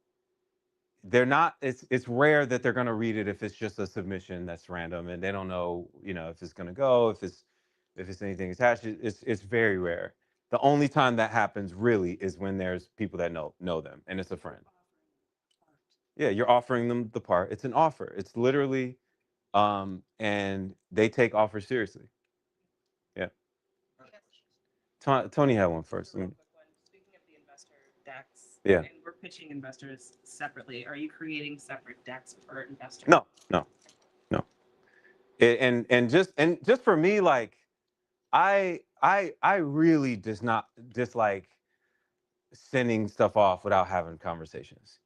they're not it's rare that they're going to read it if it's just a submission that's random and they don't know if it's going to go, if it's anything attached. It's very rare. The only time that happens really is when there's people that know them and it's a friend. Yeah, you're offering them the part. It's an offer. It's literally and they take offers seriously. Yeah. Tony had one first. Speaking of the investor decks, Yeah. and we're pitching investors separately. Are you creating separate decks for investors? No. And just for me, like I really not dislike sending stuff off without having conversations.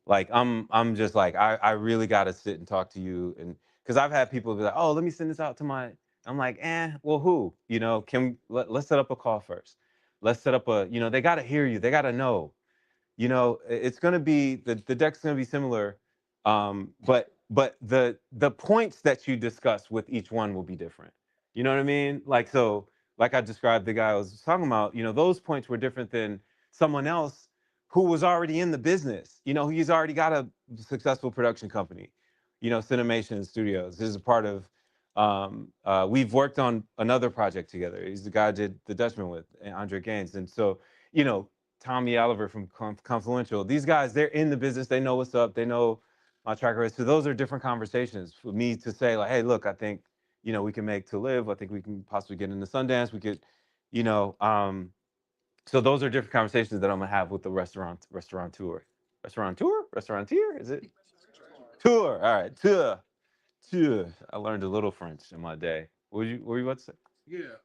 Like I'm just like I really got to sit and talk to you, and because I've had people be like, oh, let me send this out to my. I'm like, well, who? You know, let's set up a call first. Let's set up a, you know, they got to hear you. They got to know. You know, it's going to be the deck's going to be similar, but the points that you discuss with each one will be different. You know what I mean? Like, so, like I described the guy I was talking about, you know, those points were different than someone else who was already in the business. You know, he's already got a successful production company, you know, Cinemation Studios. This is a part of, we've worked on another project together. He's the guy I did The Dutchman with, Andre Gaines. And so, you know, Tommy Oliver from Confluential. These guys, they're in the business. They know what's up. They know my track record. So those are different conversations for me to say, like, hey, look, I think, you know, we can make To Live. I think we can possibly get into Sundance. We could, you know, so those are different conversations that I'm gonna have with the restaurateur. Restaurateur? Is it? Tour. All right. Tour. I learned a little French in my day. What were you about to say? Yeah.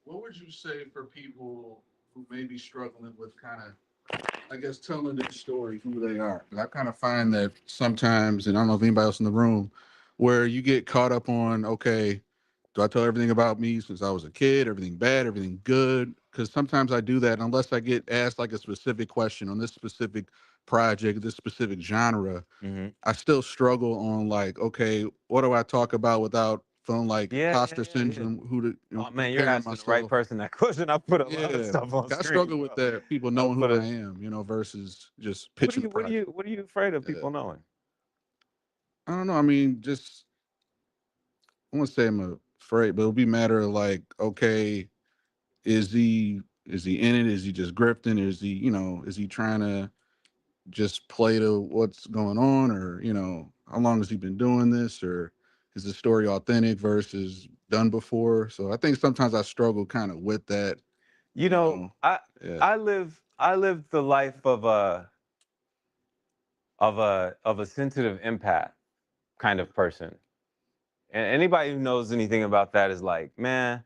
What would you say for people who may be struggling with kind of, I guess, telling their story, who they are? Because I kind of find that sometimes, and I don't know if anybody else in the room, where you get caught up on, okay, do I tell everything about me since I was a kid, everything bad, everything good? Because sometimes I do that, and unless I get asked like a specific question on this specific project, this specific genre, I still struggle on like, okay, what do I talk about without feeling like imposter syndrome? Who to, you know, Oh man, you're comparing asking the right myself. person that question. I put a lot of Yeah, stuff on I screen. struggle with that. People knowing who I am, you know, versus just pitching the project. What are you afraid of people knowing? I don't know. I mean, just I won't say I'm afraid, but it'll be a matter of like, okay, is he in it? Is he just grifting? Is he, you know, is he trying to just play to what's going on, or you know, how long has he been doing this, or is the story authentic versus done before? So I think sometimes I struggle kind of with that. You know, I live the life of a sensitive empath kind of person. And anybody who knows anything about that is like, man,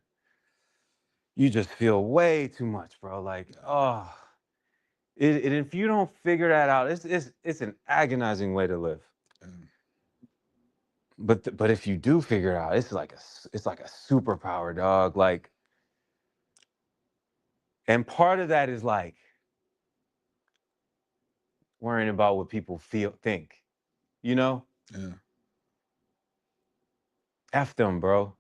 you just feel way too much, bro. Like, oh, if you don't figure that out, it's an agonizing way to live. But if you do figure it out, it's like a superpower, dog. Like, and part of that is like worrying about what people think, you know? Yeah. F them, bro.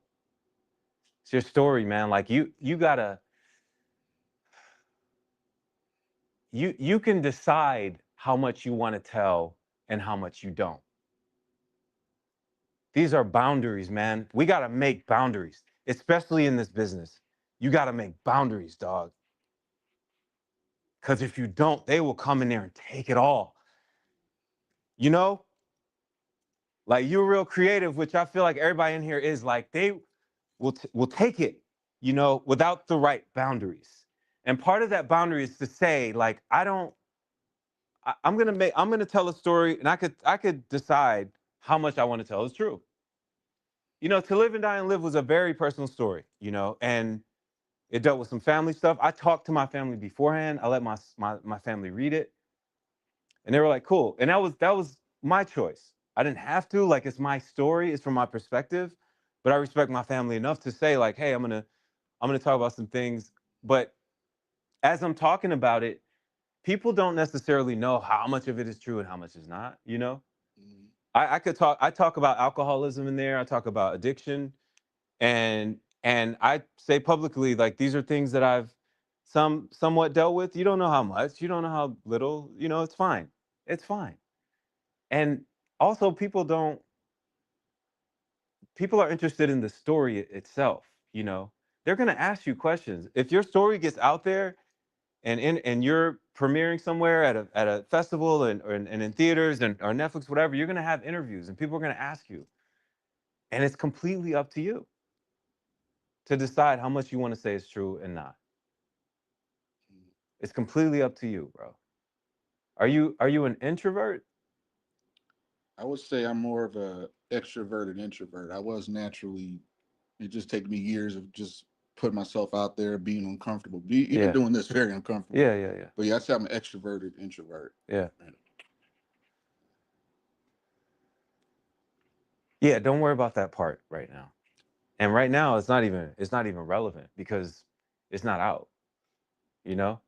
It's your story, man. Like you gotta you can decide how much you want to tell and how much you don't. These are boundaries, man. We gotta make boundaries, especially in this business. You gotta make boundaries, dog. Because if you don't, they will come in there and take it all. You know? Like you're real creative, which I feel like everybody in here is like, they will take it, you know, without the right boundaries. And part of that boundary is to say, like, I'm gonna tell a story, and I could decide how much I want to tell is true. You know, To Live and Die and Live was a very personal story, you know, and it dealt with some family stuff. I talked to my family beforehand. I let my family read it, and they were like, cool. And that was my choice. I didn't have to. Like, it's my story. It's from my perspective. But I respect my family enough to say, like, hey, I'm gonna talk about some things. But as I'm talking about it, people don't necessarily know how much of it is true and how much is not, you know? I talk about alcoholism in there, I talk about addiction, and I say publicly, like, these are things that I've somewhat dealt with. You don't know how much, you don't know how little, you know, it's fine. It's fine. And also people are interested in the story itself, you know. They're gonna ask you questions. If your story gets out there and you're premiering somewhere at a festival and in theaters and or Netflix, whatever, you're gonna have interviews and people are gonna ask you. And it's completely up to you to decide how much you want to say is true and not. It's completely up to you, bro. Are you an introvert? I would say I'm more of a extroverted introvert. I was naturally. It just takes me years of just putting myself out there, being uncomfortable. Even Yeah. doing this, very uncomfortable. Yeah. But yeah, I'd say I'm an extroverted introvert. Yeah. Yeah, don't worry about that part right now. And right now, it's not even relevant because it's not out. You know,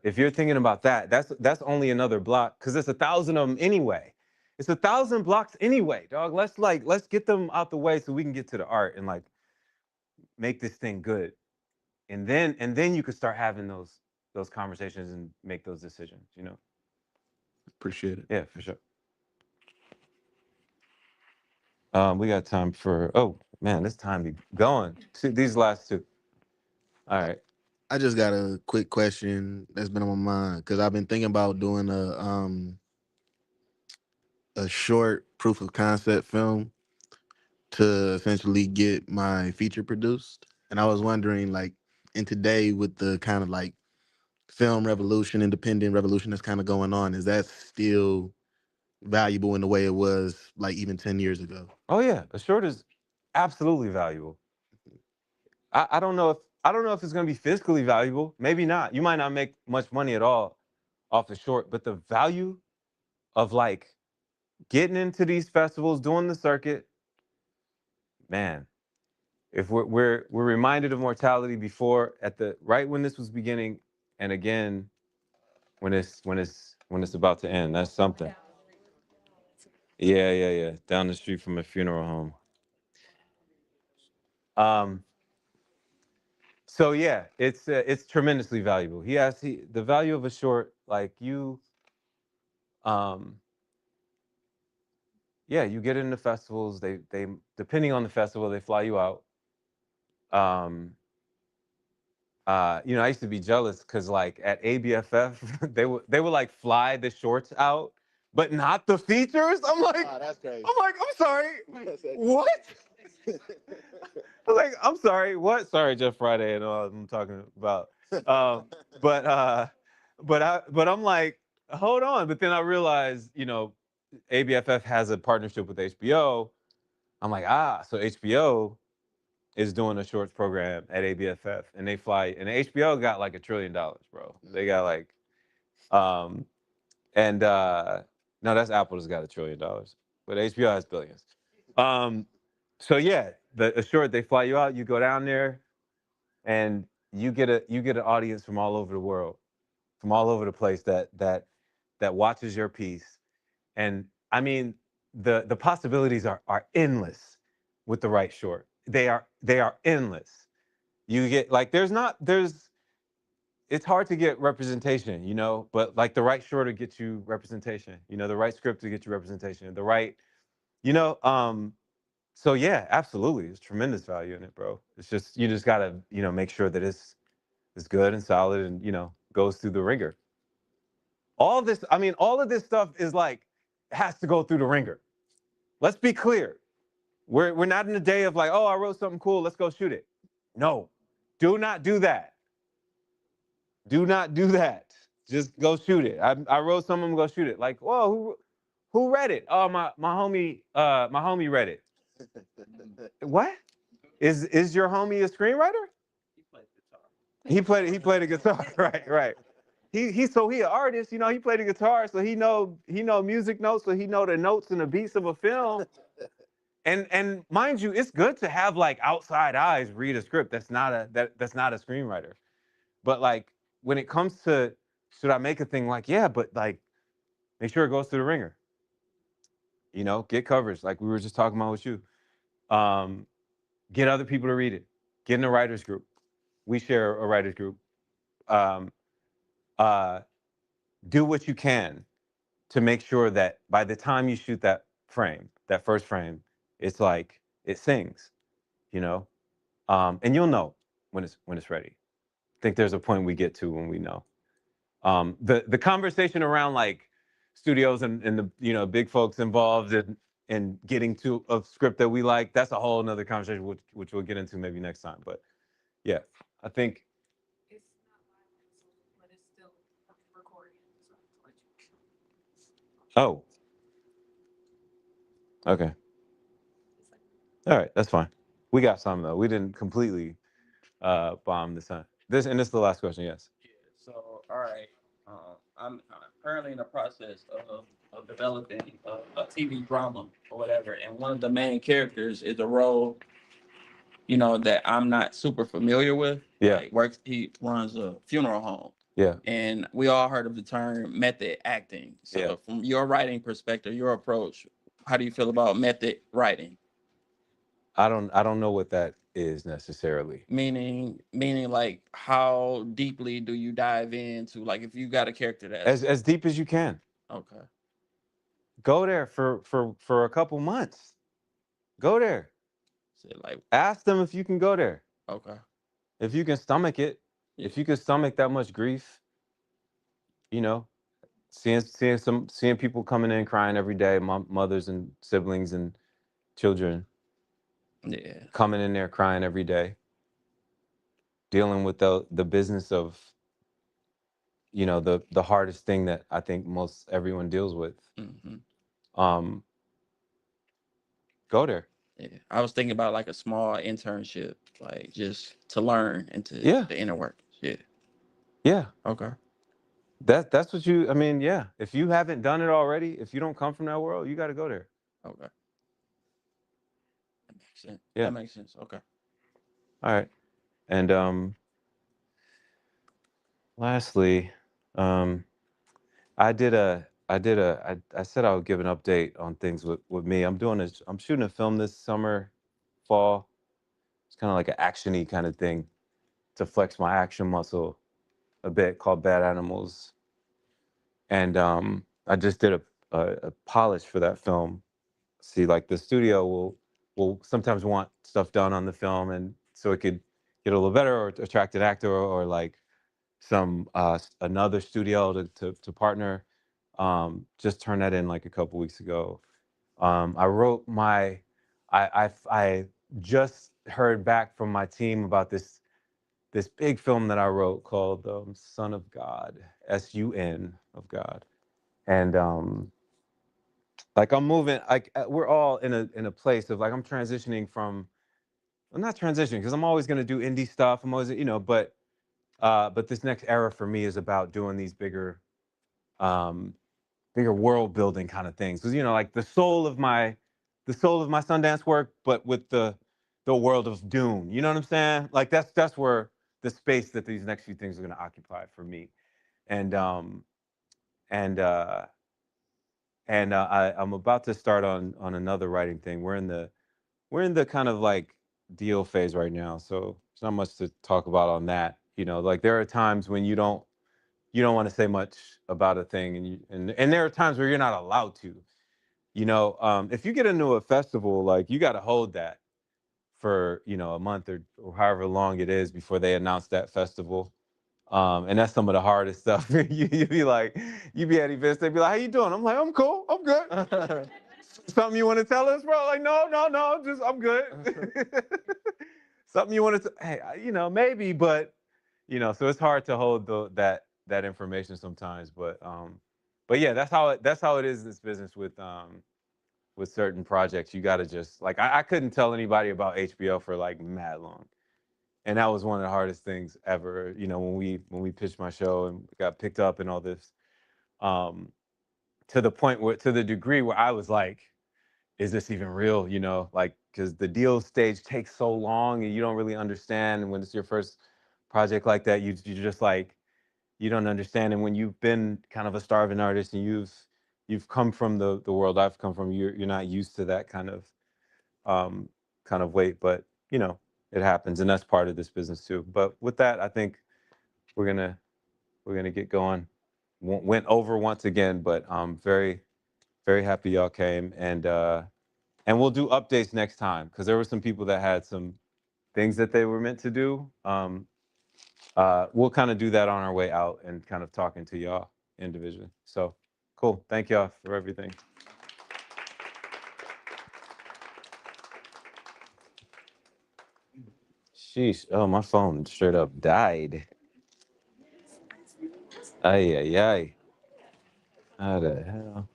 if you're thinking about that, that's only another block because it's 1,000 of them anyway. It's 1,000 blocks anyway, dog. Let's get them out the way so we can get to the art and like make this thing good. And then you could start having those conversations and make those decisions. You know? Appreciate it. Yeah, for sure. We got time for. Oh man, this time be going. These last two. All right. I just got a quick question that's been on my mind because I've been thinking about doing a short proof of concept film to essentially get my feature produced. And I was wondering, like, in today with the kind of like film revolution, independent revolution that's kind of going on, is that still valuable in the way it was like even 10 years ago? Oh yeah, a short is absolutely valuable. I don't know if it's gonna be fiscally valuable. Maybe not. You might not make much money at all off the short, but the value of like getting into these festivals, doing the circuit, man. If we're reminded of mortality before at the right when this was beginning, and again when it's about to end. That's something. Yeah, yeah, yeah. Down the street from a funeral home. Um. So yeah, it's tremendously valuable. The value of a short like you. Um. Yeah, you get into festivals. They depending on the festival, they fly you out. Um. I used to be jealous because like at ABFF, they would like fly the shorts out, but not the features. That's crazy. I'm like, I'm sorry, what? I'm like, I'm sorry, what? Sorry, Jeff Friday and all I'm talking about. Um, but I'm like, hold on. But then I realized, ABFF has a partnership with HBO. I'm like, so HBO is doing a shorts program at ABFF, and they fly, and HBO got like $1 trillion, bro. They got like, um, and no, that's Apple has got $1 trillion, but HBO has billions. Um, so yeah, the short they fly you out, you go down there, and you get an audience from all over the world, from all over the place that watches your piece, and I mean the possibilities are endless with the right short. They are endless. You get like there's it's hard to get representation, but like the right short to get you representation, the right script to get you representation, the right, you know, um, so yeah, absolutely. There's tremendous value in it, bro. It's just you just gotta, make sure that it's good and solid and goes through the ringer. All of this stuff is like has to go through the ringer. Let's be clear. We're not in the day of like, oh, I wrote something cool, let's go shoot it. No, do not do that. Do not do that. Just go shoot it. I wrote some of them. Go shoot it. Like, whoa, who read it? Oh, my homie read it. What? Is your homie a screenwriter? He played a guitar. Right, right. He an artist. He played a guitar, so he know music notes, so he know the notes and the beats of a film. And mind you, it's good to have like outside eyes read a script. That's not a screenwriter. But like when it comes to should I make a thing like but like make sure it goes through the ringer. Get coverage like we were just talking about with you. Um, get other people to read it. Get in a writers group. We share a writers group. Um, uh, do what you can to make sure that by the time you shoot that first frame, it's like it sings. You know, and you'll know when it's ready. I think there's a point we get to when we know. The conversation around like studios and the big folks involved in getting to a script that we like, that's a whole another conversation which we'll get into maybe next time. But yeah, I think. Oh, okay. All right, that's fine. We got some though. We didn't completely bomb this time. This is the last question. Yes. So, all right. I'm currently in the process of of developing a TV drama or whatever, and one of the main characters is a role, that I'm not super familiar with. Yeah. Like he runs a funeral home. Yeah. And we all heard of the term method acting. So Yeah. from your writing perspective, your approach, how do you feel about method writing? I don't know what that is necessarily. Meaning like how deeply do you dive into, like if you got a character that's As deep as you can. okay. Go there for a couple months. Go there. So like Ask them if you can go there. okay. If you can stomach it. Yeah. If you can stomach that much grief, seeing people coming in crying every day, mothers and siblings and children Yeah. coming in there crying every day, dealing with the business of the hardest thing that I think most everyone deals with. Mm-hmm. Go there. Yeah. I was thinking about like a small internship, like just to learn into Yeah. the inner workings. Yeah. Yeah. Okay. That's what I mean, yeah. If you haven't done it already, if you don't come from that world, you got to go there. Okay. That makes sense. Yeah. That makes sense. Okay. All right. And lastly, I said I would give an update on things with me. I'm shooting a film this summer, fall. It's kind of like an action-y kind of thing to flex my action muscle a bit, called Bad Animals. And I just did a polish for that film. See, like the studio will sometimes want stuff done on the film, and so it could get a little better or attract an actor or like some another studio to partner. Just turned that in like a couple weeks ago. I wrote I just heard back from my team about this big film that I wrote called Son of God, SUN of God, and like I'm moving, like we're all in a place of like I'm transitioning from, well, not transitioning because I'm always going to do indie stuff. I'm always, but this next era for me is about doing these um, bigger world building kind of things. Because like the soul of my Sundance work, but with the world of Dune. You know what I'm saying? Like that's where the space that these next few things are going to occupy for me. And and uh, I'm about to start on another writing thing. We're in the kind of like deal phase right now, so there's not much to talk about on that. Like there are times when you don't want to say much about a thing, and there are times where you're not allowed to. If you get into a festival, like you got to hold that for a month or however long it is before they announce that festival. And that's some of the hardest stuff. You be like, you be at events, they be like, "How you doing?" I'm like, "I'm cool, I'm good." Something you want to tell us, bro? Like, no, just I'm good. Something you want to, hey, maybe, but so it's hard to hold that information sometimes. But yeah, that's how it is in this business with certain projects. You got to just like I couldn't tell anybody about HBO for like mad long, and that was one of the hardest things ever. When we pitched my show and got picked up and all this, to the point where to the degree where I was like, is this even real? Like because the deal stage takes so long and you don't really understand. And when it's your first project like that, you just like you don't understand. And when you've been kind of a starving artist and you've come from the world I've come from, you're not used to that kind of weight. But it happens, and that's part of this business too. But with that, I think we're gonna get going. Went over once again, but I'm very very happy y'all came, and we'll do updates next time because there were some people that had some things that they were meant to do. We'll kind of do that on our way out and kind of talking to y'all individually. So cool. Thank y'all for everything. Sheesh. Oh, my phone straight up died. Ay, ay, ay. How the hell?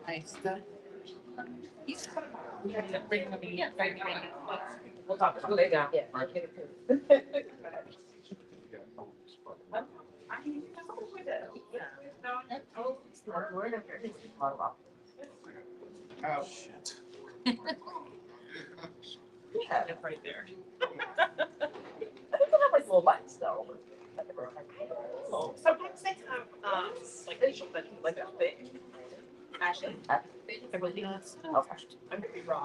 Nice. Oh, shit. Yeah, right there. I think they have like little buttons though. Oh, sometimes they have like facial buttons like that big. Actually, I really do. Okay. I could be wrong.